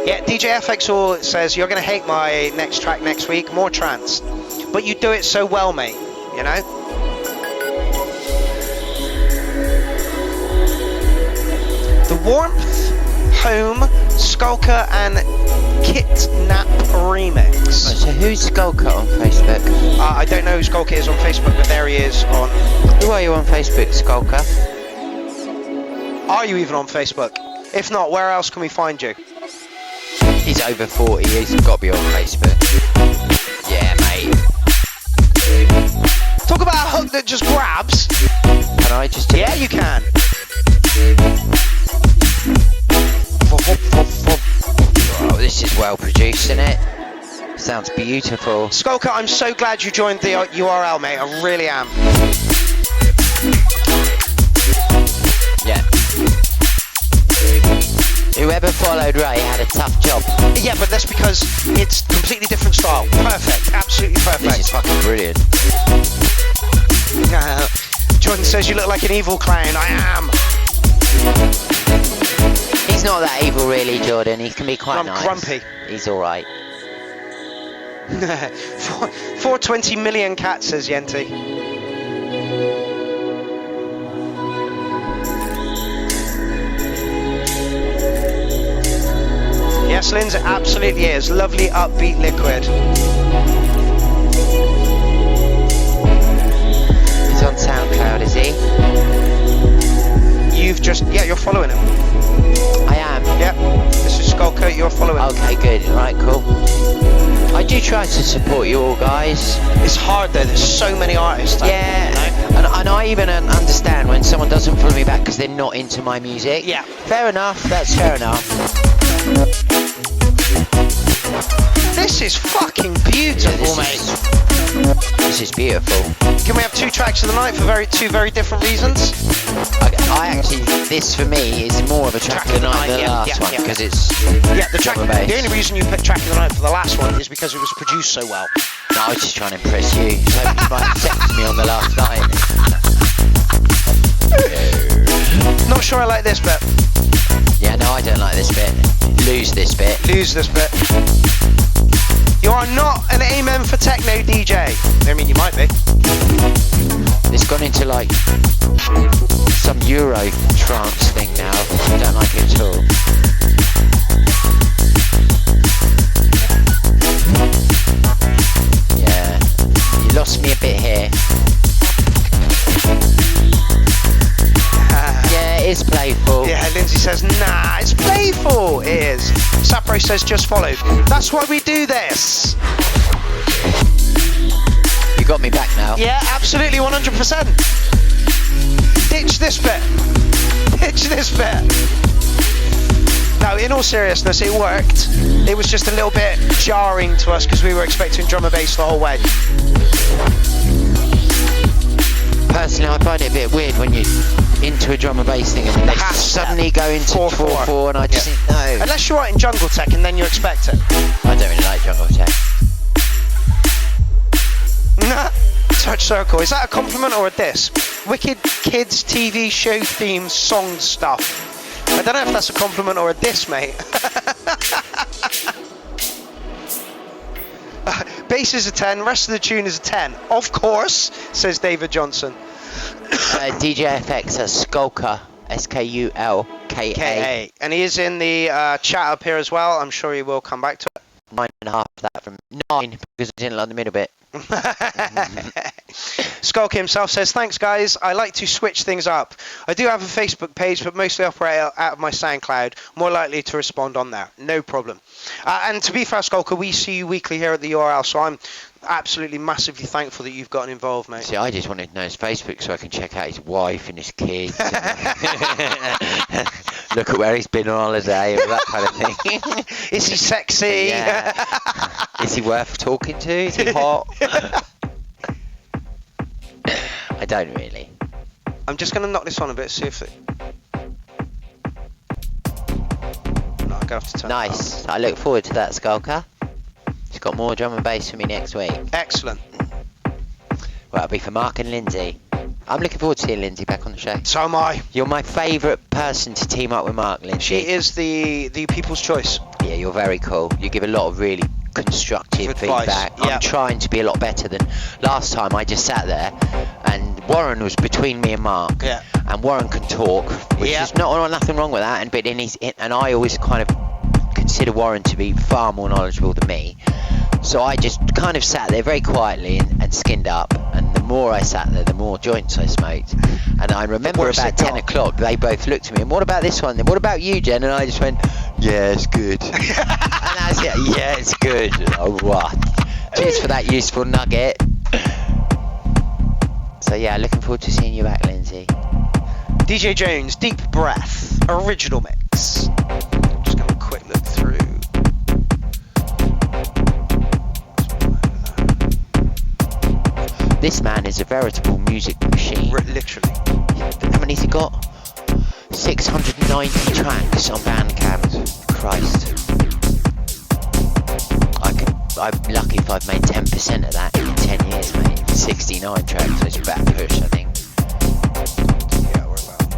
Yeah, DJ FXall says you're going to hate my next track next week. More trance. But you do it so well, mate. You know? The Warmth, Home, Skulker and Kitnap remix. So who's Skulker on Facebook? I don't know who Skulker is on Facebook, but there he is on... Who are you on Facebook, Skulker? Are you even on Facebook? If not, where else can we find you? He's over 40, he's got to be on Facebook. Yeah, mate. Talk about a hook that just grabs. Can I just... Yeah, you can. Oh, this is well produced, isn't it? Sounds beautiful. Skulker, I'm so glad you joined the URL, mate. I really am. Yeah. Whoever followed Ray had a tough job. Yeah, but that's because it's completely different style. Perfect. Absolutely perfect. This is fucking brilliant. Jordan says you look like an evil clown. I am. He's not that evil, really, Jordan. He can be quite I'm nice. grumpy. He's all right. 420 million cats, says Yenti. Yes, Lindsay, absolutely is. Lovely upbeat liquid. He's on SoundCloud, is he? you've just, you're following him. I am. Yeah, this is Skulker, you're following him. Okay, good. Alright, cool. I do try to support you all, guys. It's hard though, there's so many artists. Yeah, and I even understand when someone doesn't follow me back because they're not into my music. Yeah. Fair enough, that's fair enough. This is fucking beautiful, mate. This is beautiful. Can we have 2 tracks of the night for two very different reasons? I actually, this for me is more of a track of the night than the last one because it's the track. The only reason you picked track of the night for the last one is because it was produced so well. No, I was just trying to impress you. So you might text me on the last night. Not sure I like this bit. Yeah, no, I don't like this bit. Lose this bit. Lose this bit. You are not an amen for techno DJ. I mean, you might be. It's gone into like some Euro trance thing now. I don't like it at all. Yeah, you lost me a bit here. Yeah, it is playful. Yeah, Lindsay says, nah, it's playful. It is. Sapro says, just followed. That's why we do this. You got me back now. Yeah, absolutely, 100%. Ditch this bit. Ditch this bit. No, in all seriousness, it worked. It was just a little bit jarring to us because we were expecting drum and bass the whole way. Personally, I find it a bit weird when you're into a drum and bass thing and they suddenly go into 4/4 and I just think, no. Unless you're writing jungle tech and then you expect it. I don't really like jungle tech. Nah. Touch Circle, is that a compliment or a diss? Wicked Kids TV show theme song stuff. I don't know if that's a compliment or a diss, mate. Bass is a 10, rest of the tune is a 10. Of course, says David Johnson. DJ FX, Skulker, SKULKA. And he is in the chat up here as well. I'm sure he will come back to it. 9.5 of that from 9 because I didn't like the middle bit. Skulk himself says, thanks guys, I like to switch things up. I do have a Facebook page but mostly operate out of my SoundCloud, more likely to respond on there, no problem. And to be fair, Skulker, we see you weekly here at the URL, so I'm absolutely massively thankful that you've gotten involved, mate. See, I just wanted to know his Facebook so I can check out his wife and his kids. Look at where he's been on holiday and that kind of thing. Is he sexy? Yeah. Is he worth talking to? Is he hot? I don't really. I'm just going to knock this on a bit, see if it... No, I'm going to have to turn Nice. I look forward to that, Skulker. He's got more drum and bass for me next week. Excellent. Well, it'll be for Mark and Lindsay. I'm looking forward to seeing Lindsay back on the show. So am I. You're my favourite person to team up with Mark, Lindsay. She is the people's choice. Yeah, you're very cool. You give a lot of really constructive advice. feedback. Yeah. I'm trying to be a lot better than last time. I just sat there and Warren was between me and Mark. Yeah. And Warren can talk, which is nothing wrong with that. And I always kind of consider Warren to be far more knowledgeable than me. So I just kind of sat there very quietly and skinned up. And the more I sat there, the more joints I smoked. And I remember about 10 o'clock, they both looked at me and what about this one? What about you, Jen? And I just went, yeah, it's good. And that's it. Yeah, it's good. Oh, what? Cheers for that useful nugget. So yeah, looking forward to seeing you back, Lindsay. DJ Jones, Deep Breath, original mix. Just going to quick look through. This man is a veritable music machine. Literally. How many's he got? 690 tracks on Bandcamp. Christ. I'm lucky if I've made 10% of that in 10 years, mate. 69 tracks, so it's about a push, I think. Yeah, we're allowed.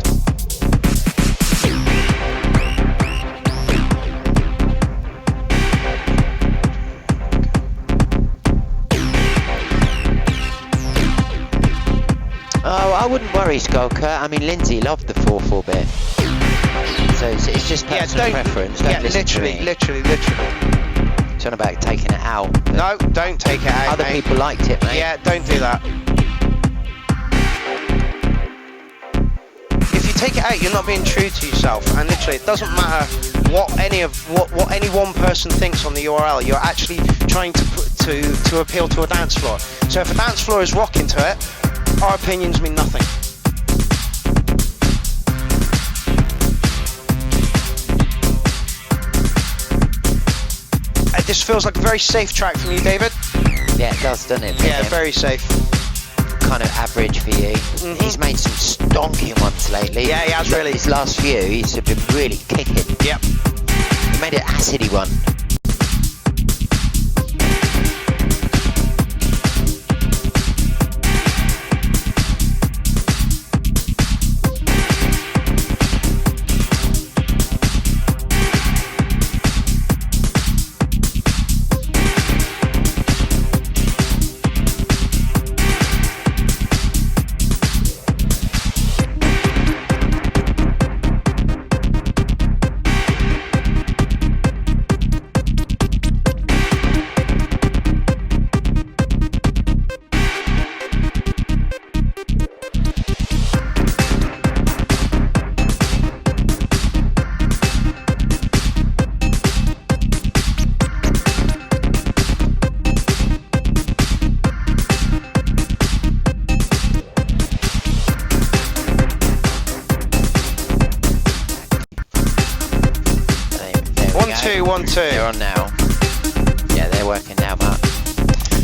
Oh, I wouldn't worry, Skulker. I mean, Lindsay loved the 4/4 bit. So it's just personal preference. Don't listen to me. Literally. It's on about taking it out. No, don't take it out, Other mate. people liked it, mate. Yeah, don't do that. If you take it out, you're not being true to yourself. And literally, it doesn't matter what any one person thinks on the URL. You're actually trying to appeal to a dance floor. So if a dance floor is rocking to it, our opinions mean nothing. This feels like a very safe track from you, David. Yeah, it does, doesn't it? Yeah, very safe. Kind of average for you. Mm-hmm. He's made some stonking ones lately. Yeah, he has really. His last few, he's been really kicking. Yep. He made an acidy one. One, two. They're on now. Yeah, they're working now, Mark.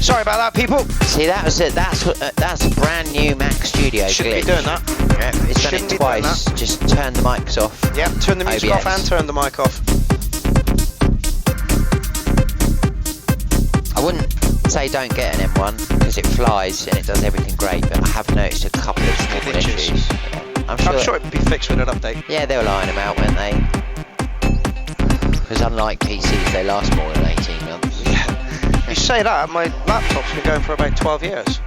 Sorry about that, people. See, that was it. That's a brand new Mac Studio. Shouldn't glitch. be doing that. Yeah, it's done Shouldn't it be doing twice. that. Just turn the mics off. Yeah, turn the music OBS. off and turn the mic off. I wouldn't say don't get an M1 because it flies and it does everything great, but I have noticed a couple of small Glitches. issues. I'm sure it'd be fixed with an update. Yeah, they were iron them out, weren't they? Because unlike PCs, they last more than 18 months. Yeah. You say that, my laptop's been going for about 12 years.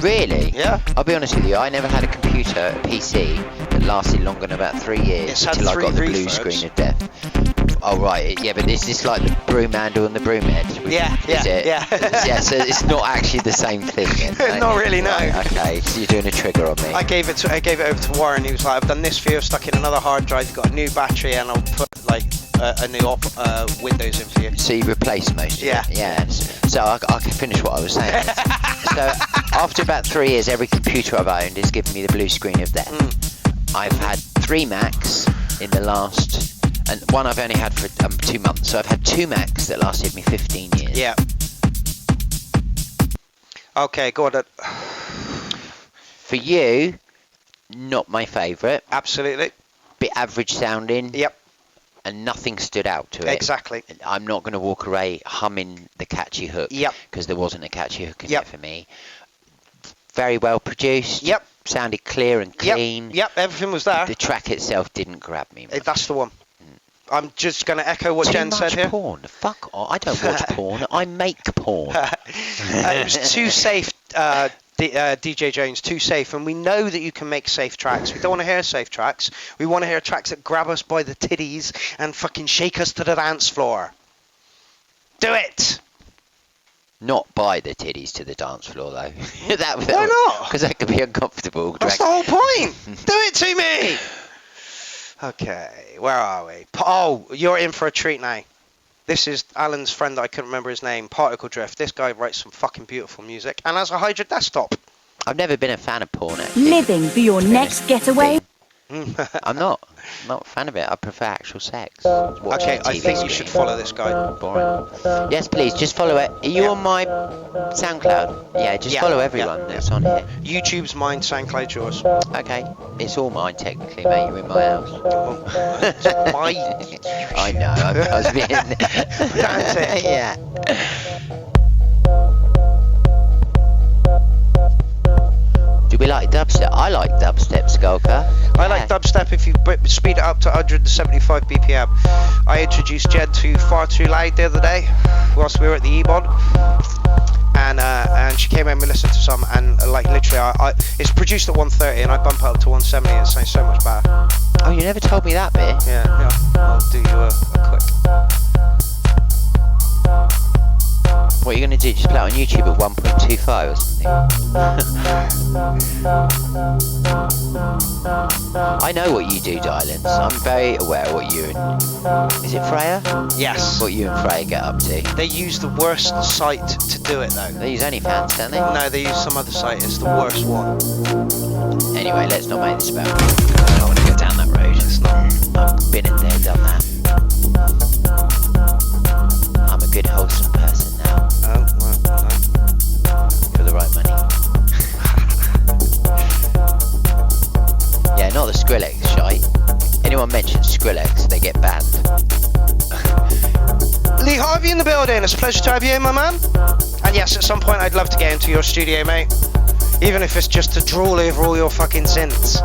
Really? Yeah. I'll be honest with you, I never had a computer, a PC, that lasted longer than about 3 years It's had until I 3 got the blue refurbs. screen of death. Oh, right. Yeah, but is this like the broom handle and the broom head? Yeah, Is it? yeah. Yeah, so it's not actually the same thing then, Not really, no. Right, okay, so you're doing a trigger on me. I gave it over to Warren. He was like, I've done this for you, I've stuck in another hard drive, you've got a new battery, and I'll put like a new Windows in for you. So you replaced most of Yeah. it? Yeah. So I can finish what I was saying. So after about 3 years, every computer I've owned is giving me the blue screen of death. I've had 3 Macs in the last, and one I've only had for 2 months. So I've had 2 Macs that lasted me 15 years. Yeah. Okay, go on then. For you, not my favourite. Absolutely. Bit average sounding. Yep. And nothing stood out to it. Exactly. I'm not going to walk away humming the catchy hook. Yep. Because there wasn't a catchy hook in Yep. it for me. Very well produced. Yep. Sounded clear and clean. Yep, everything was there. The track itself didn't grab me much. That's the one. I'm just going to echo what Jen said here. Porn. Fuck off. I don't watch porn. I make porn. It was too safe, DJ Jones, too safe. And we know that you can make safe tracks. We don't want to hear safe tracks. We want to hear tracks that grab us by the titties and fucking shake us to the dance floor. Do it! Not by the titties to the dance floor, though. Why not? Because that could be uncomfortable. That's the whole point. Do it to me. Okay, where are we? Oh, you're in for a treat now. This is Alan's friend that I couldn't remember his name, Particle Drift. This guy writes some fucking beautiful music and has a Hydra desktop. I've never been a fan of porn, actually. Living for your next getaway. I'm not a fan of it. I prefer actual sex. Okay, I think you should follow this guy. Boring. Yes, please, just follow it. Are you on my SoundCloud? Yeah, just follow everyone that's on here. YouTube's mine, SoundCloud's yours. Okay, it's all mine technically, mate. You're in my house. I know. I was being. That's it. Yeah. Do we like dubstep? I like dubstep, Skulker. I like dubstep if you speed it up to 175 BPM. I introduced Jen to Far Too Loud the other day whilst we were at the E-Mod. And she came in and we listened to some, and like literally it's produced at 130 and I bump it up to 170 and it sounds so much better. Oh, you never told me that bit. Yeah. I'll do you a quick. What, What are you going to do? Just play it on YouTube at 1.25 or something? I know what you do, darlings. I'm very aware of what you and... Is it Freya? Yes. What you and Freya get up to. They use the worst site to do it, though. They use OnlyFans, don't they? No, they use some other site. It's the worst one. Anyway, let's not make this about me. I don't want to go down that road. It's not. I've been in there, done that. I'm a good, wholesome person now. Oh, well, no. For the right money. Yeah, not the Skrillex shite. Anyone mentions Skrillex, they get banned. Lee Harvey in the building. It's a pleasure to have you, my man. And yes, at some point I'd love to get into your studio, mate. Even if it's just to drool over all your fucking synths.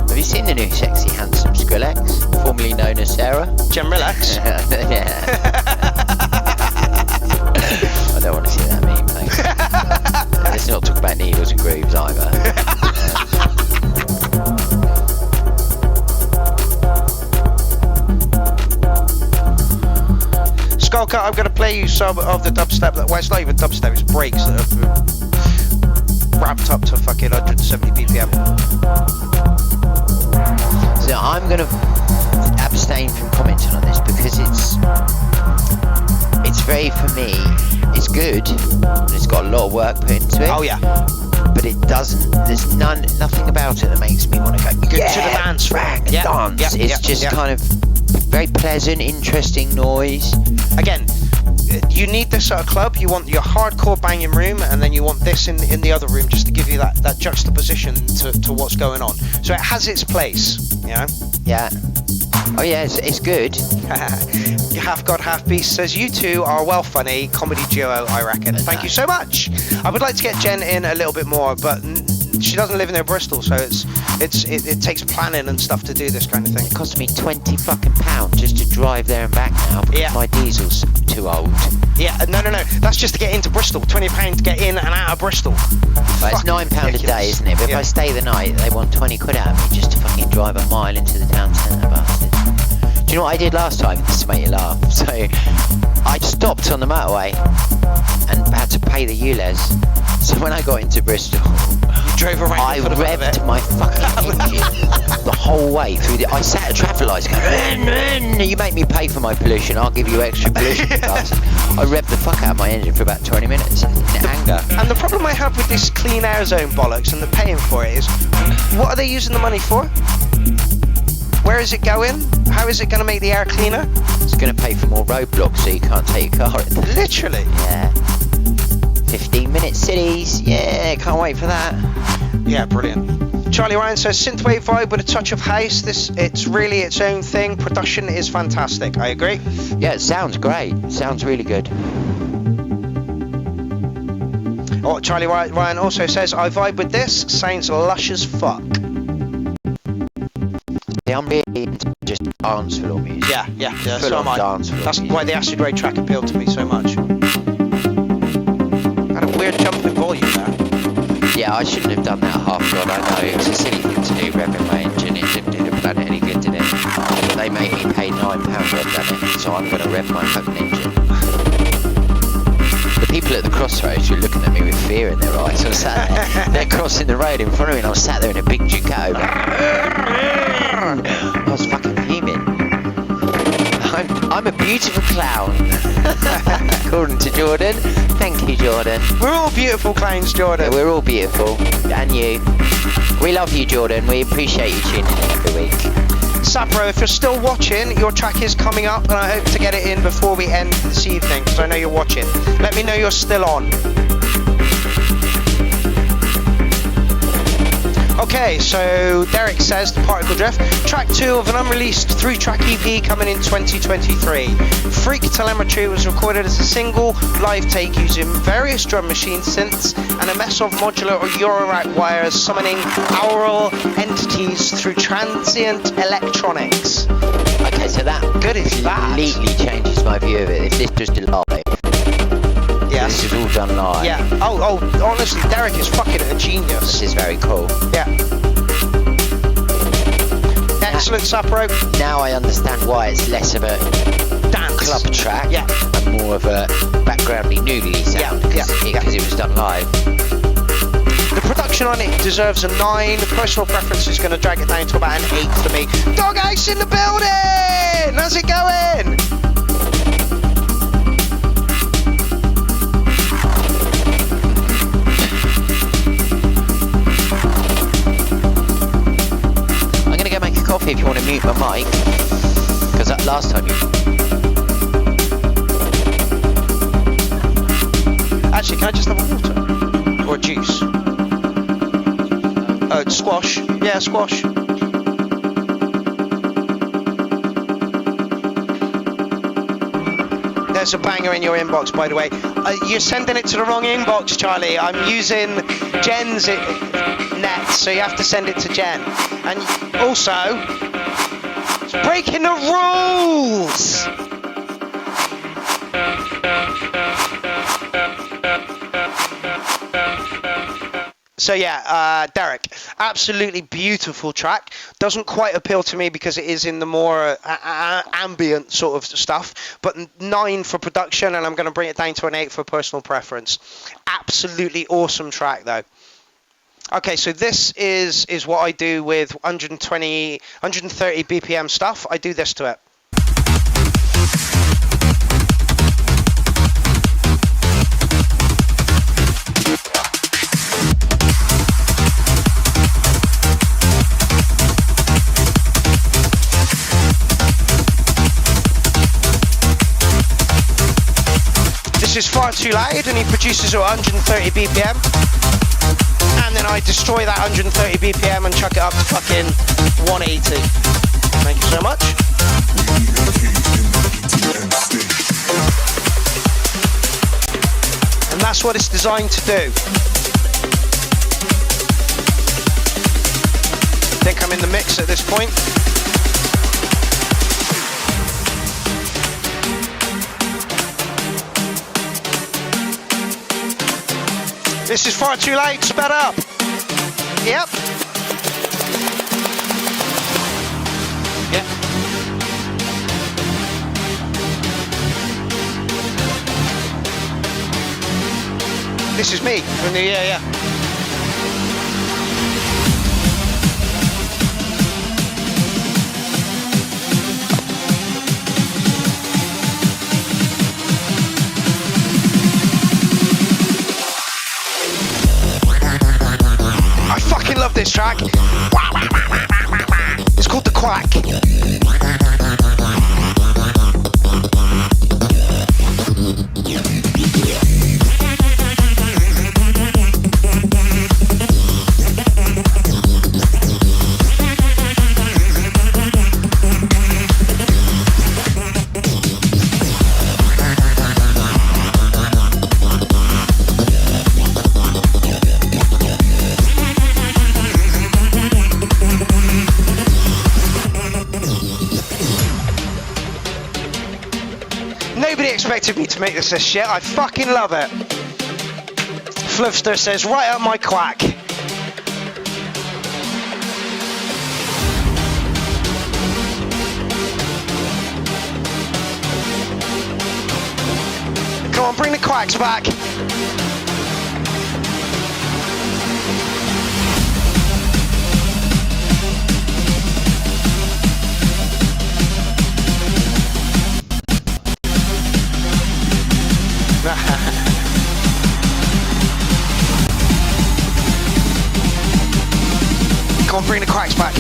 Have you seen the new sexy, handsome Skrillex, formerly known as Sarah? Jem Relax. Yeah. I don't want to see that meme, thanks. Let's not talk about needles and grooves either. Skullcut, I'm going to play you some of the dubstep. Well, it's not even dubstep, it's breaks that have ramped up to fucking 170 BPM. So I'm going to abstain from commenting on this because it's very, for me, it's good and it's got a lot of work put into it. Oh yeah. But it doesn't, there's nothing about it that makes me want to go, Good to the dance, rag, yeah, dance. Yeah, It's just kind of very pleasant, interesting noise. Again, you need this at a club. You want your hardcore banging room, and then you want this in the other room, just to give you that juxtaposition to what's going on. So it has its place, you know. Yeah. Oh yeah, it's good. Half God, Half Beast says you two are well funny comedy duo, I reckon. Thank you so much. I would like to get Jen in a little bit more, but she doesn't live near Bristol, so it takes planning and stuff to do this kind of thing. It cost me £20 fucking just to drive there and back now because my diesel's too old. Yeah, no. That's just to get into Bristol. £20 to get in and out of Bristol. Well, it's £9 a day, isn't it? But if I stay the night, they want 20 quid out of me just to fucking drive a mile into the town centre, bastards. Do you know what I did last time? This will make you laugh. So I stopped on the motorway and had to pay the ULEZ. So when I got into Bristol, drove around. I revved my fucking engine the whole way through I sat at traffic lights going, you make me pay for my pollution, I'll give you extra pollution. I revved the fuck out of my engine for about 20 minutes in anger. And the problem I have with this clean air zone bollocks and the paying for it is, what are they using the money for? Where is it going? How is it going to make the air cleaner? It's going to pay for more roadblocks so you can't take your car in. Literally. Yeah. 15-minute cities. Yeah, can't wait for that. Yeah, brilliant. Charlie Ryan says, synthwave vibe with a touch of house. It's really its own thing. Production is fantastic. I agree. Yeah, it sounds great. It sounds really good. Oh, Charlie Ryan also says, I vibe with this. Sounds lush as fuck. Yeah, I'm really into just dance floor music. Yeah. So am I. That's why the Acid Rain track appealed to me so much. Had a weird jump in volume there. Yeah, I shouldn't have done that, half god, I know. It was a silly thing to do, revving my engine. It didn't do the planet any good, did it? They made me pay £9 for I've done it, so I'm going to rev my fucking engine. The people at the crossroads were looking at me with fear in their eyes. I was sat there, they're crossing the road in front of me, and I was sat there in a big Ducato. I was fucking fuming. I'm a beautiful clown, according to Jordan. Thank you, Jordan. We're all beautiful clowns, Jordan. Yeah, we're all beautiful, and you. We love you, Jordan. We appreciate you tuning in every week. Sapro, if you're still watching, your track is coming up, and I hope to get it in before we end this evening, because I know you're watching. Let me know you're still on. Okay, so Derek says, The Particle Drift, track 2 of an unreleased 3-track EP coming in 2023. Freak Telemetry was recorded as a single live take using various drum machine synths and a mess of modular or Eurorack wires summoning aural entities through transient electronics. Okay, so that completely changes my view of it. If this just a live. Yeah. This is all done live. Yeah. Oh, honestly, Derek is fucking a genius. This is very cool. Yeah. Excellent, Sapro. Now I understand why it's less of a dance club track. Yeah. And more of a back groundly noodly sound because it was done live. The production on it deserves a 9. The personal preference is going to drag it down to about an 8 for me. Dog Ice in the building! How's it going? I'm going to go make a coffee if you want to mute my mic, because that last time you... Actually, can I just have a water? Or a juice? Squash. Yeah, squash. There's a banger in your inbox, by the way. You're sending it to the wrong inbox, Charlie. I'm using Jen's net, so you have to send it to Jen. And also, it's breaking the rules! So yeah, Derek, absolutely beautiful track. Doesn't quite appeal to me because it is in the more ambient sort of stuff, but 9 for production, and I'm going to bring it down to an 8 for personal preference. Absolutely awesome track though. Okay, so this is what I do with 130 BPM stuff. I do this to it. This is Far Too Loud, and he produces at 130 BPM. And then I destroy that 130 BPM and chuck it up to fucking 180. Thank you so much. And that's what it's designed to do. I think I'm in the mix at this point. This is Far Too Late, sped up. Yep. Yeah. This is me from the yeah. I fucking love this track. It's called The Quack. Nobody expected me to make this shit. I fucking love it. Fluffster says, right up my quack. Come on, bring the quacks back. Come on, bring the quacks back.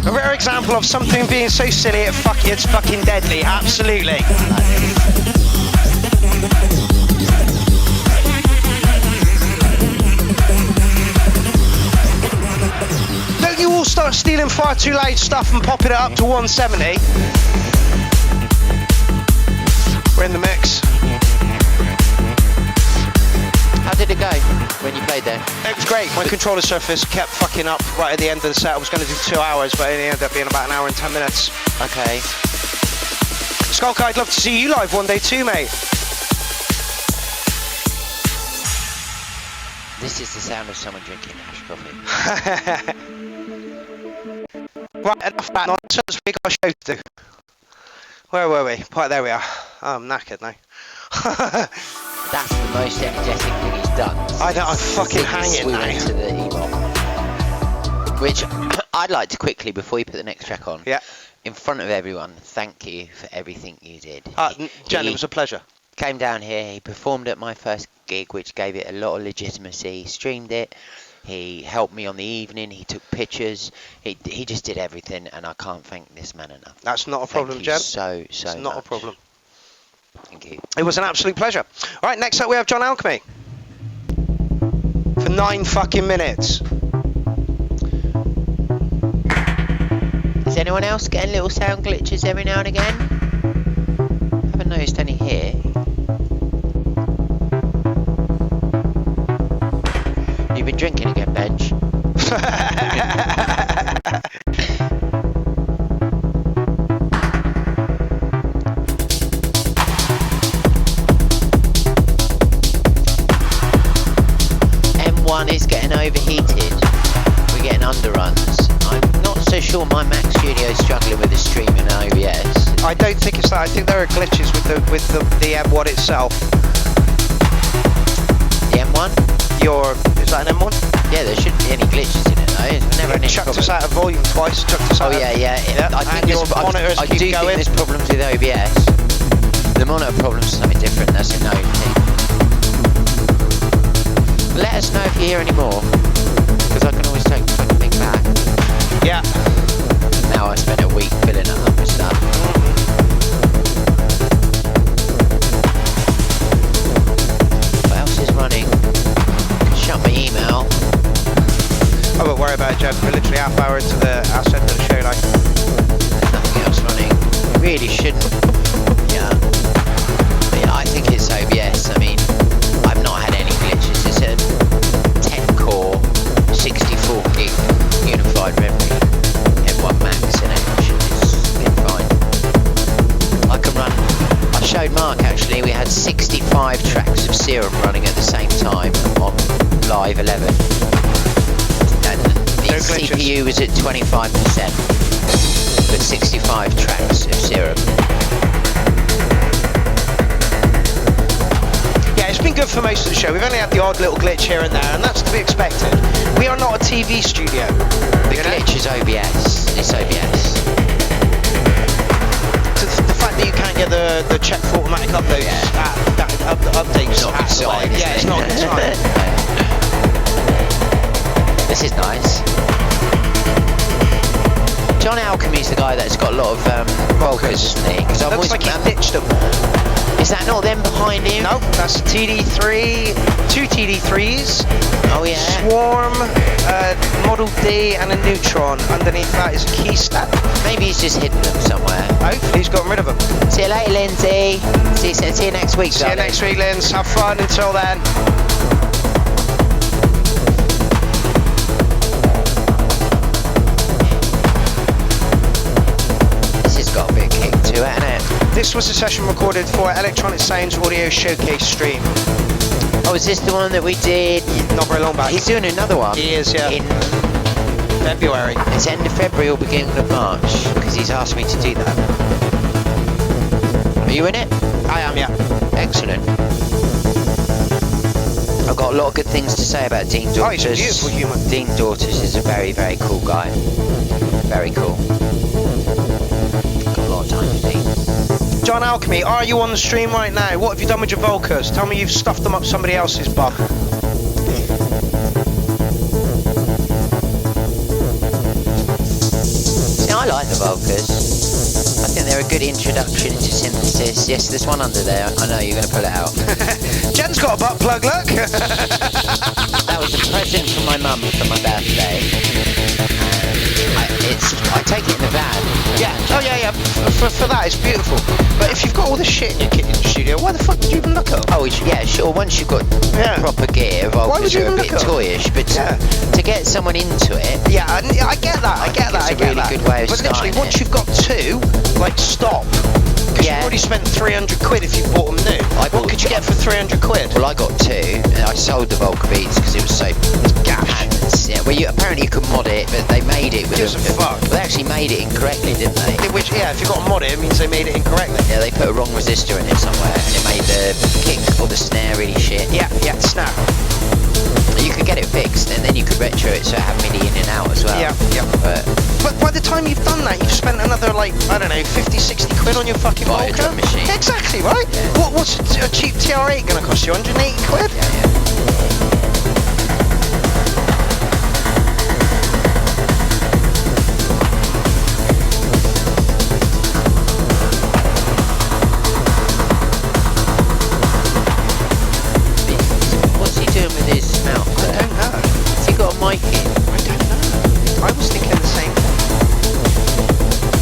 A rare example of something being so silly it's fucking deadly. Absolutely. Don't you all start stealing Far Too Loud stuff and popping it up to 170? We're in the mix. How did it go when you played there? It was great. My controller surface kept fucking up right at the end of the set. I was going to do 2 hours, but it ended up being about an hour and 10 minutes. Okay. It's Skulk, I'd love to see you live one day too, mate. This is the sound of someone drinking hash coffee. Right, enough of that nonsense. We got a show to do. Where were we? Right, there we are. Oh, I'm knackered now. That's the most energetic thing he's done. I'm fucking hanging now. To the emote. Which I'd like to quickly, before you put the next track on, in front of everyone, thank you for everything you did. Jen, it was a pleasure. Came down here, he performed at my first gig, which gave it a lot of legitimacy. He streamed it, he helped me on the evening, he took pictures, he just did everything, and I can't thank this man enough. That's not a problem, Jen. So it's not a problem. Thank you. It was an absolute pleasure. Right, next up we have John Alchemy. For 9 fucking minutes. Is anyone else getting little sound glitches every now and again? Haven't noticed any here. You've been drinking again, Benj. M1 is getting overheated. We're getting underruns. I'm not so sure my Mac Studio is struggling with the streaming and OBS. I don't think it's that. I think there are glitches with the M1 itself. The M1? Is that an M1? Yeah, there shouldn't be any glitches in it though. It's never any chucked problem. us out of volume twice. Chucked us out. Oh yeah. I think your monitors I keep do going. think there's problems with OBS. The monitor problem's something different. That's a known thing. Let us know if you hear any more, because I can always take the fucking thing back. Yeah. Now I spent a week filling it up with stuff. What else is running? Shut my email. I won't worry about it, Jen. We're literally half hour into the ascent of the show now. Nothing else running. It really shouldn't. Yeah. But yeah, I think it's OBS. I mean, I've not had any glitches. It's a 10-core, 64 gig unified memory, M1 Max in it, which has been fine. I can run. I showed Mark actually. We had 65 tracks of Serum running at the same time on Live 11. And the CPU was at 25%, with 65 tracks of Serum. Yeah, it's been good for most of the show. We've only had the odd little glitch here and there, and that's to be expected. We are not a TV studio. The glitch is OBS. It's OBS. The fact that you can't get the check for automatic uploads, updates. Not a good sign. Yeah, it's not a good sign. This is nice. John Alchemy's the guy that's got a lot of Volkers, isn't he? Because Looks like he ditched them. Is that not them behind him? No, that's TD3, 2 TD3s. Oh yeah. Swarm, Model D, and a Neutron. Underneath that is a key stack. Maybe he's just hidden them somewhere. Hopefully he's gotten rid of them. See you later, Lindsay. See you next week, See you next week, Linz. Have fun until then. This has got a bit of kick to it, hasn't it? This was a session recorded for Electronic Sounds Audio Showcase stream. Oh, is this the one that we did? Not very long back. He's doing another one. He is, yeah. In February. It's end of February or beginning of March, because he's asked me to do that. Are you in it? I am, yeah. Excellent. I've got a lot of good things to say about Dean Daughters. Oh, he's a beautiful human. Dean Daughters is a very, very cool guy. Very cool. Got a lot of time for Dean. John Alchemy, are you on the stream right now? What have you done with your Volkers? Tell me you've stuffed them up somebody else's bum. See, I like the Volkers. I think they're a good introduction into synthesis. Yes, there's one under there. I know you're going to pull it out. Jen's got a butt plug, look. That was a present from my mum for my birthday. I take it in the van. Yeah. Oh yeah. For that, it's beautiful. But if you've got all the shit in your kit in the studio, why the fuck would you even look at them? Oh yeah, sure. Once you've got proper gear, Volkers are a bit toyish, but to get someone into it. Yeah, I get that. I get that. It's a really good way of But starting literally, once you've got two, like stop. Because you've already spent 300 quid if you bought them new. What could you get for 300 quid? Well, I got 2, and I sold the Volca Beats because it was so pants. Yeah, well, apparently you could mod it, but they made it with Gives a fuck. Well, they actually made it incorrectly, didn't they? Which, yeah, if you got a mod it means they made it incorrectly. Yeah, they put a wrong resistor in it somewhere, and it made the kick or the snare really shit. Yeah, snap. You could get it fixed, and then you could retro it so it had MIDI in and out as well. Yeah. But by the time you've done that, you've spent another, like, I don't know, 50, 60 quid on your fucking buy a Volca. drum machine. Exactly, right? Yeah. What's a cheap TR8 going to cost you? 180 quid? Yeah. What's he doing with his mouth there? I don't know. Has he got a mic in? I don't know. I was thinking the same thing.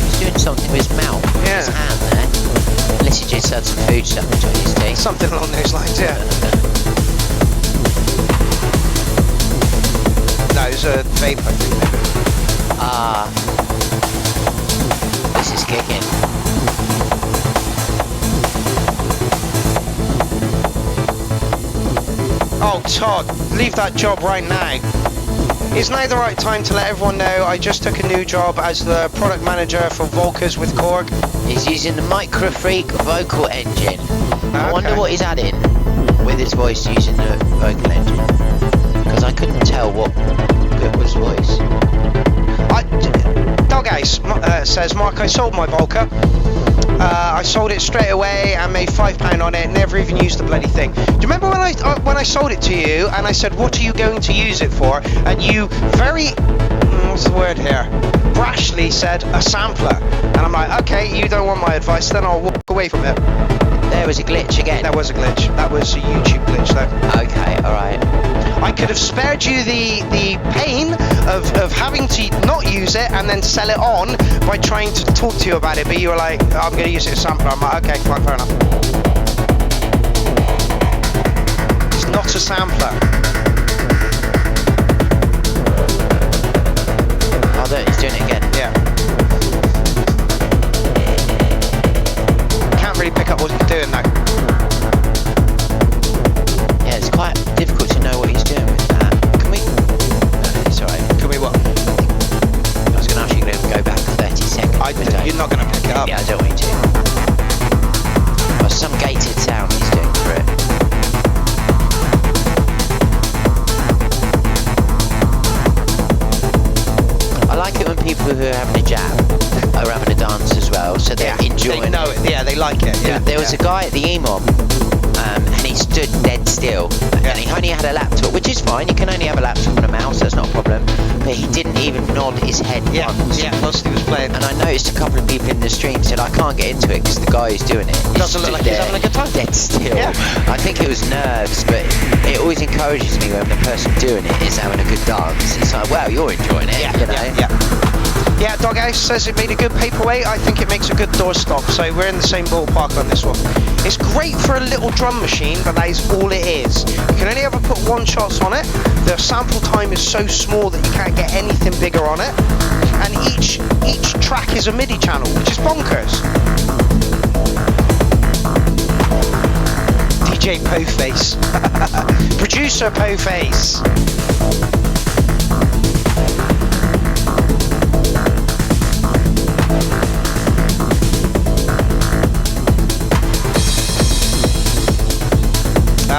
He's doing something with his mouth. Yeah. His hand there. Unless he just had some food stuff between his teeth. Something along those lines, yeah. No, it was a vape, I think. Ah. This is kicking. Oh, Todd, leave that job right now. Is now the right time to let everyone know I just took a new job as the product manager for Volcas with Korg? He's using the Microfreak vocal engine. I wonder what he's adding with his voice using the vocal engine. Because I couldn't tell what bit was voice. Dog Ace says, Mark, I sold my Volca. I sold it straight away and made £5 on it, never even used the bloody thing. Do you remember when I sold it to you and I said, what are you going to use it for? And you very, what's the word here? Brashly said, a sampler. And I'm like, okay, you don't want my advice, then I'll walk away from it. There was a glitch again. There was a glitch. That was a YouTube glitch though. Okay, alright. I could have spared you the pain of having to not use it and then sell it on by trying to talk to you about it, but you were like, oh, I'm going to use it as a sampler. I'm like, okay, fine, fair enough. It's not a sampler. Oh, there, he's doing it again. Yeah. Can't really pick up what he's doing though. Yeah, it's quite difficult to know what he's doing with that. Can we? No, it's alright. Can we what? I was going to ask you to go back 30 seconds. You're not going to pick it up. Yeah, I don't want you to. Well, some gated sound he's doing for it. I like it when people who are having a jam are having a dance as well, so they're enjoying They know it. Yeah, they like it. Yeah. There was a guy at the EMOM, and he stood dead still, and he only had a laptop, which is fine. You can only have a laptop and a mouse, that's not a problem. But he didn't even nod his head once. Yeah, whilst he was playing. And I noticed a couple of people in the stream said, I can't get into it because the guy who's doing it doesn't look like he's having a good time. Dead still. Yeah. I think it was nerves, but it always encourages me when the person doing it is having a good dance. It's like, wow, you're enjoying it. Yeah, you know? Yeah, Dog House says it made a good paperweight. I think it makes a good doorstop, so we're in the same ballpark on this one. It's great for a little drum machine, but that is all it is. You can only ever put one shots on it. The sample time is so small that you can't get anything bigger on it. And each track is a MIDI channel, which is bonkers. DJ Poface. Producer Poface.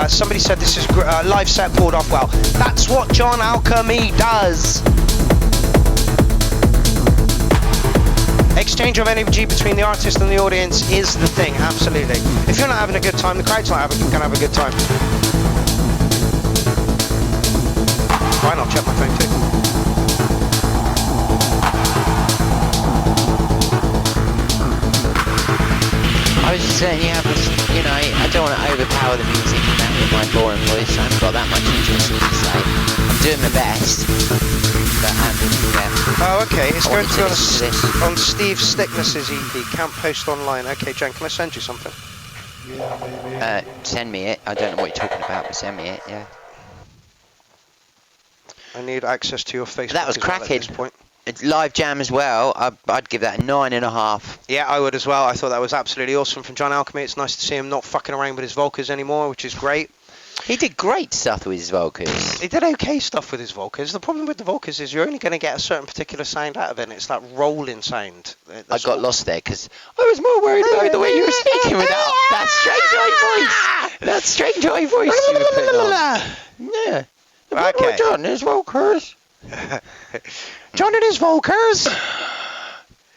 Somebody said this is live set pulled off well. That's what John Alchemy does. Exchange of energy between the artist and the audience is the thing, absolutely. If you're not having a good time, the crowd's not going to have a good time. Fine, I'll check my phone too. I was just saying, I don't want to overpower the music and that with my boring voice. I haven't got that much interesting to say. I'm doing my best, but yeah. Oh, okay. It's going to be this. on Steve Stickness's EP. Can't post online. Okay, Jen, can I send you something? Send me it. I don't know what you're talking about, but send me it. Yeah. I need access to your Facebook. That was as well at cracking. this point. live jam as well. I'd give that a 9.5. Yeah, I would as well. I thought that was absolutely awesome from John Alchemy. It's nice to see him not fucking around with his Volkers anymore, which is great. He did great stuff with his Volkers. He did okay stuff with his Volkers. The problem with the Volkers is you're only going to get a certain particular sound out of it, and it's that rolling sound. I got lost there because I was more worried about the way you were speaking with that strange high voice you were putting on. Yeah. Okay. John and his Volkers. John and his Volkers.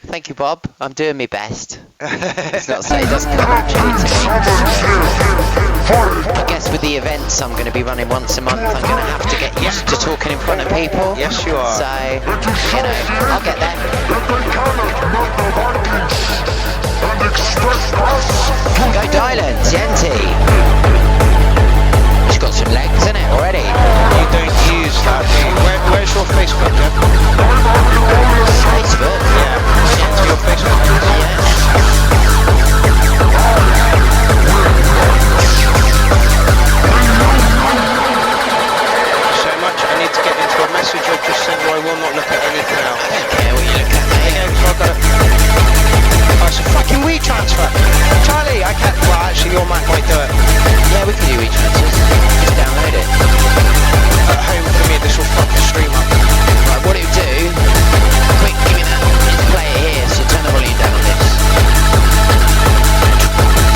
Thank you, Bob. I'm doing my best. It's not so it doesn't congratulate me. I guess with the events I'm going to be running once a month, I'm going to have to get used to talking in front of people. Yes, you are. So, you know, I'll get there. Go Dylan, TNT. She's got some legs in it already. You don't use that, do you? Where's your Facebook, Jeff? Facebook? Yeah. To your Facebook. So much. I need to get into a message I just sent you. I will not look at anything else. I don't care what you look at, mate. Oh, it's a fucking WeTransfer. Charlie, I can't. Well, actually, your Mac might do it. Yeah, we can do WeTransfers. Just download it. At home for me, this will fuck the stream up. Right, what it would do, quick, give me that, is play it here, so turn the volume down on this.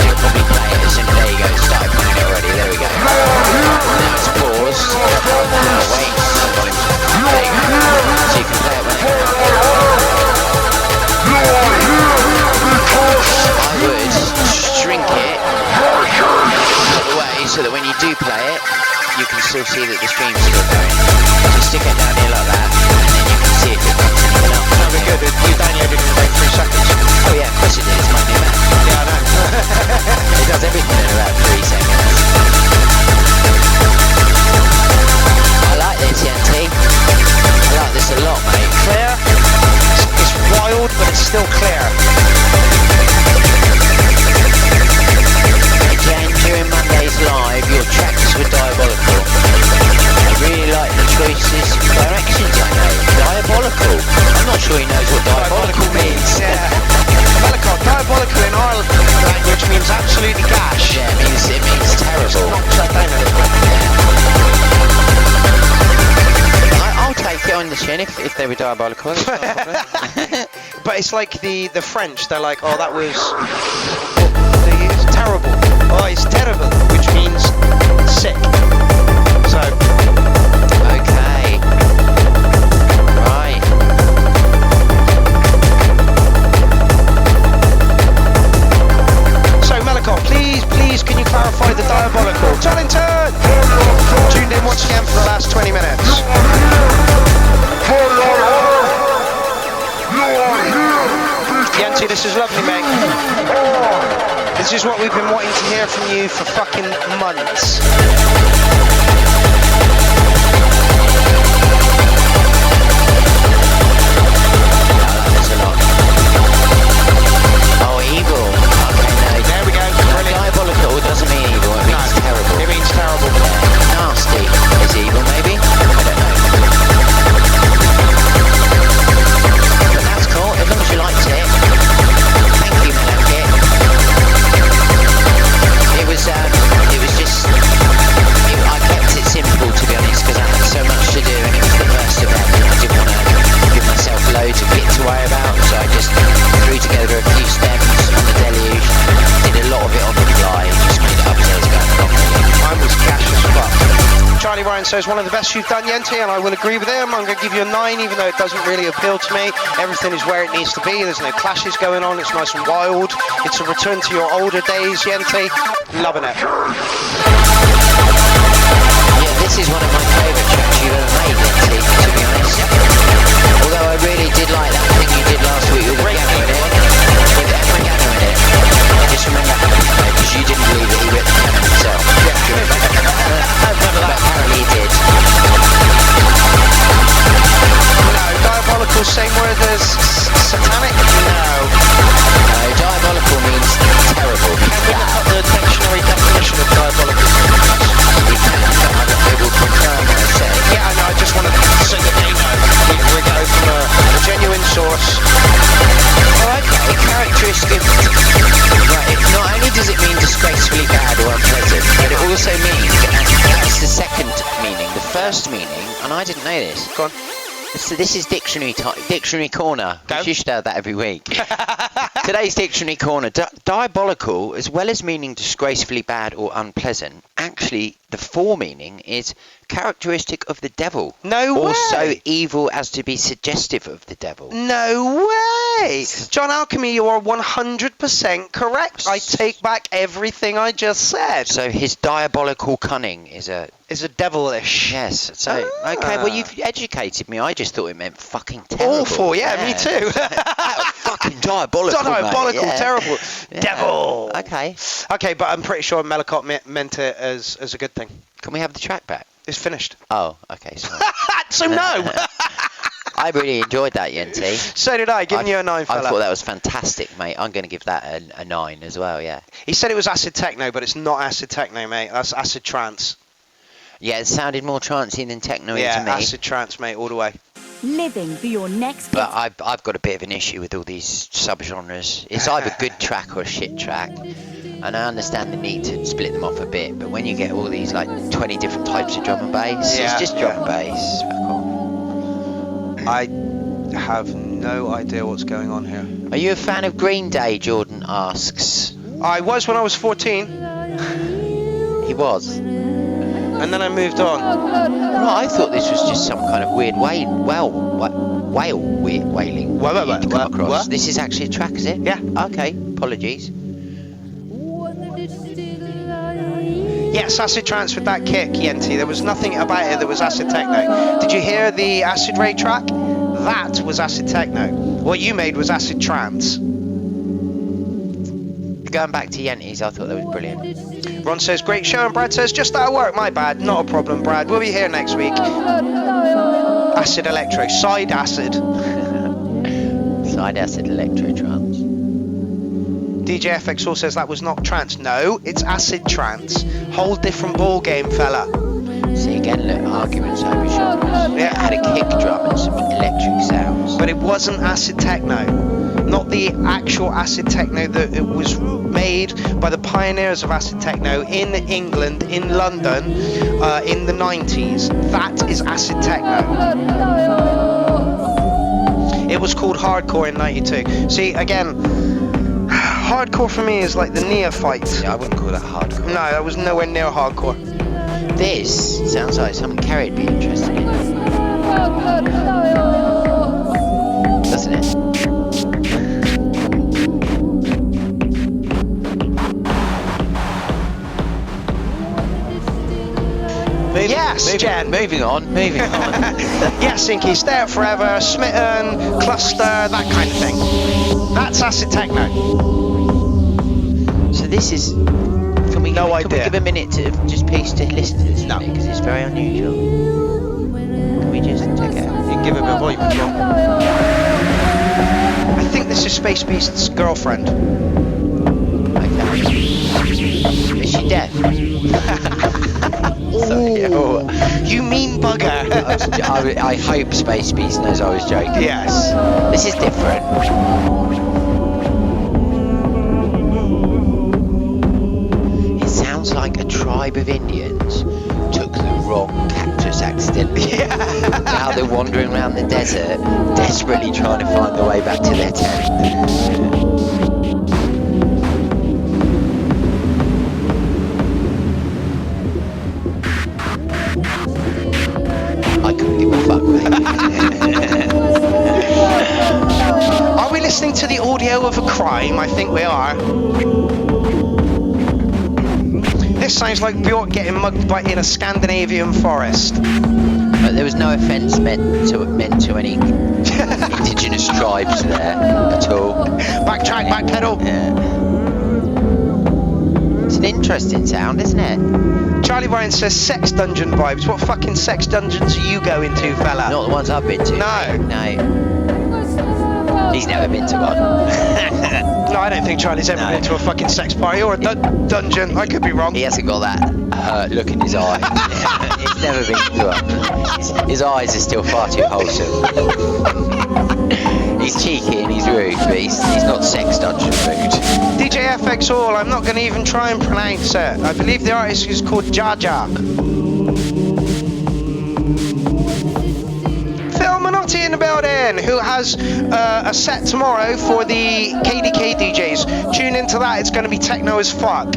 It'll probably play it as soon as, there you go, it started playing it already, there we go. Now it's paused. Now wait, now the volume's there you go. So you can play it whenever. I would shrink it all the way so that when you do play it, you can still see that the stream's still going. So stick it down here like that, and then you can see if it comes anything up. That'd be good. You downloaded it in about 3 seconds. Oh yeah, of course it is. It's my new Mac. Yeah, I know. It does everything in about 3 seconds. I like this, TNT. I like this a lot, mate. Clear. It's wild, but it's still clear. Again, during Monday's live, your tracks were diabolical. I really like the choices, directions I made. Diabolical. I'm not sure he knows what diabolical means. Yeah. Malachite, diabolical in our language means absolutely gash. Yeah, it means terrible. Knocks that down a little bit. I'll take it on the chin if they were diabolical. It's not a problem. But it's like the French, they're like, oh, that was... They use terrible. Oh, it's terrible, which means sick. So... Okay. Right. So, Malachite, please, can you clarify the diabolical? Tollington! Tuned in once again for the last 20 minutes. Yanti, this is lovely, mate. This is what we've been wanting to hear from you for fucking months. Oh, evil. Okay, no. There we go. Brilliant. Diabolical doesn't mean evil. It means terrible. It means terrible. Nasty is evil, maybe? I don't know. But that's cool, as long as you liked it. Thank you, Malaki. It was just... I kept it simple, to be honest, because I had so much to do, and it was the first event, and I didn't want to give myself loads of bit to worry about, so I just threw together a few stems on the deluge, did a lot of it on the fly, just made it up as I was going along. Mine was cash as fuck. Charlie Ryan says, one of the best you've done, Yenti, and I will agree with him. I'm going to give you a 9, even though it doesn't really appeal to me. Everything is where it needs to be. There's no clashes going on. It's nice and wild. It's a return to your older days, Yenti. Loving it. Yeah, this is one of my favourite tracks you've ever made, Yenti, to be honest. Although I really did like that thing you did last week with the piano in it. With the piano in it. I just remember because you didn't believe that he ripped the piano himself. Yeah. Do you remember? But apparently he did. No, diabolical, same word as satanic? No. No, diabolical means terrible. Can we look up the dictionary definition of diabolical? We can. It will confirm what I said. Yeah, I know, I just wanted to say that they know. We go from a first meaning, and I didn't know this. Go on. So this is dictionary corner. Go. You should have that every week. Today's dictionary corner. Diabolical, as well as meaning disgracefully bad or unpleasant, actually the meaning is characteristic of the devil. No way. Or so evil as to be suggestive of the devil. No way! John Alchemy, you are 100% correct. I take back everything I just said. So his diabolical cunning is a devilish. Yes. So okay, well you've educated me. I just thought it meant fucking terrible. Awful, yeah. Me too. Fucking diabolical. Diabolical, mate. Yeah. Terrible. Yeah. Devil. Okay. Okay, but I'm pretty sure Melicott meant it as a good thing. Can we have the track back? It's finished. Oh, okay. Sorry. So no. I really enjoyed that, Yenty. So did I. Giving you a 9, fella. I thought that was fantastic, mate. I'm going to give that a 9 as well. Yeah. He said it was acid techno, but it's not acid techno, mate. That's acid trance. Yeah, it sounded more trancey than techno to me. Yeah, acid trance, mate, all the way. Living for your next But I've got a bit of an issue with all these subgenres. It's either a good track or a shit track. And I understand the need to split them off a bit, but when you get all these like 20 different types of drum and bass, it's just drum and bass. Fuck off. I have no idea what's going on here. Are you a fan of Green Day, Jordan asks? I was when I was 14. He was. And then I moved on. Right, I thought this was just some kind of weird wailing. You'd come across. This is actually a track, is it? Yeah. Okay, apologies. Yes, acid trance with that kick, Yenty. There was nothing about it that was acid techno. Did you hear the acid ray track? That was acid techno. What you made was acid trance. Going back to Yenties, I thought that was brilliant. Ron says, great show, and Brad says, just out of work, my bad. Not a problem, Brad. We'll be here next week. Acid electro, side acid. Side acid electro trance. DJ FXO says that was not trance. No, it's acid trance. Whole different ball game, fella. See again, look, arguments over genres. Yeah. It had a kick drum and some electric sounds. But it wasn't acid techno. Not the actual acid techno that it was made by the pioneers of acid techno in England, in London, in the 90s. That is acid techno. It was called hardcore in 92. See, again, hardcore for me is like the neophyte. Yeah, I wouldn't call that hardcore. No, that was nowhere near hardcore. This sounds like something Kerry'd be interested in. Doesn't it? Jen. Moving on. Yes, Inky, Stay Out Forever, Smitten, Cluster, that kind of thing. That's acid techno. So this is... Can we give a minute to just piece to listen to this? No. Because it's very unusual. Can we just check it out? You can give it a bit of volume, John. I think this is Space Beast's girlfriend. Okay. Is she deaf? Sorry, you mean bugger. I hope Space Beast knows I was joking. Yes. This is different. It sounds like a tribe of Indians took the wrong cactus accidentally. Now they're wandering around the desert, desperately trying to find their way back to their tent. I couldn't give a fuck, mate. Are we listening to the audio of a crime? I think we are. This sounds like Bjork getting mugged in a Scandinavian forest. But there was no offence meant to any indigenous tribes there at all. Backtrack, backpedal. Yeah. It's an interesting sound, isn't it? Charlie Ryan says sex dungeon vibes. What fucking sex dungeons are you going to, fella? Not the ones I've been to. No. No. He's never been to one. No, I don't think Charlie's ever been to a fucking sex party or a dungeon. I could be wrong. He hasn't got that look in his eye. He's never been to one. His eyes are still far too wholesome. He's cheeky and he's rude, but he's not sex dungeon rude. DJ FX All, I'm not going to even try and pronounce it. I believe the artist is called Jaja. Marty in the building, who has a set tomorrow for the KDK DJs. Tune into that. It's going to be techno as fuck.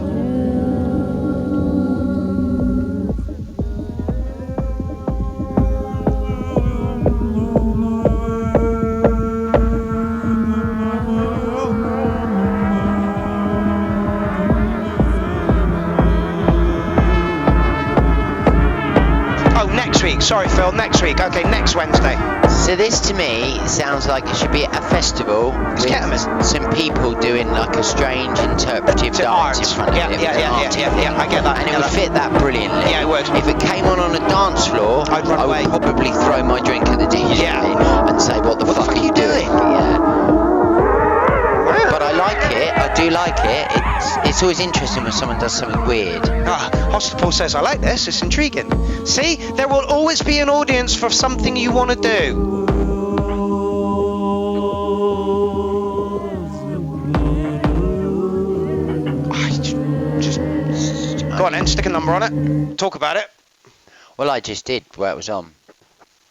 Sorry, Phil, next week. Okay, next Wednesday. So this to me sounds like it should be a festival with some people doing like a strange interpretive dance in front of it. Yeah, I get that. And it would fit that brilliantly. Yeah, it would. If it came on a dance floor, I'd run away. would probably throw my drink at the DJ and say, what the fuck are you doing? But I like it. I do like it. It's always interesting when someone does something weird. Hostapol says, I like this. It's intriguing. See, there will always be an audience for something you want to do. Go on then, stick a number on it. Talk about it. Well, I just did where it was on.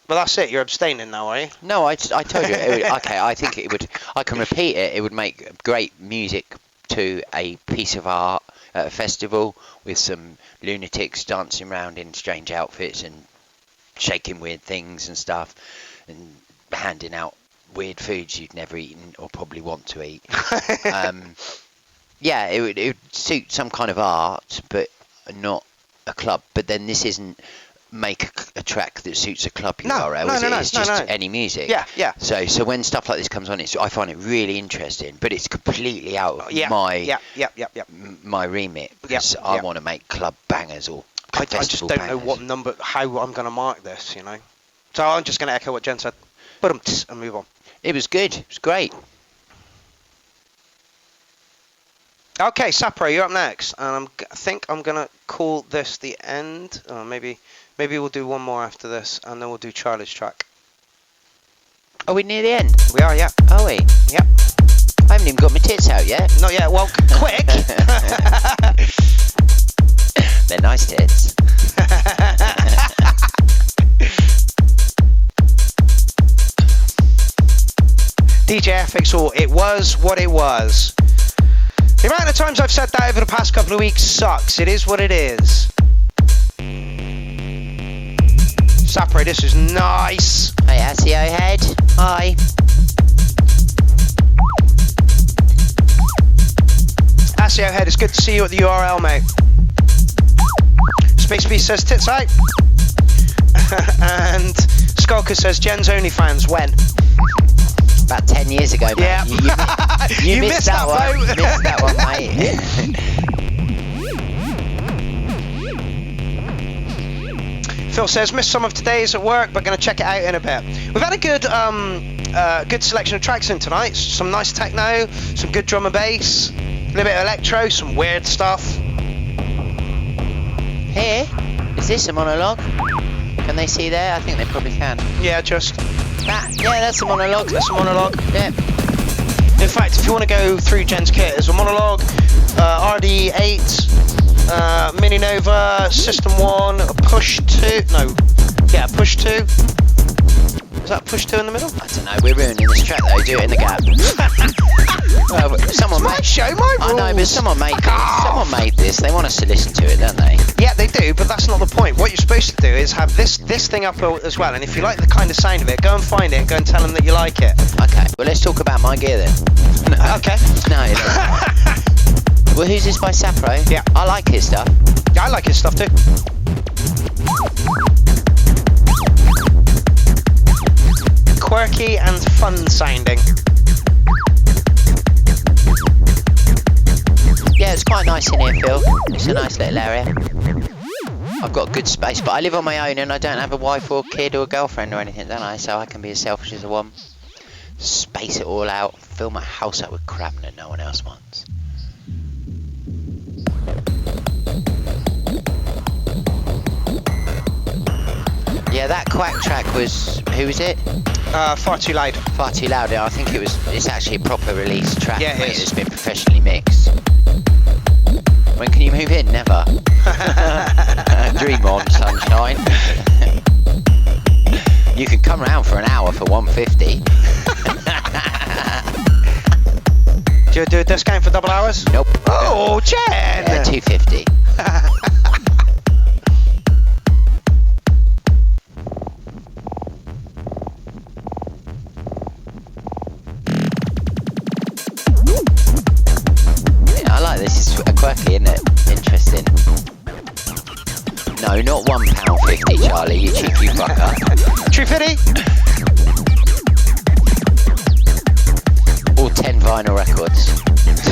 Well, that's it. You're abstaining now, are you? No, I told you. Okay, I think it would. I can repeat it. It would make great music to a piece of art at a festival with some lunatics dancing around in strange outfits and shaking weird things and stuff and handing out weird foods you'd never eaten or probably want to eat. Yeah, it would suit some kind of art, but not a club. But then this isn't make a track that suits a club URL. It's just any music. Yeah. So when stuff like this comes on, I find it really interesting, but it's completely out of my remit because I want to make club bangers or I just don't know what number, how I'm going to mark this, you know. So I'm just going to echo what Jen said, and move on. It was good. It was great. Okay, Sapro, you're up next, and I think I'm going to call this the end. Maybe we'll do one more after this, and then we'll do Charlie's track. Are we near the end? We are, yeah. Are we? Yep. I haven't even got my tits out yet. Not yet. Well, quick. They're nice tits. DJ Ethics, or it was what it was. The amount of times I've said that over the past couple of weeks sucks. It is what it is. Sapro, this is nice. Hey, SEO head. Hi. SEO head, it's good to see you at the URL, mate. Space Beast says tits out. And Skulker says Jen's OnlyFans, when? About 10 years ago, mate. Yeah. You missed that one. You missed that one, mate. Phil says, missed some of today's at work, but going to check it out in a bit. We've had a good selection of tracks in tonight. Some nice techno, some good drum and bass, a little bit of electro, some weird stuff. Here? Is this a monologue? Can they see there? I think they probably can. Yeah, just... that's a monologue. That's a monologue. Yeah. In fact, if you want to go through Jen's kit, there's a monologue, RD8, Mini Nova, System 1, Push 2, Push 2. Is that Push 2 in the middle? I don't know, we're ruining this track though, do it in the gap. Well, someone made show, my rules. I know, but someone made this, they want us to listen to it, don't they? Yeah, they do, but that's not the point. What you're supposed to do is have this thing up as well, and if you like the kind of sound of it, go and find it and go and tell them that you like it. Okay, well let's talk about my gear then. Okay. No, you don't. Well, who's this by Sapro? Yeah. I like his stuff. Yeah, I like his stuff too. Quirky and fun sounding. Yeah, it's quite nice in here, Phil. It's a nice little area. I've got good space, but I live on my own and I don't have a wife or kid or girlfriend or anything, don't I? So I can be as selfish as I want. Space it all out, fill my house up with crap that no one else wants. Yeah, that Quack track was, who was it? Far Too Loud. Far Too Loud. I think it's actually a proper release track, yeah, mate. It's been professionally mixed. When can you move in? Never. Dream on, sunshine. You can come come round for an hour for 150. Do you do a discount for double hours? Nope. Oh, Jen! Yeah, 250. I like this. It's quirky, isn't it? Interesting. No, not £1.50, Charlie. You cheeky fucker. $2.50? All 10 vinyl records.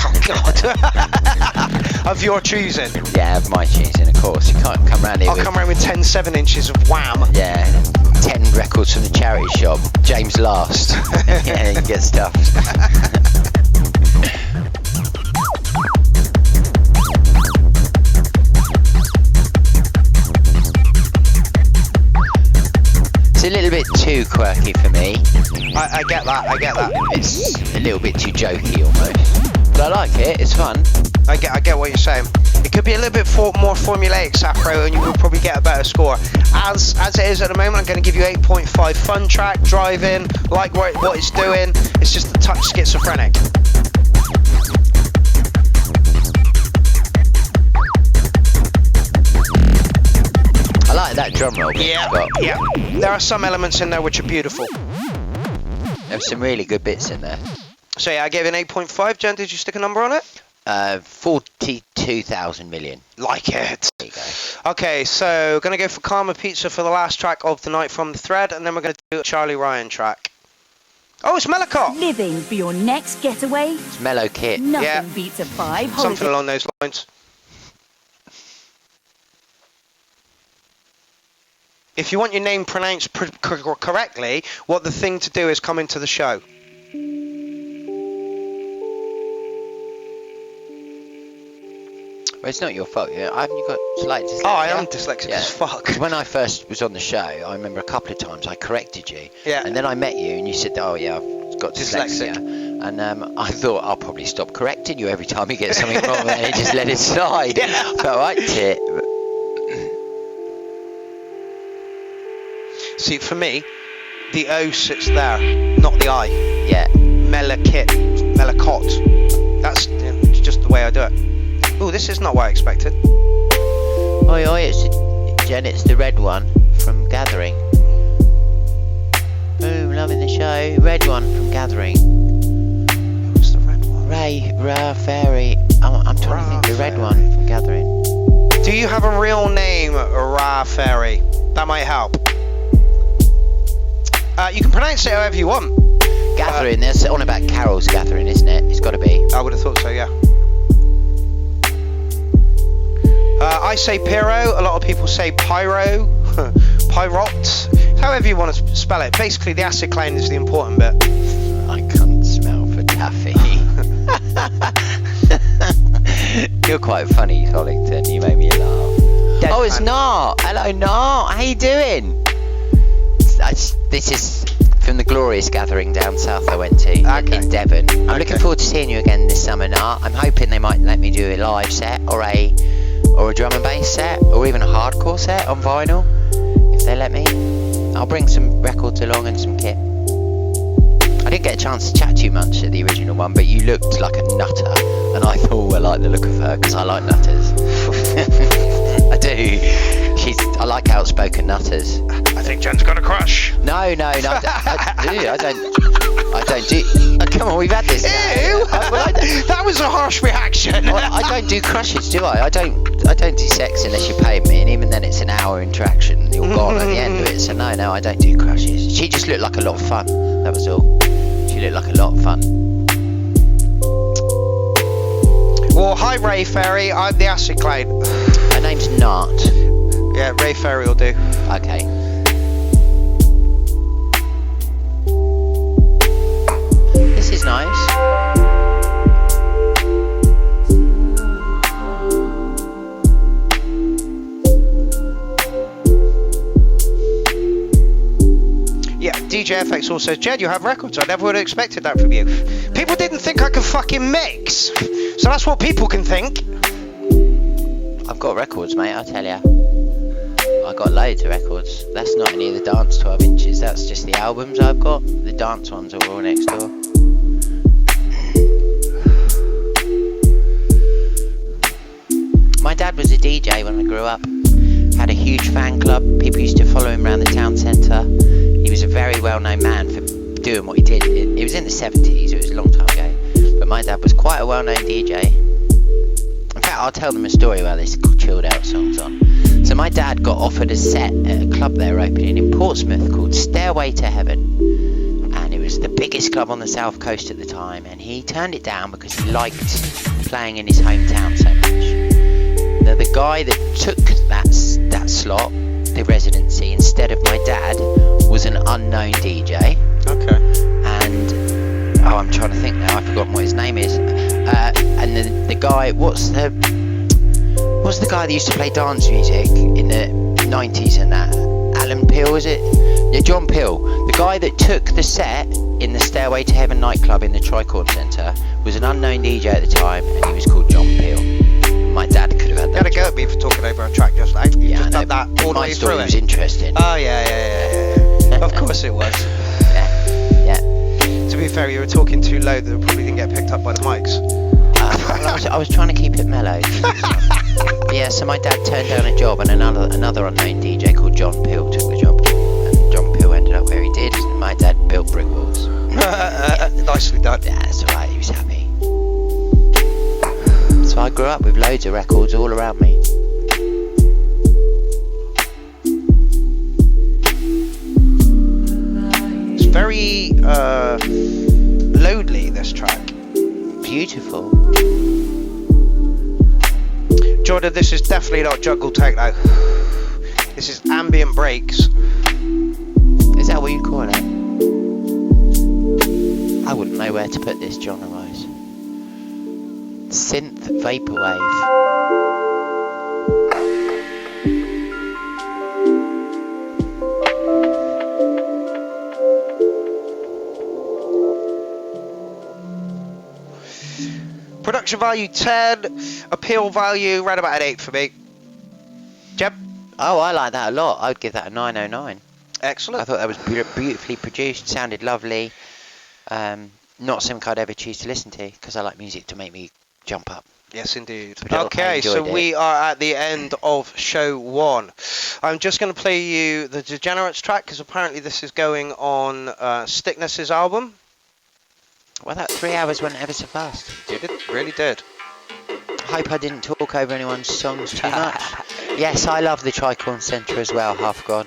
Oh God! Of your choosing. Yeah, of my choosing, of course. You can't come round here. I'll come around with 10 7-inches of Wham. Yeah, 10 records from the charity shop. James Last. Yeah, you can get stuff. It's a little bit too quirky for me. I get that. It's a little bit too jokey almost. But I like it. It's fun. I get what you're saying. It could be a little bit more formulaic, Safro, and you will probably get a better score. As it is at the moment, I'm going to give you 8.5. Fun track, driving, like what it's doing. It's just a touch schizophrenic. I like that drum roll. Yeah. There are some elements in there which are beautiful. There's some really good bits in there. So yeah, I gave it an 8.5. Jen, did you stick a number on it? 42,000 million. Like it. There you go. Okay, so gonna go for Karma Pizza for the last track of the night from the thread, and then we're gonna do a Charlie Ryan track. Oh, it's Mellowcott. Living for your next getaway. It's Mellow Kit. Nothing beats a vibe holiday. Something along those lines. If you want your name pronounced correctly, what the thing to do is come into the show. Well, it's not your fault. Haven't you got slight dyslexia? Oh, I am dyslexic as fuck. 'Cause when I first was on the show, I remember a couple of times I corrected you. Yeah. And then I met you and you said, oh yeah, I've got dyslexia. And I thought I'll probably stop correcting you every time you get something wrong and just let it slide. Yeah. But I liked it. See, for me, the O sits there, not the I. Yeah. Mellowcott. That's just the way I do it. Oh, this is not what I expected. Oi, Jen, it's the red one from Gathering. Boom, loving the show. Red one from Gathering. Who's the red one? Ra Fairy. I'm trying to think the red one from Gathering. Do you have a real name, Ra Fairy? That might help. You can pronounce it however you want. Gathering, there's on about Carol's Gathering, isn't it? It's got to be. I would have thought so, yeah. I say Pierrot, a lot of people say Pyro, Pyrot, however you want to spell it. Basically, the acid clown is the important bit. I can't smell for taffy. You're quite funny, Hollington. You made me laugh. Dead oh, it's man. Nart. Hello, Nart. How you doing? This is from the glorious gathering down south I went to in Devon. I'm looking forward to seeing you again this summer, Nart. I'm hoping they might let me do a live set or a drum and bass set or even a hardcore set on vinyl if they let me. I'll bring some records along and some kit. I didn't get a chance to chat to you much at the original one, but you looked like a nutter, and I thought I like the look of her because I like nutters. I do. I like outspoken nutters. I think Jen's got a crush. No, I don't do. Come on, we've had this. Ew! That was a harsh reaction. I don't do crushes, do I? I don't do sex unless you pay me, and even then it's an hour interaction and you're gone at the end of it. So no, I don't do crushes. She just looked like a lot of fun. That was all. She looked like a lot of fun. Well, hi Ray Fairy. I'm the acid clown. Her name's Nart. Yeah, Ray Fairy will do. Okay. This is nice. Yeah, DJ FX also says, Jed, you have records. I never would have expected that from you. People didn't think I could fucking mix. So that's what people can think. I've got records, mate, I tell ya. I got loads of records. That's not any of the dance 12 inches. That's just the albums I've got. The dance ones are all next door. My dad was a DJ when I grew up. Had a huge fan club. People used to follow him around the town centre. He was a very well-known man for doing what he did. It was in the 70s. It was a long time ago. But my dad was quite a well-known DJ. In fact, I'll tell them a story while this chilled out song's on. So my dad got offered a set at a club they were opening in Portsmouth called Stairway to Heaven. And it was the biggest club on the south coast at the time. And he turned it down because he liked playing in his hometown so much. Now, the guy that took that slot, the residency, instead of my dad, was an unknown DJ. Okay. And I'm trying to think now. I've forgotten what his name is. And the guy, what's the guy that used to play dance music in the 90s and that? Alan Peel, is it? Yeah, John Peel. The guy that took the set in the Stairway to Heaven nightclub in the Tricorn Centre was an unknown DJ at the time, and he was called John Peel. My dad could have had that. You had a go at me for talking over a track just like. Yeah, just I know. done that all the My way story through was it. interesting. Oh yeah. Of course it was. Yeah. To be fair, you were talking too low that it probably didn't get picked up by the mics. I was trying to keep it mellow. Yeah, so my dad turned down a job, and another unknown DJ called John Peel took the job, and John Peel ended up where he did. And my dad built brick walls. Nicely done. Yeah, that's alright. He was happy. So I grew up with loads of records all around me. It's very loadly, this track. Beautiful. Jordan, this is definitely not jungle techno. This is ambient breaks. Is that what you call it? I wouldn't know where to put this genre-wise. Synth vaporwave. Production value 10, appeal value around about an 8 for me. Jeb? Oh, I like that a lot. I would give that a 909. Excellent. I thought that was beautifully produced, sounded lovely. Not something I'd ever choose to listen to, because I like music to make me jump up. Yes, indeed. But I Okay, enjoyed so it. we are at the end of show 1. I'm just going to play you the Degenerates track, because apparently this is going on Stickness's album. Well, that 3 hours went ever so fast. It really did. I hope I didn't talk over anyone's songs too much. Yes, I love the Tricorn Centre as well, half god.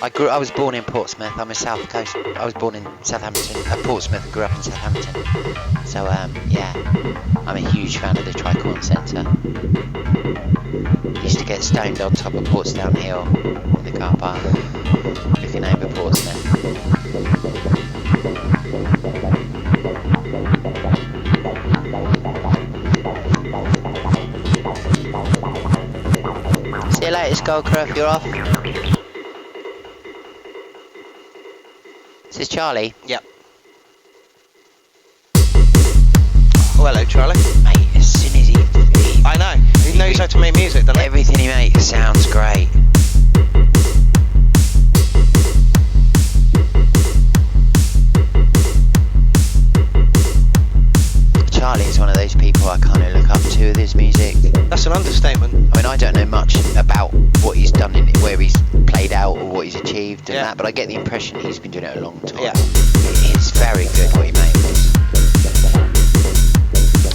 I was born in Portsmouth. I'm a South Coast. I was born in Southampton, Portsmouth, and grew up in Southampton. So yeah, I'm a huge fan of the Tricorn Centre. Used to get stoned on top of Portsdown Hill in the car park, looking over Portsmouth. See you later, Skullcrow, if you're off. This is Charlie. Yep. Oh, hello, Charlie. Mate, as soon as he I know. He knows how to make music, doesn't he? everything he makes sounds great. Charlie is one of those people I kind of look up to with his music. That's an understatement. I mean, I don't know much about what he's done in it, where he's played out or what he's achieved and that, but I get the impression he's been doing it a long time. Yeah. It's very good what he makes.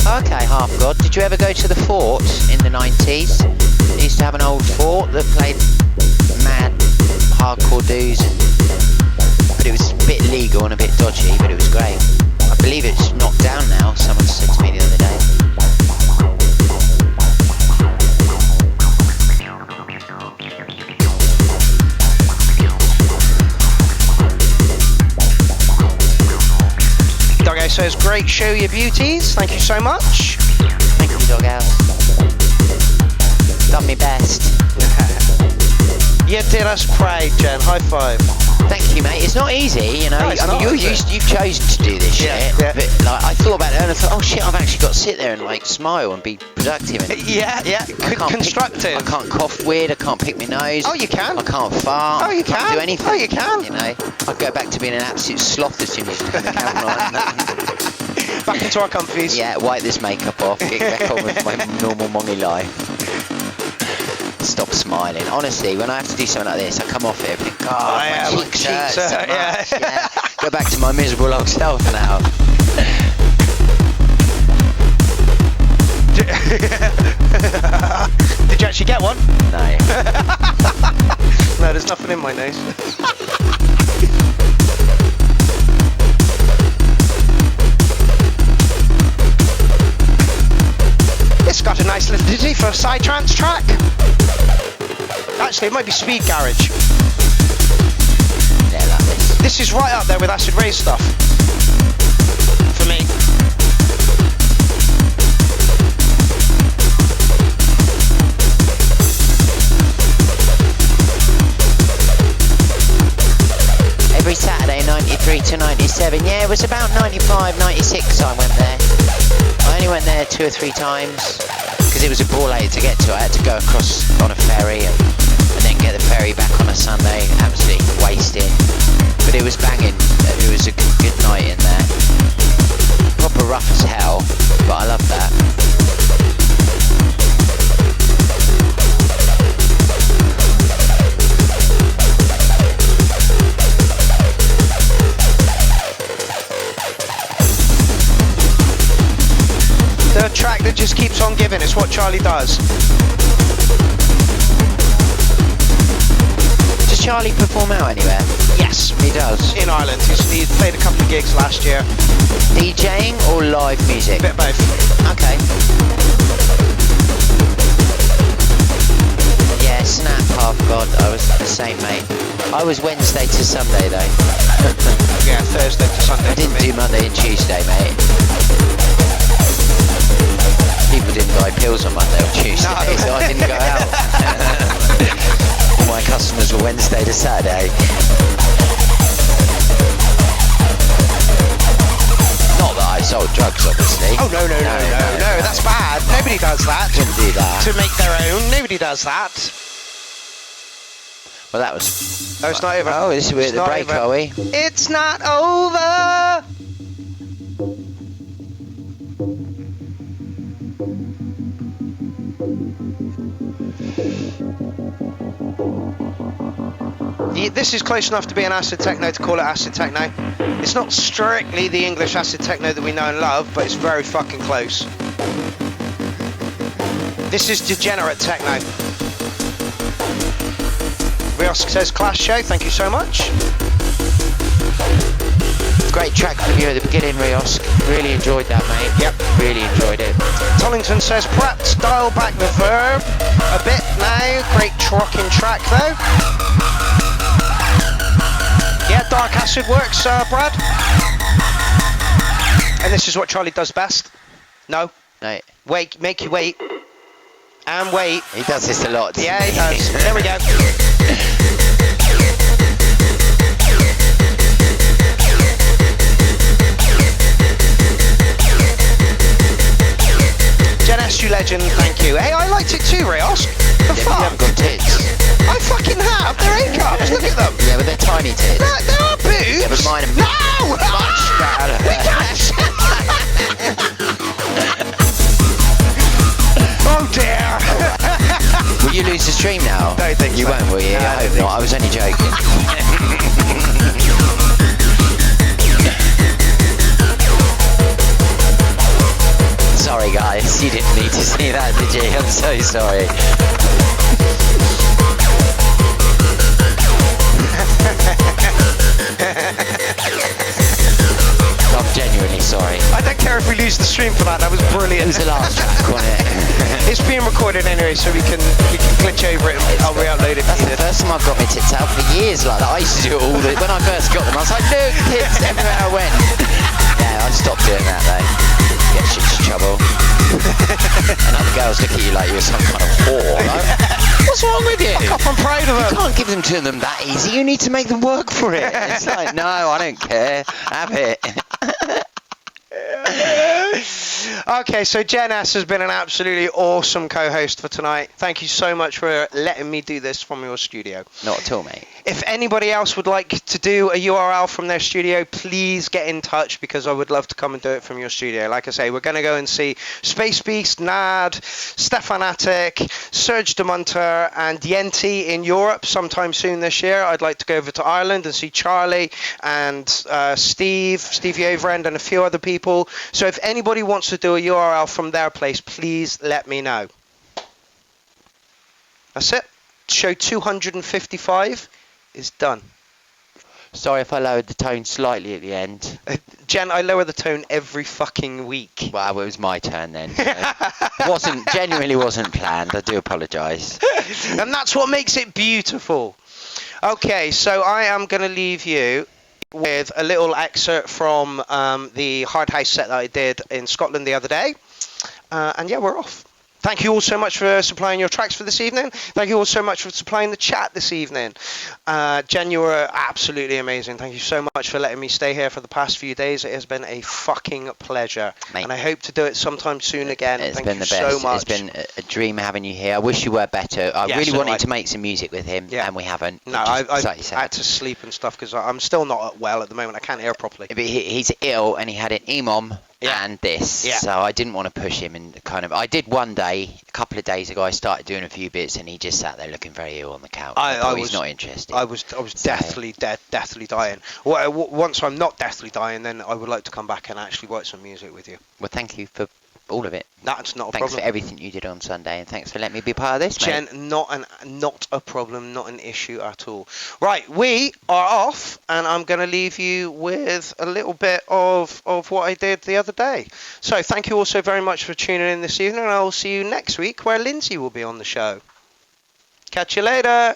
Okay, half god. Did you ever go to the fort in the 90s? They used to have an old fort that played mad hardcore dudes, but it was a bit illegal and a bit dodgy, but it was great. I believe it's knocked down now, someone said to me the other day. Doggo says, great show, you beauties. Thank you so much. Thank you, Doghouse. Done me best. You did us proud, Jen. High five. Thank you, mate. It's not easy, you know. No, it's not, is it? You've chosen to do this Yeah, shit. yeah. But like, I thought about it and I thought, oh shit, I've actually got to sit there and like smile and be productive. And Yeah. Constructive. I can't cough weird. I can't pick my nose. Oh, you can. I can't fart. Oh, you I can't can. do anything. Oh, you can. You know, I'd go back to being an absolute sloth as soon as you turn the camera on. Back into our comfies. Yeah, wipe this makeup off. Get back on with my normal mongy life. Stop smiling. Honestly, when I have to do something like this, I come off it and think, God, my cheeks hurt so much. Yeah. Go back to my miserable old self now. Did you actually get one? No. No, there's nothing in my nose. It's got a nice little ditty for a side trance track. Actually, it might be Speed Garage. Yeah, like this. This is right up there with Acid Rain stuff. For me. Every Saturday, 93 to 97. Yeah, it was about 95, 96 I went there. I only went there 2 or 3 times because it was a ball ache to get to. I had to go across on a ferry and then get the ferry back on a Sunday. Absolutely wasted. But it was banging. It was a good night in there. Proper rough as hell, but I love that. The track that just keeps on giving, it's what Charlie does. Does Charlie perform out anywhere? Yes. He does. In Ireland. He played a couple of gigs last year. DJing or live music? Bit of both. Okay. Yeah, snap, half god. I was the same, mate. I was Wednesday to Sunday though. Yeah, Thursday to Sunday. I didn't do Monday and Tuesday, mate. People didn't buy pills on Monday or Tuesday, No. so I didn't go out. All my customers were Wednesday to Saturday. Not that I sold drugs, obviously. Oh, no, that's bad. Nobody does that. Couldn't do that. To make their own. Nobody does that. Well, that was... No, it's not over. Oh, this is we're at the break, over. are we? It's not over. This is close enough to be an acid techno to call it acid techno. It's not strictly the English acid techno that we know and love, but it's very fucking close. This is degenerate techno. Riosk says Clash Show, thank you so much. Great track from you at the beginning, Riosk. Really enjoyed that, mate. Yep. Really enjoyed it. Tollington says perhaps dial back the verb a bit now. Great rocking track though. Yeah, dark acid works, Brad. And this is what Charlie does best. No. Right. Wait, make you wait. And wait. He does this a lot. Yeah, he does. There we go. Jen S, you legend, thank you. Hey, I liked it too, Riosk. The You fuck? haven't got tits. I fucking have. They're A-cups. Look at them. Yeah, but they're tiny tits. There are boobs. Yeah, but mine are No! much better. Oh dear. Will you lose the stream now? Don't think you so. won't, will you? No, I hope not. I was only joking. Sorry guys, you didn't need to see that, did you? I'm so sorry. I'm genuinely sorry. I don't care if we lose the stream for that. That was brilliant. It was the last track, wasn't it? It's being recorded anyway, so we can glitch over it and I'll re-upload it. That's the first time I've got my tits out for years like that. I used to do it all the... When I first got them, I was like, look, tits everywhere I went. Yeah, I stopped doing that though. Get shit into trouble. And other girls look at you like you're some kind of whore. Like, what's What's wrong with you? Fuck off, I'm proud of You them. can't give them to them that easy. You need to make them work for it. It's like, no, I don't care. Have it. Okay, so Jen S has been an absolutely awesome co-host for tonight. Thank you so much for letting me do this from your studio. Not at all, mate. If anybody else would like to do a URL from their studio, please get in touch because I would love to come and do it from your studio. Like I say, we're going to go and see Space Beast, Nad, Stefan Attic, Serge de Munter, and Yenti in Europe sometime soon this year. I'd like to go over to Ireland and see Charlie and Stevie Overend, and a few other people. So if anybody wants to do a URL from their place, please let me know. That's it. Show 255 is done. Sorry if I lowered the tone slightly at the end. Jen, I lower the tone every fucking week. Well, it was my turn then. So genuinely wasn't planned. I do apologise. And that's what makes it beautiful. Okay, so I am going to leave you with a little excerpt from the Hard House set that I did in Scotland the other day. And yeah, we're off. Thank you all so much for supplying your tracks for this evening. Thank you all so much for supplying the chat this evening. Jen, you were absolutely amazing. Thank you so much for letting me stay here for the past few days. It has been a fucking pleasure. Mate, and I hope to do it sometime soon again. It's Thank been you the best. so much. It's been a dream having you here. I wish you were better. I really wanted to make some music with him, and we haven't. No, I had to sleep and stuff because I'm still not well at the moment. I can't hear properly. But he's ill and he had an EMOM and this, so I didn't want to push him. And I did one day, a couple of days ago, I started doing a few bits and he just sat there looking very ill on the couch. I was not interested. I was deathly dying. Once I'm not deathly dying, then I would like to come back and actually write some music with you. Well, thank you for all of it. That's not a Thanks problem. for everything you did on Sunday, and thanks for letting me be part of this, Jen, mate. not a problem, not an issue at all. Right, we are off, and I'm going to leave you with a little bit of what I did the other day. So thank you all so very much for tuning in this evening, and I'll see you next week where Lindsay will be on the show. Catch you later.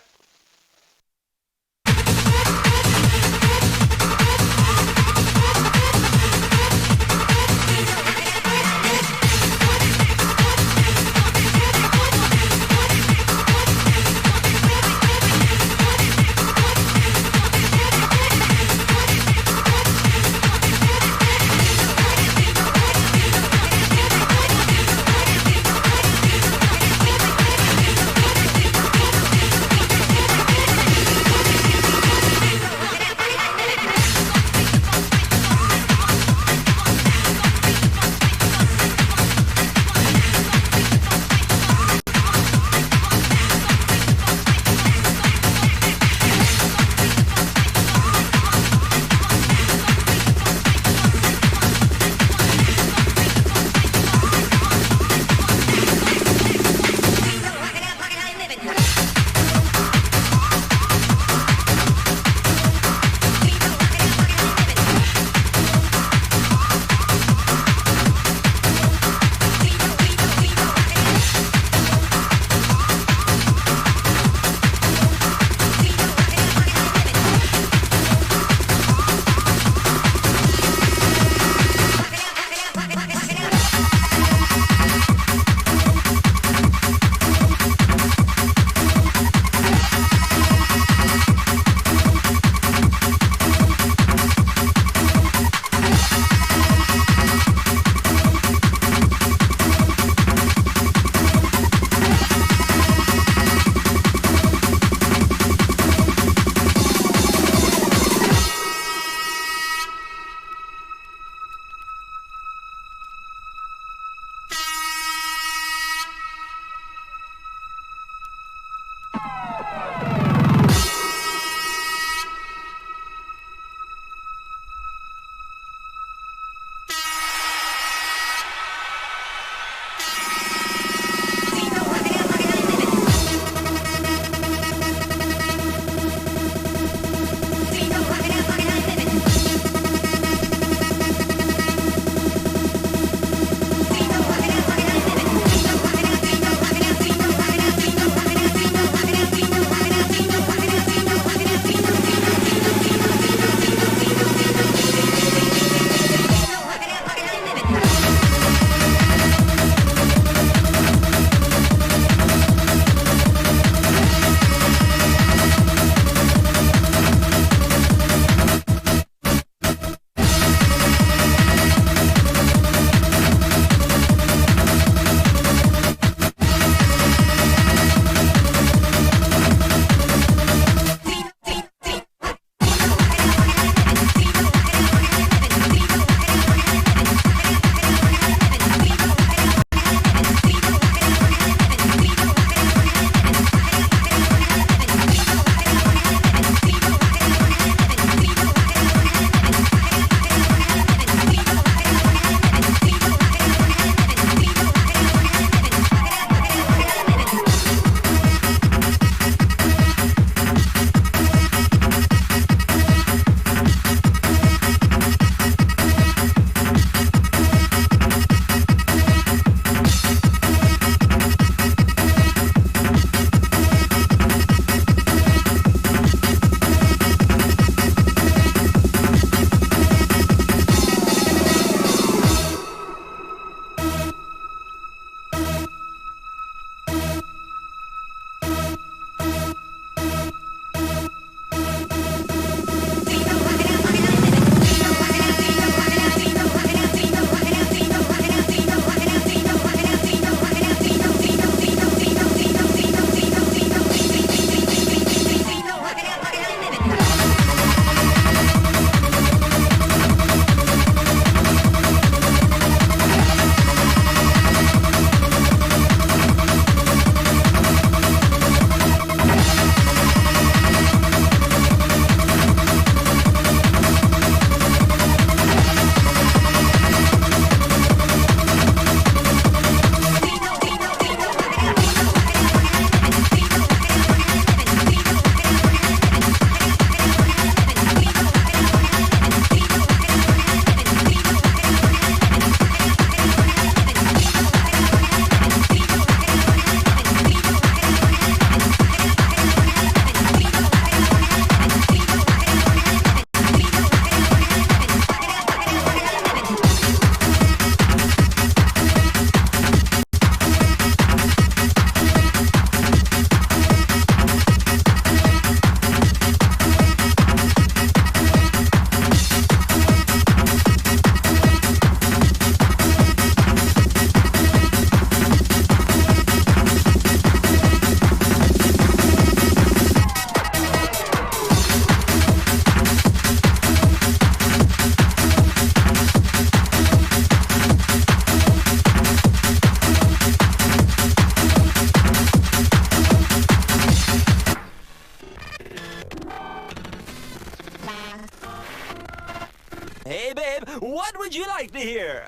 you like to hear?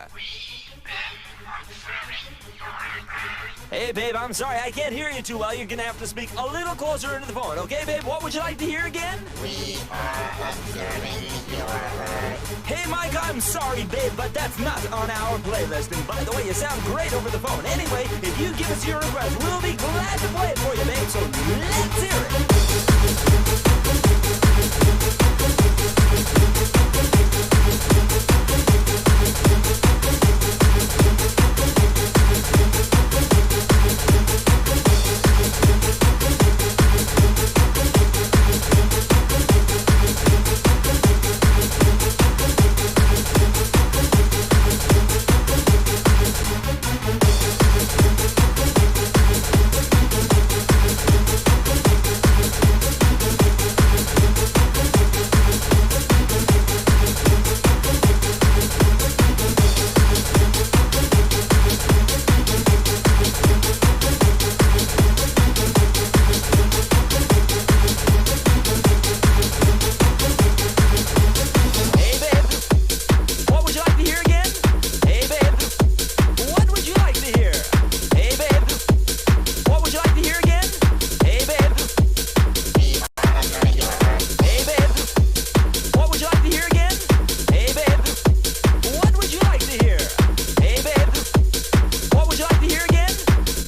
Hey, babe, I'm sorry, I can't hear you too well. You're gonna have to speak a little closer into the phone. Okay, babe, what would you like to hear again? We are observing your Earth. Hey, Mike, I'm sorry, babe, but that's not on our playlist. And by the way, you sound great over the phone. Anyway, if you give us your request, we'll be glad to play it for you, babe. So let's hear it.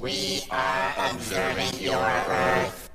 We are observing your Earth.